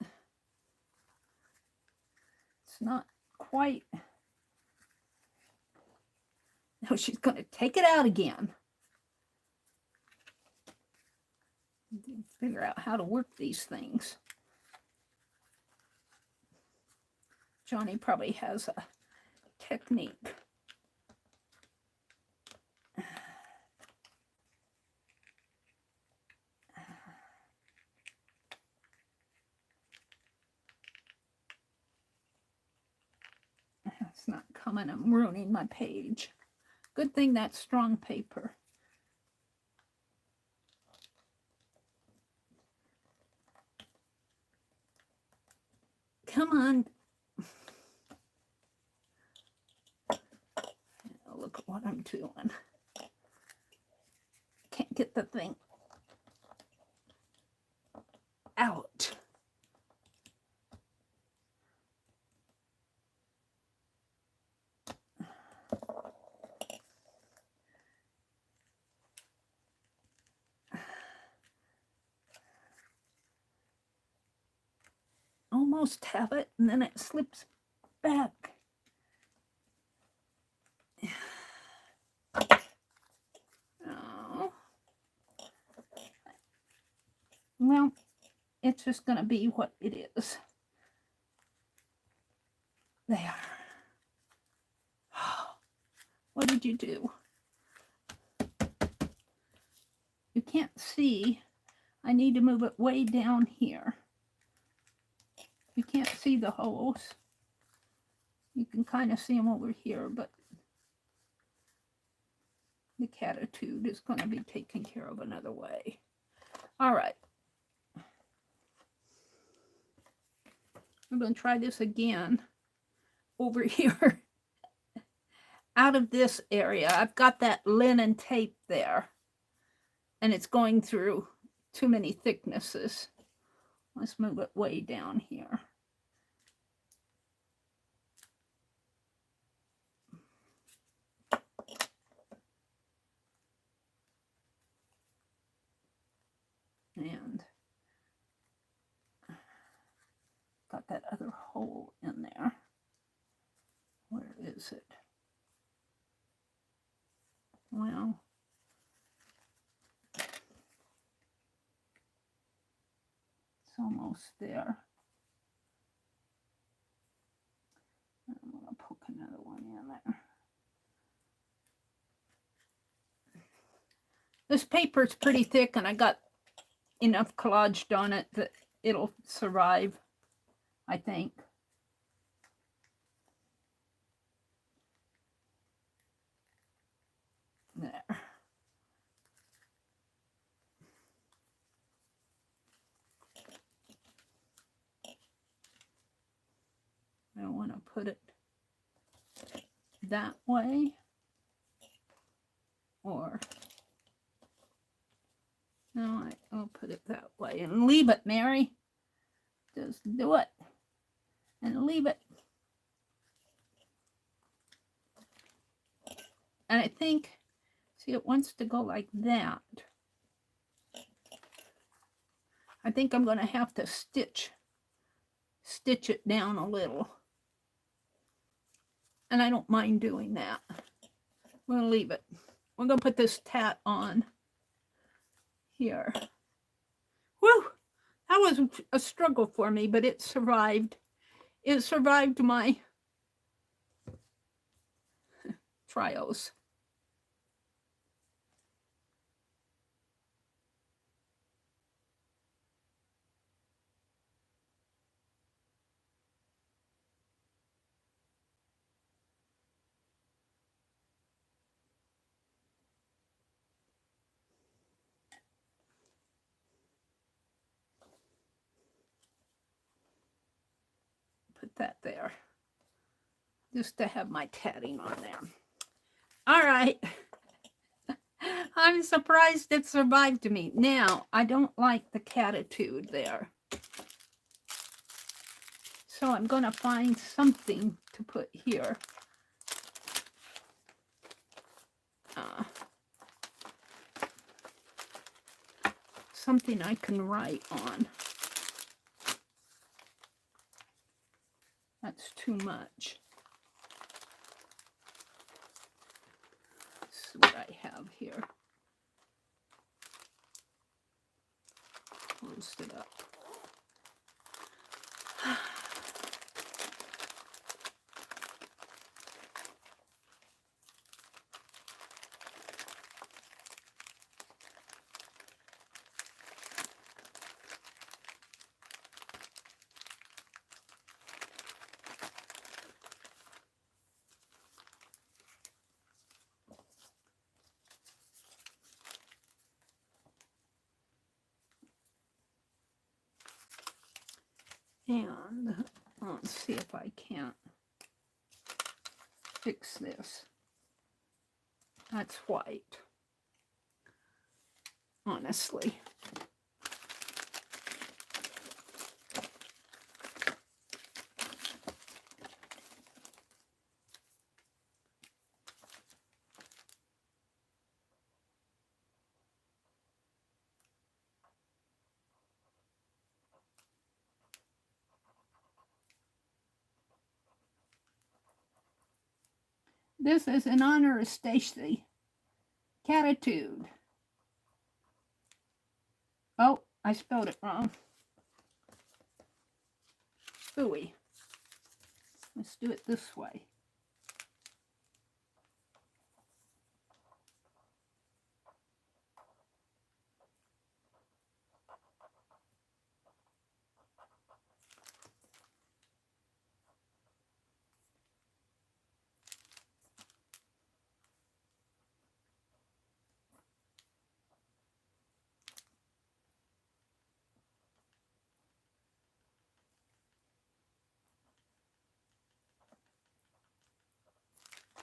it's not quite. No, she's going to take it out again. Figure out how to work these things. Johnny probably has a technique. It's not coming. I'm ruining my page. Good thing that's strong paper. Come on. Look at what I'm doing. Can't get the thing out. Almost have it, and then it slips back. Oh. Well, it's just going to be what it is. There. What did you do? You can't see. I need to move it way down here. You can't see the holes. You can kind of see them over here, but the catitude is going to be taken care of another way. All right. I'm going to try this again over here. Out of this area, I've got that linen tape there, and it's going through too many thicknesses. Let's move it way down here. And got that other hole in there. Where is it? Well, it's almost there. I'm going to poke another one in there. This paper's pretty thick, and I got enough collaged on it that it'll survive, I think. There. I want to put it that way, or no, I'll put it that way and leave it, Mary. Just do it and leave it. And I think, see, it wants to go like that. I think I'm going to have to stitch it down a little. And I don't mind doing that. We're going to leave it. We're going to put this tat on here. Whew! That was a struggle for me, but it survived. It survived my trials. Put that there, just to have my tatting on there. All right. I'm surprised it survived me. Now, I don't like the catitude there. So I'm going to find something to put here. Something I can write on. That's too much. This is what I have here. Close it up. And let's see if I can't fix this. That's white, honestly. This is in honor of Stacy. Catitude. Oh, I spelled it wrong. Phooey. Let's do it this way.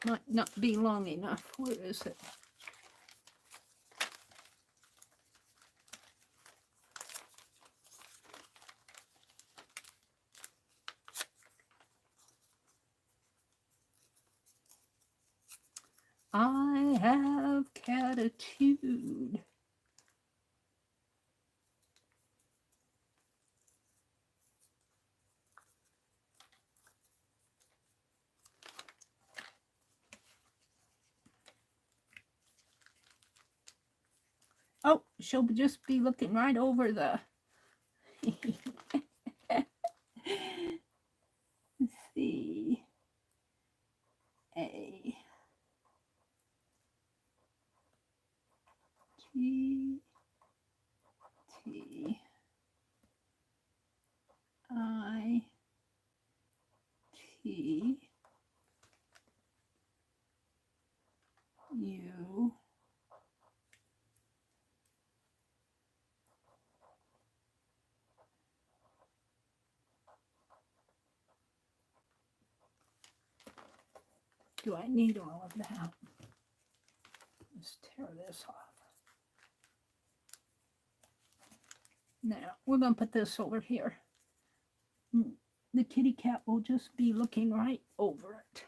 might not be long enough. Where is it? I have catitude. Oh, she'll just be looking right over the... C A T T I T U Do I need all of that? Let's tear this off. Now, we're going to put this over here. The kitty cat will just be looking right over it.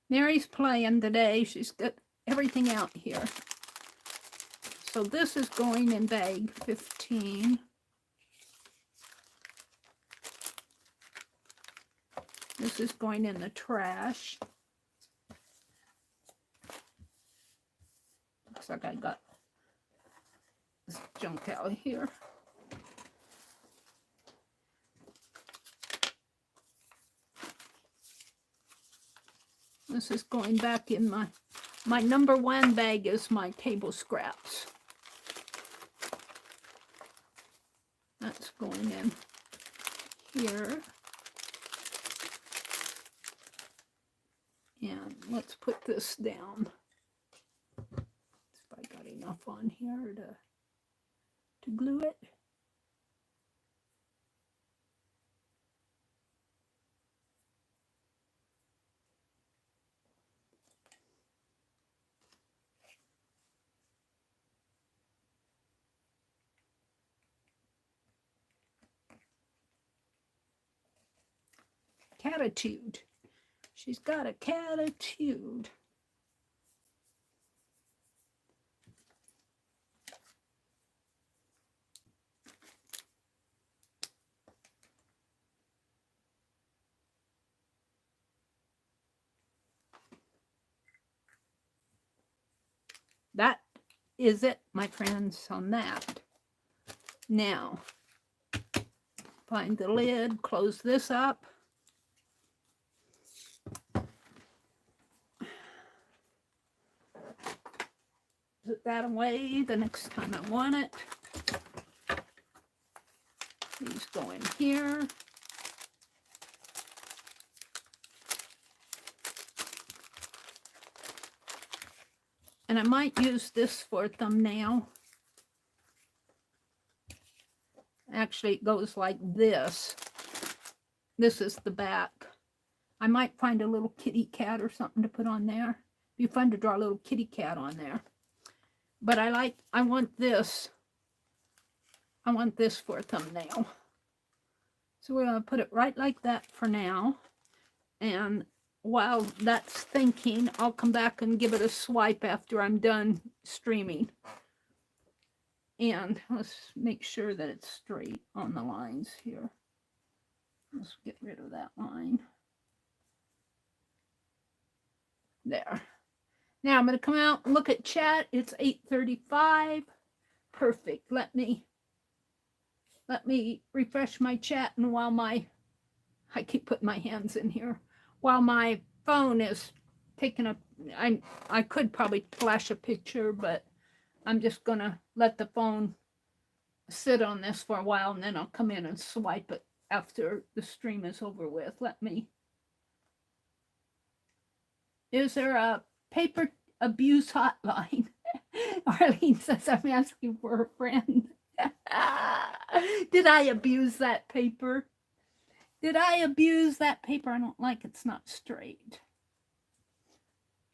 Meri's playing today. She's got everything out here. So this is going in bag 15. This is going in the trash. Looks like I got this junk out here. This is going back in my number one bag is my table scraps. That's going in here. And let's put this down. If I got enough on here to glue it. Catitude. She's got a catitude. That is it, my friends, on that. Now, find the lid, close this up. Put that away the next time I want it. These go in here. And I might use this for a thumbnail. Actually, it goes like this. This is the back. I might find a little kitty cat or something to put on there. It'd be fun to draw a little kitty cat on there. But I want this. I want this for a thumbnail. So we're going to put it right like that for now. And while that's thinking, I'll come back and give it a swipe after I'm done streaming. And let's make sure that it's straight on the lines here. Let's get rid of that line. There. Now I'm going to come out and look at chat. It's 8:35. Perfect. Let me refresh my chat, and while I keep putting my hands in here, while my phone is taking a, I could probably flash a picture, but I'm just going to let the phone sit on this for a while, and then I'll come in and swipe it after the stream is over with. Is there a paper abuse hotline? Arlene says, I'm asking for a friend. Did I abuse that paper? Did I abuse that paper? I don't like it's not straight.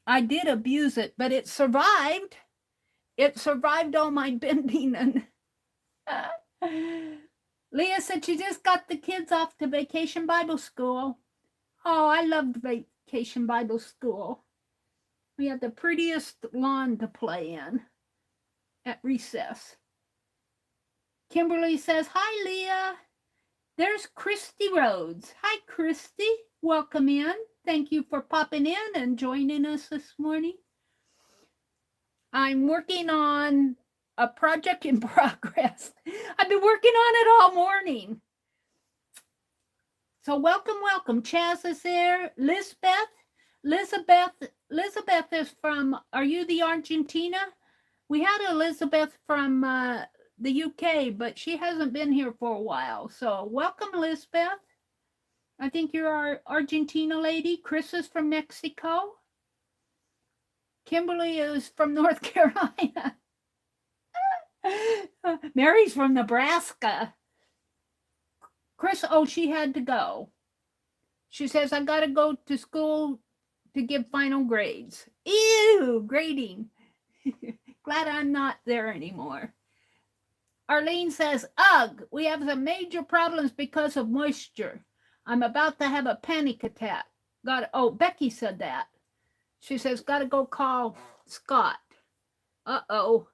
I did abuse it, but it survived. It survived all my bending. And Leah said she just got the kids off to Vacation Bible School. Oh, I loved Vacation Bible School. We had the prettiest lawn to play in at recess. Kimberly says, hi, Leah. There's Christy Rhodes. Hi, Christy. Welcome in. Thank you for popping in and joining us this morning. I'm working on a project in progress. I've been working on it all morning. So welcome, welcome. Chaz is there. Elizabeth is from, are you the Argentina? We had Elizabeth from the UK, but she hasn't been here for a while. So welcome, Elizabeth. I think you're our Argentina lady. Chris is from Mexico. Kimberly is from North Carolina. Mary's from Nebraska. Chris, oh, she had to go. She says, I got to go to school to give final grades. Ew, grading. Glad I'm not there anymore. Arlene says, ugh, we have some major problems because of moisture. I'm about to have a panic attack. Becky said that. She says, got to go call Scott. Uh-oh.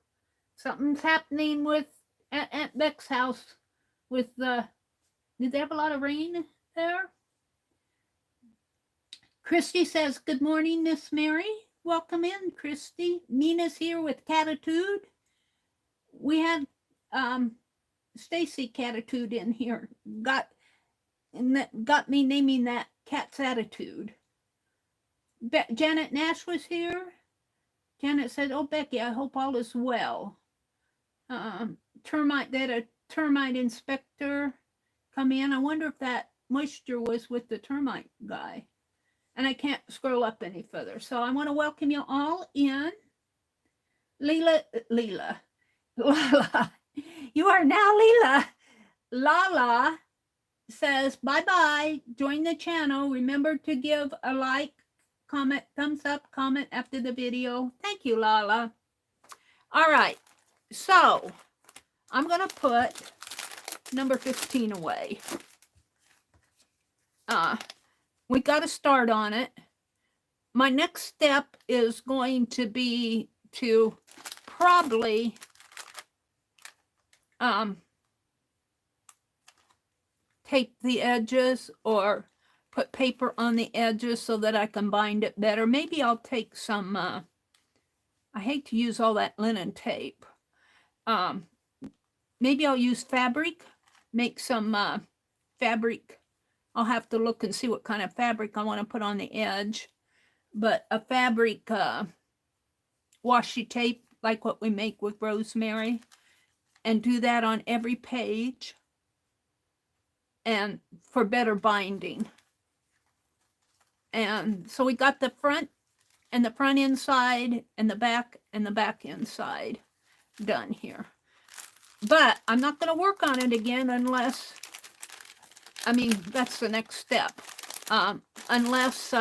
Something's happening with Aunt Beck's house with did they have a lot of rain there? Christy says, good morning, Miss Mary. Welcome in, Christy. Nina's here with Catitude. We had Stacy Catitude in here. Got me naming that Cat's Attitude. Janet Nash was here. Janet said, oh, Becky, I hope all is well. They had a termite inspector come in. I wonder if that moisture was with the termite guy. And I can't scroll up any further. So I want to welcome you all in. Lala. You are now Leela. Lala says, bye-bye. Join the channel. Remember to give a like, comment, thumbs up, comment after the video. Thank you, Lala. All right. So I'm going to put number 15 away. We got to start on it. My next step is going to be to probably tape the edges or put paper on the edges so that I can bind it better. Maybe I'll take some, I hate to use all that linen tape. Maybe I'll use fabric, make some fabric. I'll have to look and see what kind of fabric I want to put on the edge. But a fabric washi tape, like what we make with rosemary, and do that on every page, and for better binding. And so we got the front and the front inside and the back inside done here. But I'm not going to work on it again unless, that's the next step. Unless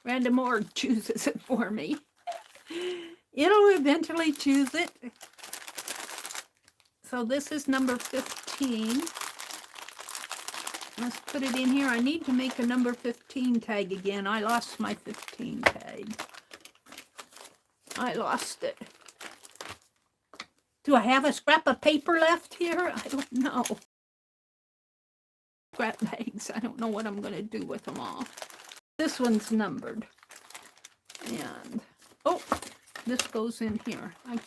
Random Org chooses it for me. It'll eventually choose it. So this is number 15. Let's put it in here. I need to make a number 15 tag again. I lost my 15 tag. I lost it. Do I have a scrap of paper left here? I don't know. Scrap bags. I don't know what I'm going to do with them all. This one's numbered. And, oh, this goes in here. I'm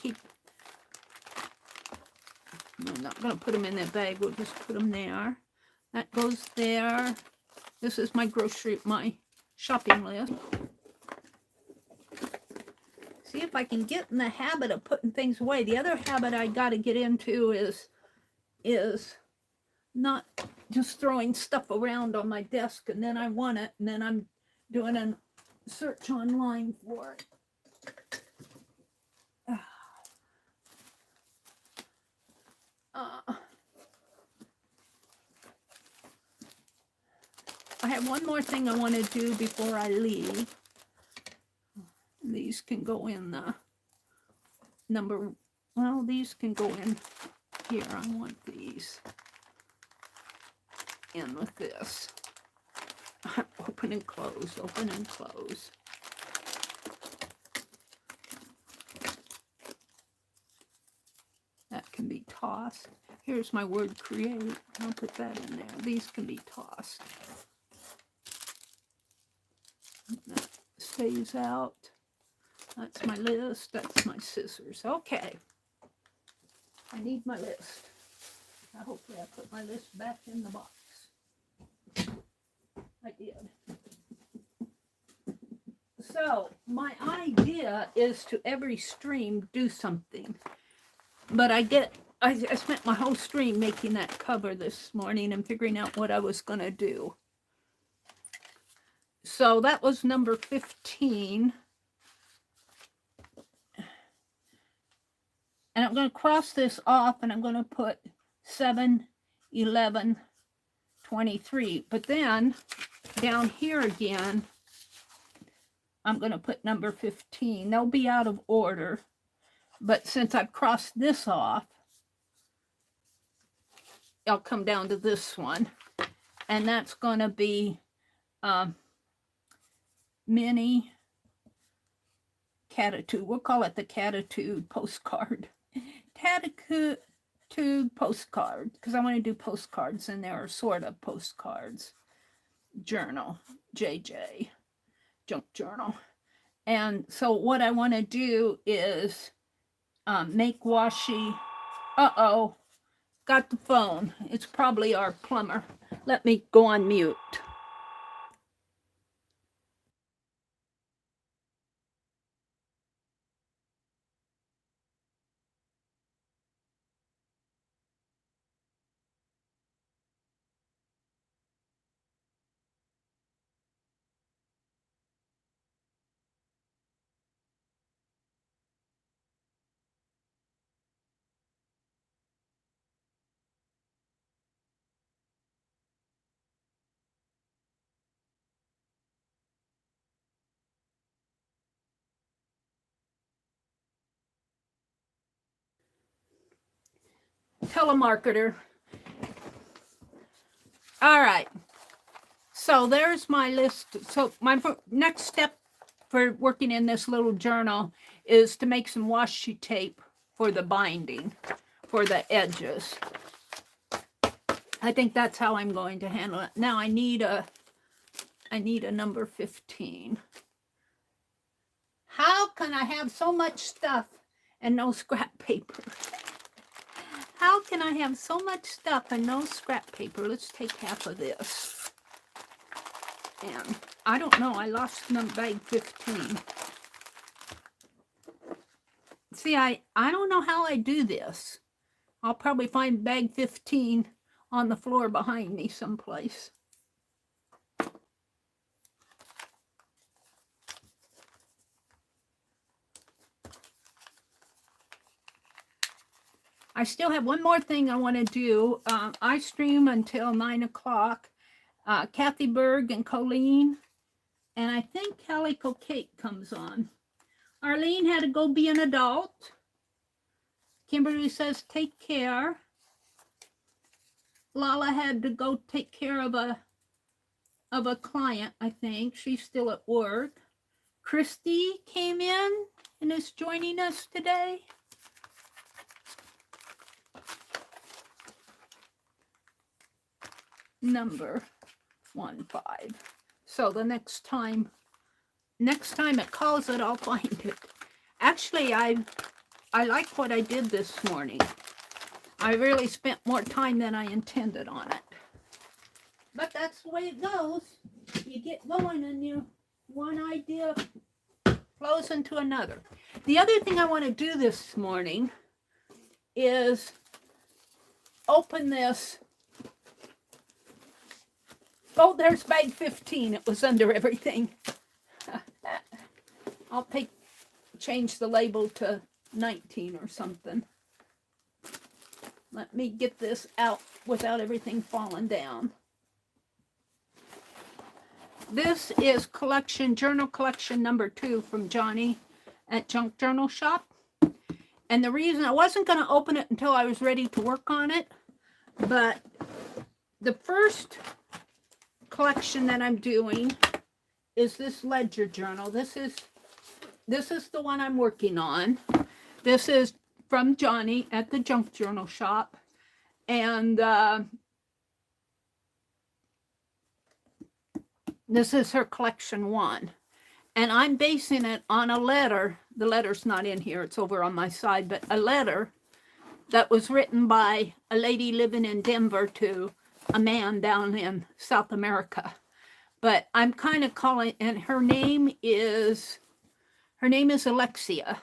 not going to put them in that bag. We'll just put them there. That goes there. This is my shopping list. See, if I can get in the habit of putting things away. The other habit I got to get into is not just throwing stuff around on my desk and then I want it and then I'm doing a search online for it. I have one more thing I want to do before I leave. These can go in the number, well, these can go in here. I want these in with this. Open and close, open and close. That can be tossed. Here's my word create. I'll put that in there. These can be tossed. That stays out. That's my list. That's my scissors. Okay. I need my list. Now hopefully I put my list back in the box. I did. So my idea is to every stream do something. But I spent my whole stream making that cover this morning and figuring out what I was going to do. So that was number 15. And I'm going to cross this off and I'm going to put 7, 11, 23. But then down here again, I'm going to put number 15. They'll be out of order. But since I've crossed this off, I'll come down to this one. And that's going to be mini Catitude. We'll call it the Catitude postcard. Catitude postcard, because I want to do postcards, and there are sort of postcards. Journal, JJ, junk journal. And so what I want to do is make washi. Uh-oh, got the phone. It's probably our plumber. Let me go on mute. Telemarketer. All right. So there's my list. So my next step for working in this little journal is to make some washi tape for the binding, for the edges. I think that's how I'm going to handle it. Now I need a number 15. How can I have so much stuff and no scrap paper? How can I have so much stuff and no scrap paper? Let's take half of this. And I don't know, I lost bag 15. See, I don't know how I do this. I'll probably find bag 15 on the floor behind me someplace. I still have one more thing I want to do. I stream until 9 o'clock. Kathy Berg and Colleen. And I think Calico Kate comes on. Arlene had to go be an adult. Kimberly says, take care. Lala had to go take care of a client, I think. She's still at work. Christy came in and is joining us today. Number 15. So the next time it calls it, I'll find it. Actually, I like what I did this morning. I really spent more time than I intended on it. But that's the way it goes. You get going and one idea flows into another. The other thing I want to do this morning is open this. Oh, there's bag 15. It was under everything. I'll change the label to 19 or something. Let me get this out without everything falling down. This is journal collection number 2 from Johnny at Junk Journal Shop. And the reason I wasn't going to open it until I was ready to work on it, but the first collection that I'm doing is this ledger journal. This is the one I'm working on. This is from Johnny at the Junk Journal Shop. And this is her collection 1. And I'm basing it on a letter. The letter's not in here. It's over on my side. But a letter that was written by a lady living in Denver to a man down in South America. But I'm kind of calling, and her name is Alexia.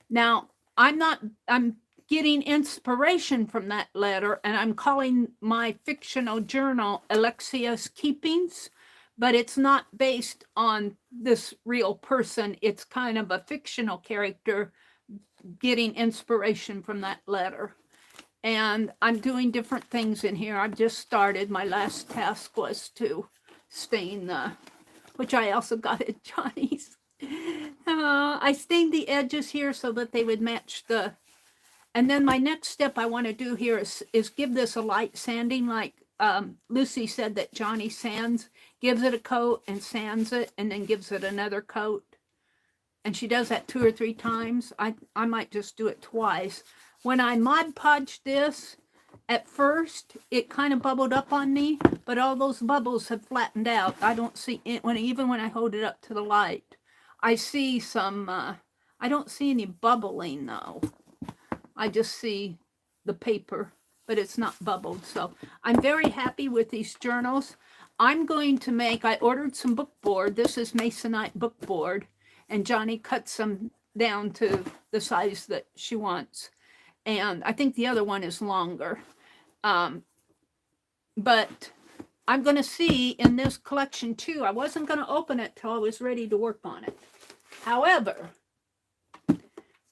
Now, I'm getting inspiration from that letter, and I'm calling my fictional journal Alexia's Keepings, but it's not based on this real person. It's kind of a fictional character getting inspiration from that letter. And I'm doing different things in here. I've just started. My last task was to stain which I also got at Johnny's. I stained the edges here so that they would match and then my next step I want to do here is give this a light sanding, like Lucy said that Johnny sands, gives it a coat and sands it, and then gives it another coat. And she does that 2 or 3 times. I might just do it twice. When I Mod Podged this, at first it kind of bubbled up on me, but all those bubbles have flattened out. I don't see it even when I hold it up to the light. I see some, I don't see any bubbling though. I just see the paper, but it's not bubbled. So I'm very happy with these journals. I'm going to I ordered some book board. This is Masonite book board, and Johnny cut some down to the size that she wants. And I think the other one is longer. But I'm going to see in this collection too. I wasn't going to open it till I was ready to work on it. However,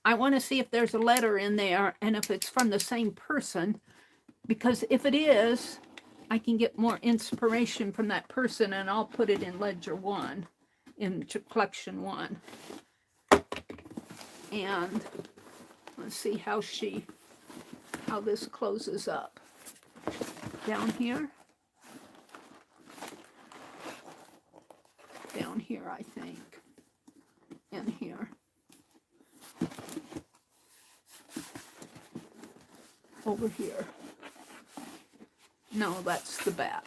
I want to see if there's a letter in there and if it's from the same person, because if it is, I can get more inspiration from that person, and I'll put it in Ledger 1, in collection 1. And let's see how this closes up. Down here. Down here, I think. And here. Over here. No, that's the back.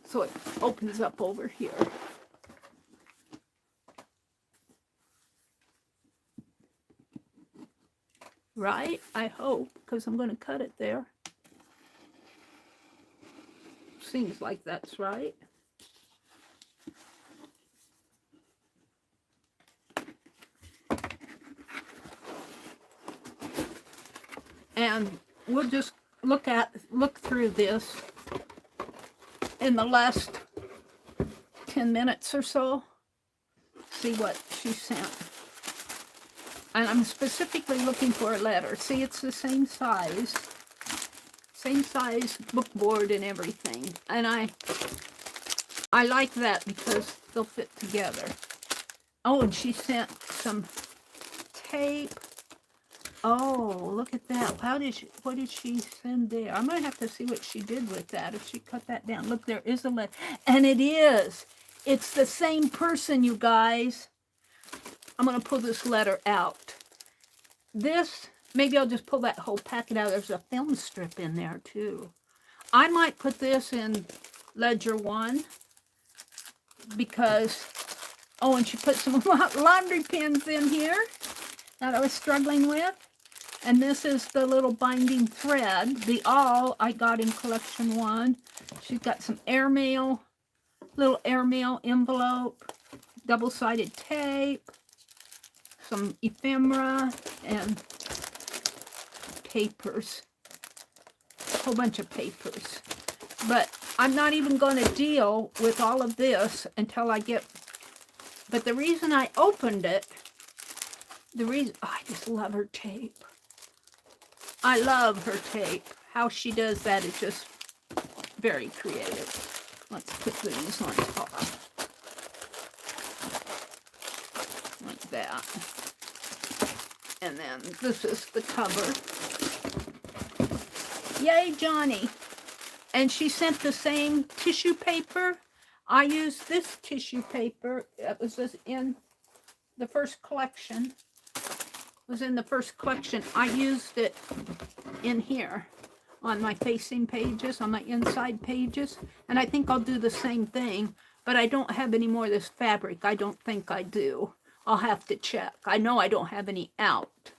So it opens up over here. Right? I hope, because I'm going to cut it there. Seems like that's right. And we'll just look through this in the last 10 minutes or so. See what she sent. And I'm specifically looking for a letter. See, it's the same size book board and everything. And I like that because they'll fit together. Oh, and she sent some tape. Oh, look at that. What did she send there? I'm going to have to see what she did with that, if she cut that down. Look, there is a letter. And it is. It's the same person, you guys. I'm going to pull this letter out. Maybe I'll just pull that whole packet out. There's a film strip in there, too. I might put this in Ledger 1 because, oh, and she put some laundry pins in here that I was struggling with. And this is the little binding thread. The awl I got in collection 1. She's got some airmail, little airmail envelope, double-sided tape. some ephemera and papers. A whole bunch of papers. But I'm not even going to deal with all of this until I get... But the reason I opened it, I just love her tape. I love her tape. How she does that is just very creative. Let's put these on top. Like that. And then this is the cover. Yay, Johnny. And she sent the same tissue paper. I used this tissue paper. It was in the first collection. I used it in here on my facing pages, on my inside pages. And I think I'll do the same thing. But I don't have any more of this fabric. I don't think I do. I'll have to check. I know I don't have any out.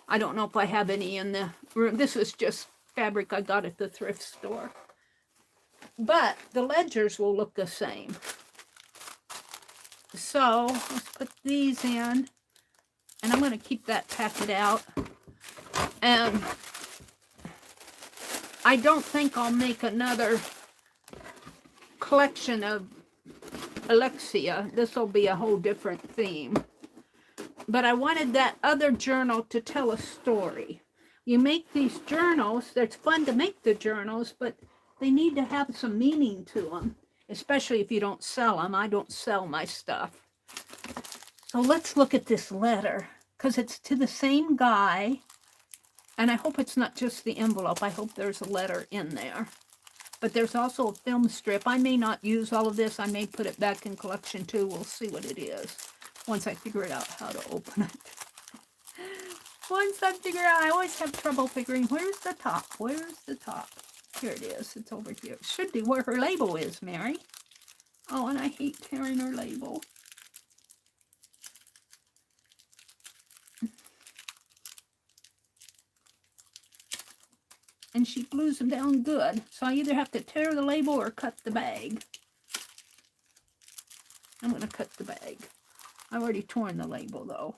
I don't know if I have any in the room. This is just fabric I got at the thrift store. But the ledgers will look the same. So let's put these in. And I'm going to keep that packet out. And I don't think I'll make another collection of Alexia. This will be a whole different theme. But I wanted that other journal to tell a story. You make these journals, it's fun to make the journals, but they need to have some meaning to them, especially if you don't sell them. I don't sell my stuff. So let's look at this letter, because it's to the same guy, and I hope it's not just the envelope. I hope there's a letter in there. But there's also a film strip. I may not use all of this. I may put it back in collection too. We'll see what it is once I figure it out how to open it. Once I figure out, I always have trouble figuring where's the top. Where's the top? Here it is. It's over here. It should be where her label is, Mary. Oh, and I hate tearing her label. And she glues them down good. So I either have to tear the label or cut the bag. I'm going to cut the bag. I've already torn the label, though.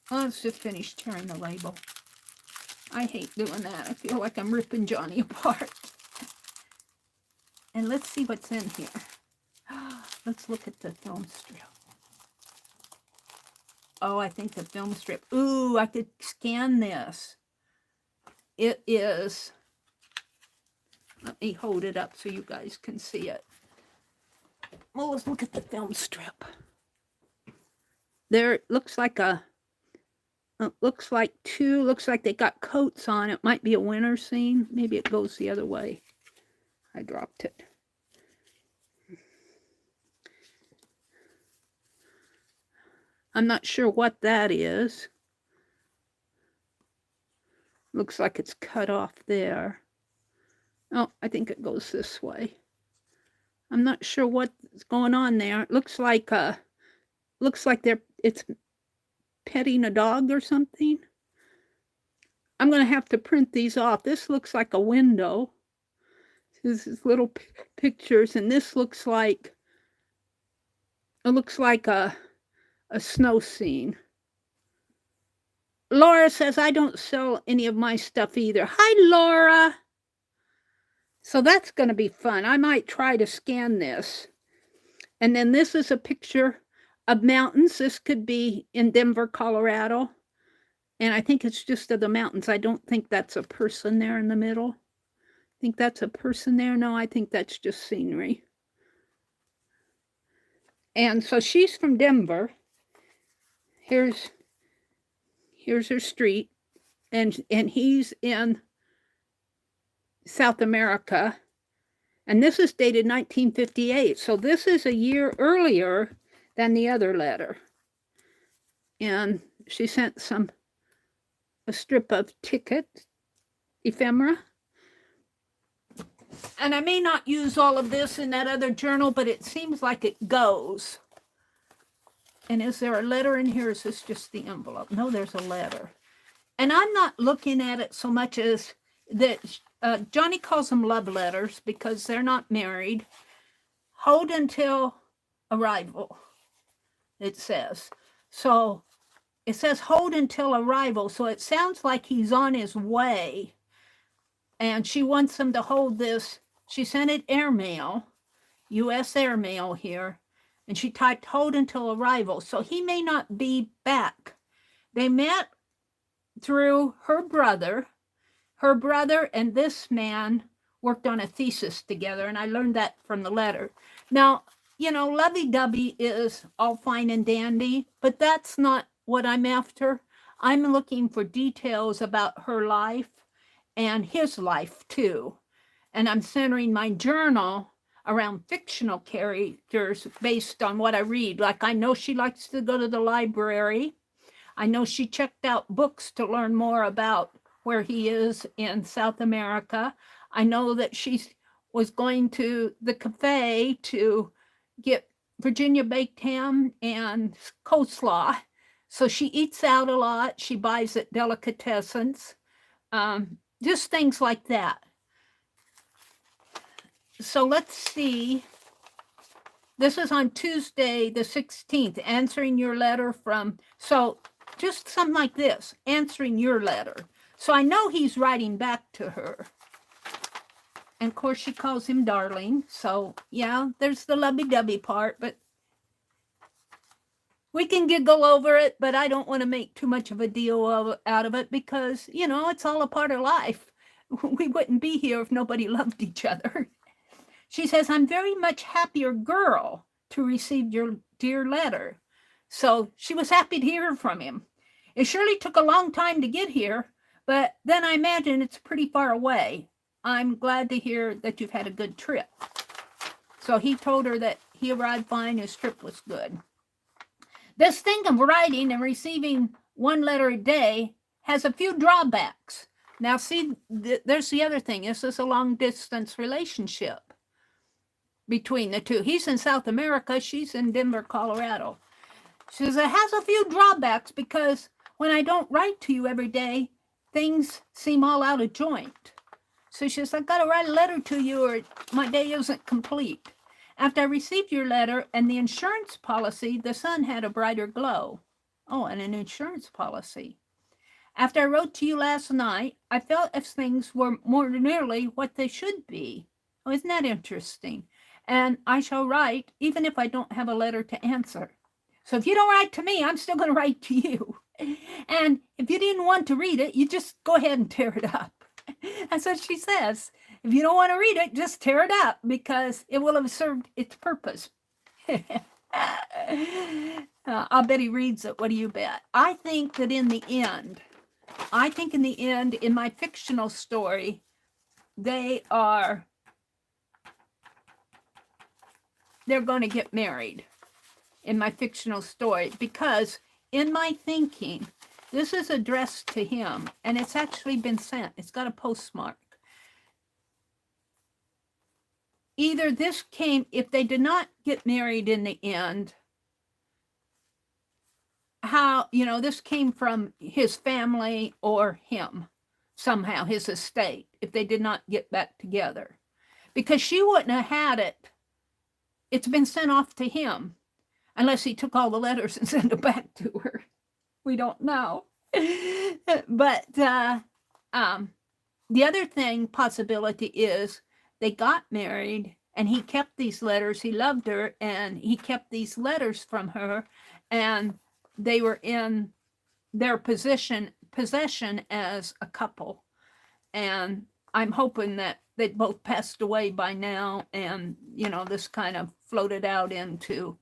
Let's just finish tearing the label. I hate doing that. I feel like I'm ripping Johnny apart. And let's see what's in here. Let's look at the film strip. Oh, I think the film strip. Ooh, I could scan this. It is. Let me hold it up so you guys can see it. Well, let's look at the film strip. There, it looks like a. Looks like they got coats on. It might be a winter scene. Maybe it goes the other way. I dropped it. I'm not sure what that is. Looks like it's cut off there. Oh, I think it goes this way. I'm not sure what's going on there. It looks like it's petting a dog or something. I'm going to have to print these off. This looks like a window. This is little pictures, and this looks like a snow scene. Laura says, I don't sell any of my stuff either. Hi, Laura. So that's going to be fun. I might try to scan this. And then this is a picture of mountains. This could be in Denver, Colorado. And I think it's just of the mountains. I don't think that's a person there in the middle. I think that's a person there. No, I think that's just scenery. And so she's from Denver. Here's her street. And he's in South America. And this is dated 1958. So this is a year earlier than the other letter. And she sent a strip of ticket ephemera. And I may not use all of this in that other journal, but it seems like it goes. And is there a letter in here? Is this just the envelope? No, there's a letter. And I'm not looking at it so much as that Johnny calls them love letters because they're not married. Hold until arrival, it says. So it says hold until arrival. So it sounds like he's on his way. And she wants him to hold this. She sent it airmail, U.S. airmail here. And she typed hold until arrival. So he may not be back. They met through her brother. Her brother and this man worked on a thesis together. And I learned that from the letter. Now, you know, lovey-dovey is all fine and dandy, but that's not what I'm after. I'm looking for details about her life and his life too. And I'm centering my journal around fictional characters based on what I read. Like, I know she likes to go to the library. I know she checked out books to learn more about where he is in South America. I know that she was going to the cafe to get Virginia baked ham and coleslaw. So she eats out a lot. She buys at delicatessens. Just things like that. So let's see. This is on Tuesday, the 16th, answering your letter from, so just something like this, answering your letter. So I know he's writing back to her. And of course, she calls him darling. So yeah, there's the lovey-dovey part, but we can giggle over it, but I don't want to make too much of a deal out of it because, you know, it's all a part of life. We wouldn't be here if nobody loved each other. She says, I'm very much happier girl to receive your dear letter. So she was happy to hear from him. It surely took a long time to get here, but then I imagine it's pretty far away. I'm glad to hear that you've had a good trip. So he told her that he arrived fine, his trip was good. This thing of writing and receiving one letter a day has a few drawbacks. Now, see, there's the other thing. This is a long-distance relationship between the two. He's in South America. She's in Denver, Colorado. She says, it has a few drawbacks because when I don't write to you every day, things seem all out of joint. So she says, I've got to write a letter to you or my day isn't complete. After I received your letter and the insurance policy, the sun had a brighter glow. Oh, and an insurance policy. After I wrote to you last night, I felt as things were more nearly what they should be. Oh, isn't that interesting? And I shall write, even if I don't have a letter to answer. So if you don't write to me, I'm still going to write to you. And if you didn't want to read it, you just go ahead and tear it up. That's what she says. If you don't want to read it, just tear it up because it will have served its purpose. I'll bet he reads it. What do you bet? I think in the end, in my fictional story, they're going to get married in my fictional story because in my thinking, this is addressed to him and it's actually been sent. It's got a postmark. Either this came, if they did not get married in the end, how, you know, this came from his family or him, somehow, his estate, if they did not get back together. Because she wouldn't have had it. It's been sent off to him, unless he took all the letters and sent them back to her. We don't know. But the other possibility is they got married and he kept these letters. He loved her and he kept these letters from her and they were in their possession as a couple. And I'm hoping that they both passed away by now and, you know, this kind of floated out into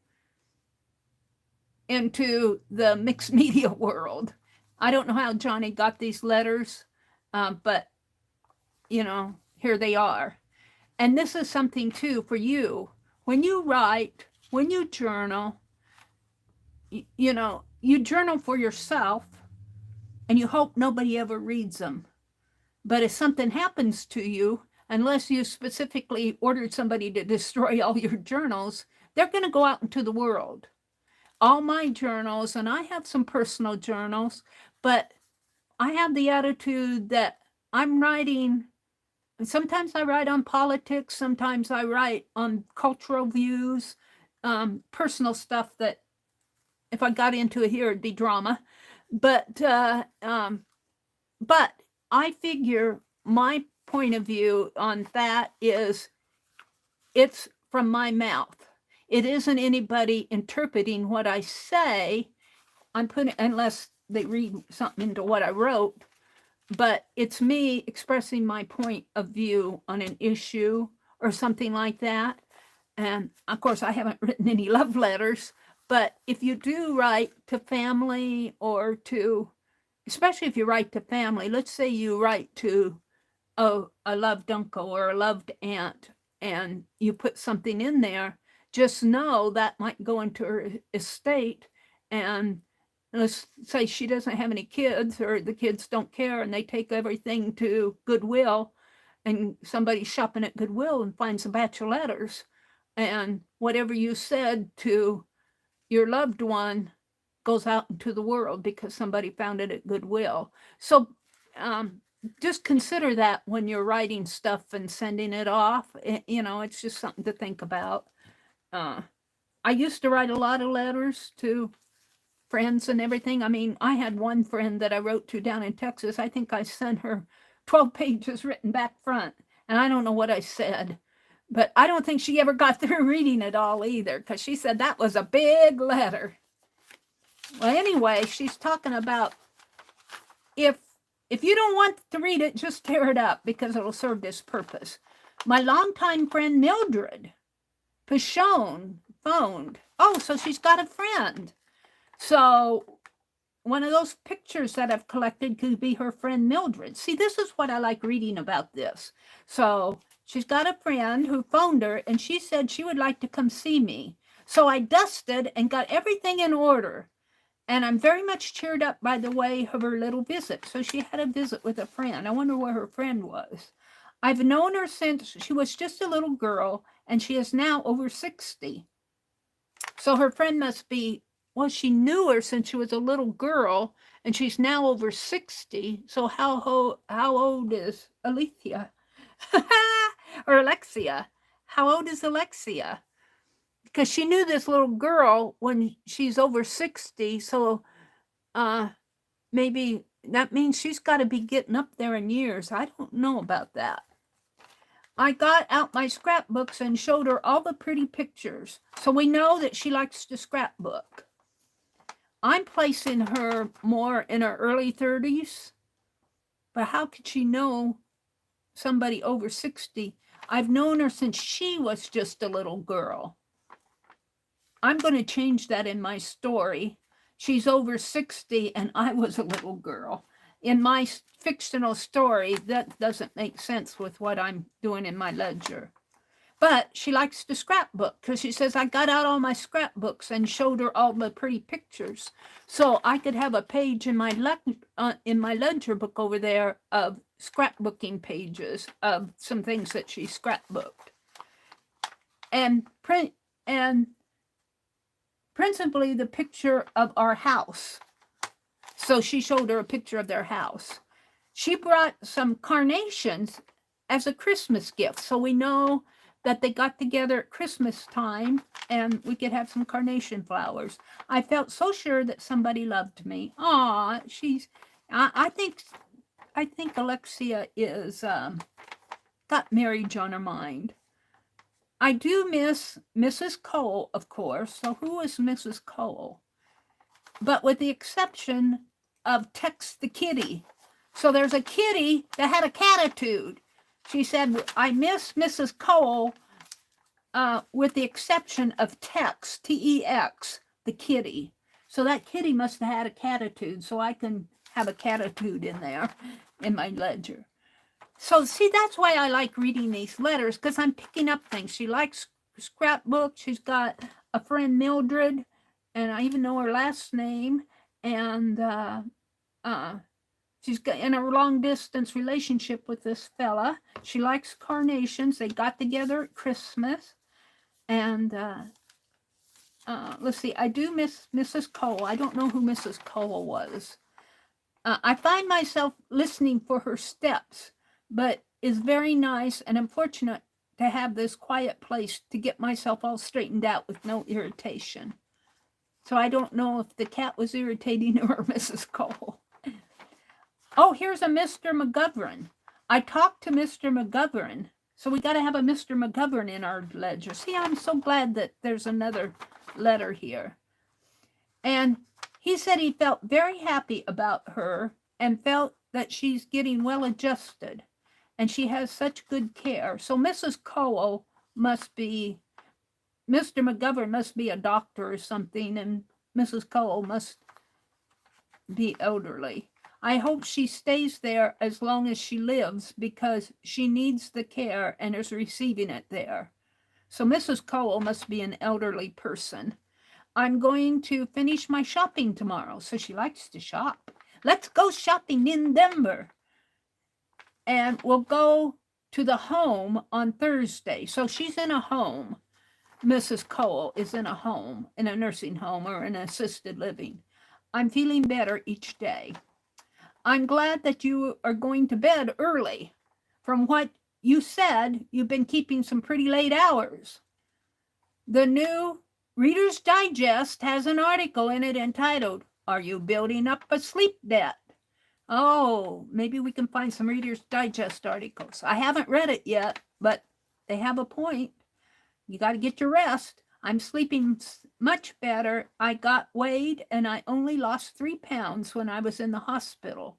the mixed media world. I don't know how Johnny got these letters, but, you know, here they are. And this is something, too, for you. When you write, when you journal, you know, you journal for yourself, and you hope nobody ever reads them. But if something happens to you, unless you specifically ordered somebody to destroy all your journals, they're going to go out into the world. All my journals, and I have some personal journals, but I have the attitude that I'm writing. Sometimes I write on politics. Sometimes I write on cultural views. personal stuff that if I got into it here, it'd be drama. But I figure my point of view on that is it's from my mouth. It isn't anybody interpreting what I say. I'm putting, unless they read something into what I wrote, but it's me expressing my point of view on an issue or something like that. And of course, I haven't written any love letters, but if you do write to family or to, especially if you write to family, let's say you write to a loved uncle or a loved aunt, and you put something in there, just know that might go into her estate. And let's say she doesn't have any kids, or the kids don't care and they take everything to Goodwill, and somebody's shopping at Goodwill and finds a batch of letters, and whatever you said to your loved one goes out into the world because somebody found it at Goodwill. So just consider that when you're writing stuff and sending it off. It's just something to think about. I used to write a lot of letters to friends and everything. I mean, I had one friend that I wrote to down in Texas. I think I sent her 12 pages written back front, and I don't know what I said, but I don't think she ever got through reading it all either, because she said that was a big letter. Well, anyway, she's talking about if you don't want to read it, just tear it up because it'll serve this purpose. My longtime friend Mildred Pichon phoned. Oh, so she's got a friend. So one of those pictures that I've collected could be her friend Mildred. See, this is what I like reading about this. So she's got a friend who phoned her, and she said she would like to come see me. So I dusted and got everything in order. And I'm very much cheered up by the way of her little visit. So she had a visit with a friend. I wonder where her friend was. I've known her since she was just a little girl, and she is now over 60. So her friend must be, well, she knew her since she was a little girl, and she's now over 60. So how old is Alethea? Or Alexia? How old is Alexia? Because she knew this little girl when she's over 60. So maybe that means she's got to be getting up there in years. I don't know about that. I got out my scrapbooks and showed her all the pretty pictures. So we know that she likes to scrapbook. I'm placing her more in her early 30s. But how could she know somebody over 60? I've known her since she was just a little girl. I'm going to change that in my story. She's over 60 and I was a little girl. In my fictional story, that doesn't make sense with what I'm doing in my ledger. But she likes to scrapbook because she says I got out all my scrapbooks and showed her all the pretty pictures. So I could have a page in my ledger book over there of scrapbooking pages of some things that she scrapbooked. And principally the picture of our house. So she showed her a picture of their house. She brought some carnations as a Christmas gift. So we know that they got together at Christmas time and we could have some carnation flowers. I felt so sure that somebody loved me. Aw, I think Alexia is got marriage on her mind. I do miss Mrs. Cole, of course. So who is Mrs. Cole? But with the exception of Tex the kitty. So there's a kitty that had a catitude. She said, I miss Mrs. Cole with the exception of Tex, T-E-X, the kitty. So that kitty must have had a catitude. So I can have a catitude in there in my ledger. So see, that's why I like reading these letters, because I'm picking up things. She likes scrapbook. She's got a friend, Mildred, and I even know her last name. And she's got in a long distance relationship with this fella. She likes carnations. They got together at Christmas. And let's see, I do miss Mrs. Cole. I don't know who Mrs. Cole was. I find myself listening for her steps, but is very nice and unfortunate to have this quiet place to get myself all straightened out with no irritation. So I don't know if the cat was irritating or Mrs. Cole. Oh, here's a Mr. McGovern. I talked to Mr. McGovern. So we got to have a Mr. McGovern in our ledger. See, I'm so glad that there's another letter here. And he said he felt very happy about her and felt that she's getting well adjusted and she has such good care. So Mrs. Cole must be, Mr. McGovern must be a doctor or something, and Mrs. Cole must be elderly. I hope she stays there as long as she lives because she needs the care and is receiving it there. So Mrs. Cole must be an elderly person. I'm going to finish my shopping tomorrow. So she likes to shop. Let's go shopping in Denver. And we'll go to the home on Thursday. So she's in a home. Mrs. Cole is in a home, in a nursing home or an assisted living. I'm feeling better each day. I'm glad that you are going to bed early. From what you said, you've been keeping some pretty late hours. The new Reader's Digest has an article in it entitled, "Are You Building Up a Sleep Debt?" Oh, maybe we can find some Reader's Digest articles. I haven't read it yet, but they have a point. You got to get your rest. I'm sleeping much better. I got weighed and I only lost 3 pounds when I was in the hospital.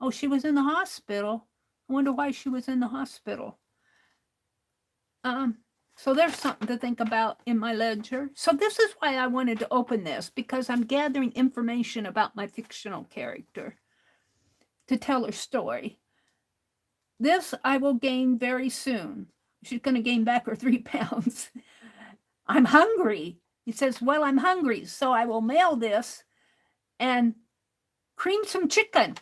Oh, she was in the hospital. I wonder why she was in the hospital. So there's something to think about in my ledger. So this is why I wanted to open this, because I'm gathering information about my fictional character to tell her story. This I will gain very soon. She's going to gain back her 3 pounds. I'm hungry. He says, well, I'm hungry, so I will mail this and cream some chicken.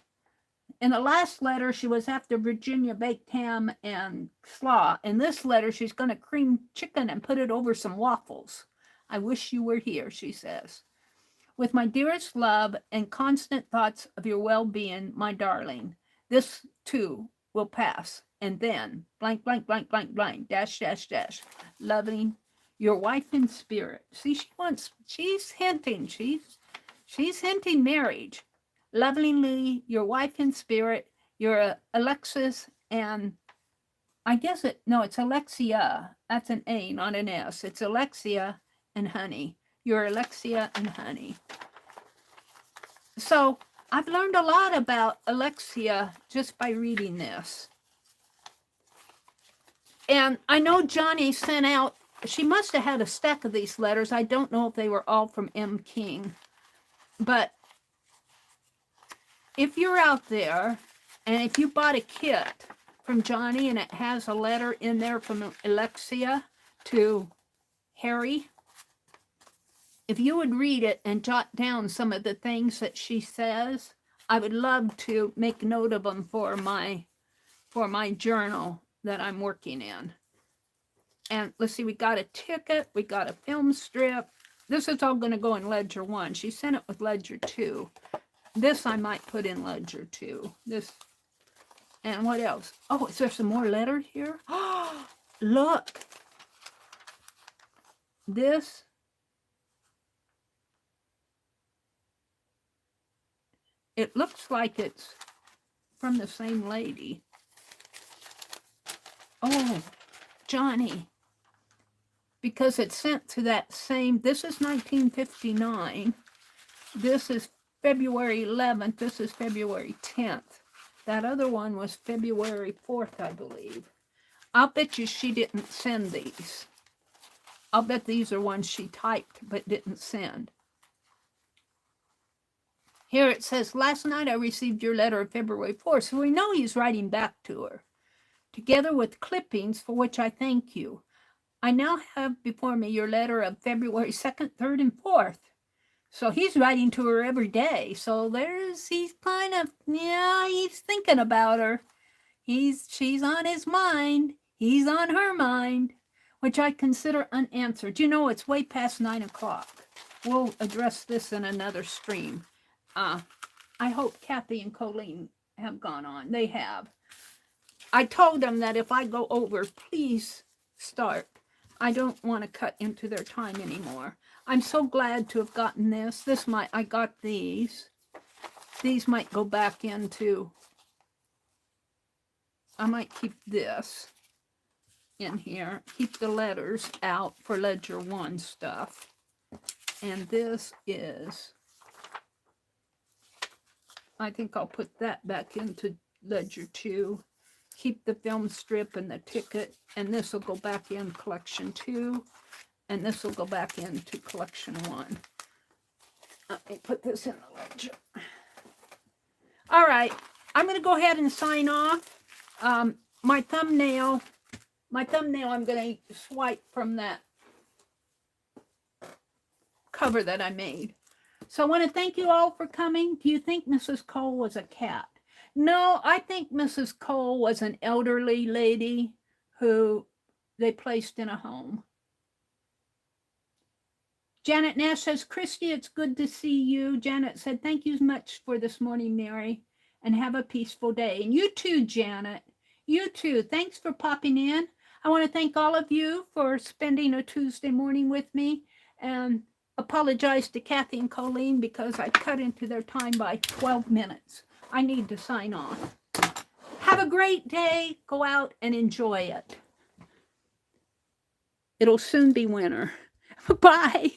In the last letter, she was after Virginia baked ham and slaw. In this letter, she's going to cream chicken and put it over some waffles. I wish you were here, she says. With my dearest love and constant thoughts of your well-being, my darling, this too will pass. And then, blank, blank, blank, blank, blank, dash, dash, dash, loving your wife in spirit. See, she's hinting, she's hinting marriage. Lovingly, your wife in spirit, your Alexis and I guess it's Alexia. That's an A, not an S. It's Alexia and Honey. Your Alexia and Honey. So I've learned a lot about Alexia just by reading this. And I know Johnny sent out, she must have had a stack of these letters. I don't know if they were all from M. King. But if you're out there and if you bought a kit from Johnny and it has a letter in there from Alexia to Harry, if you would read it and jot down some of the things that she says, I would love to make note of them for my journal that I'm working in. And let's see, we got a ticket, we got a film strip. This is all going to go in Ledger 1. She sent it with Ledger 2. This I might put in Ledger 2. This, and what else? Oh, is there some more letters here? Oh, look. This. It looks like it's from the same lady. Oh, Johnny. Because it's sent to that same, this is 1959. This is February 11th. This is February 10th. That other one was February 4th, I believe. I'll bet you she didn't send these. I'll bet these are ones she typed but didn't send. Here it says, last night I received your letter of February 4th. So we know he's writing back to her. Together with clippings for which I thank you. I now have before me your letter of February 2nd, 3rd, and 4th. So he's writing to her every day. So he's kind of, he's thinking about her. She's on his mind. He's on her mind, which I consider unanswered. You know, it's way past 9 o'clock. We'll address this in another stream. I hope Kathy and Colleen have gone on. They have. I told them that if I go over, please start. I don't want to cut into their time anymore. I'm so glad to have gotten this. I got these. These might go back into, I might keep this in here. Keep the letters out for Ledger 1 stuff. And this is, I think I'll put that back into Ledger 2. Keep the film strip and the ticket. And this will go back in collection 2. And this will go back into collection 1. Let me put this in the ledger. All right, I'm going to go ahead and sign off. My thumbnail, I'm going to swipe from that cover that I made. So I want to thank you all for coming. Do you think Mrs. Cole was a cat? No, I think Mrs. Cole was an elderly lady who they placed in a home. Janet Nash says, Christy, it's good to see you. Janet said, thank you much for this morning, Meri, and have a peaceful day. And you too, Janet. You too. Thanks for popping in. I want to thank all of you for spending a Tuesday morning with me, and apologize to Kathy and Colleen because I cut into their time by 12 minutes. I need to sign off. Have a great day. Go out and enjoy it. It'll soon be winter. Bye.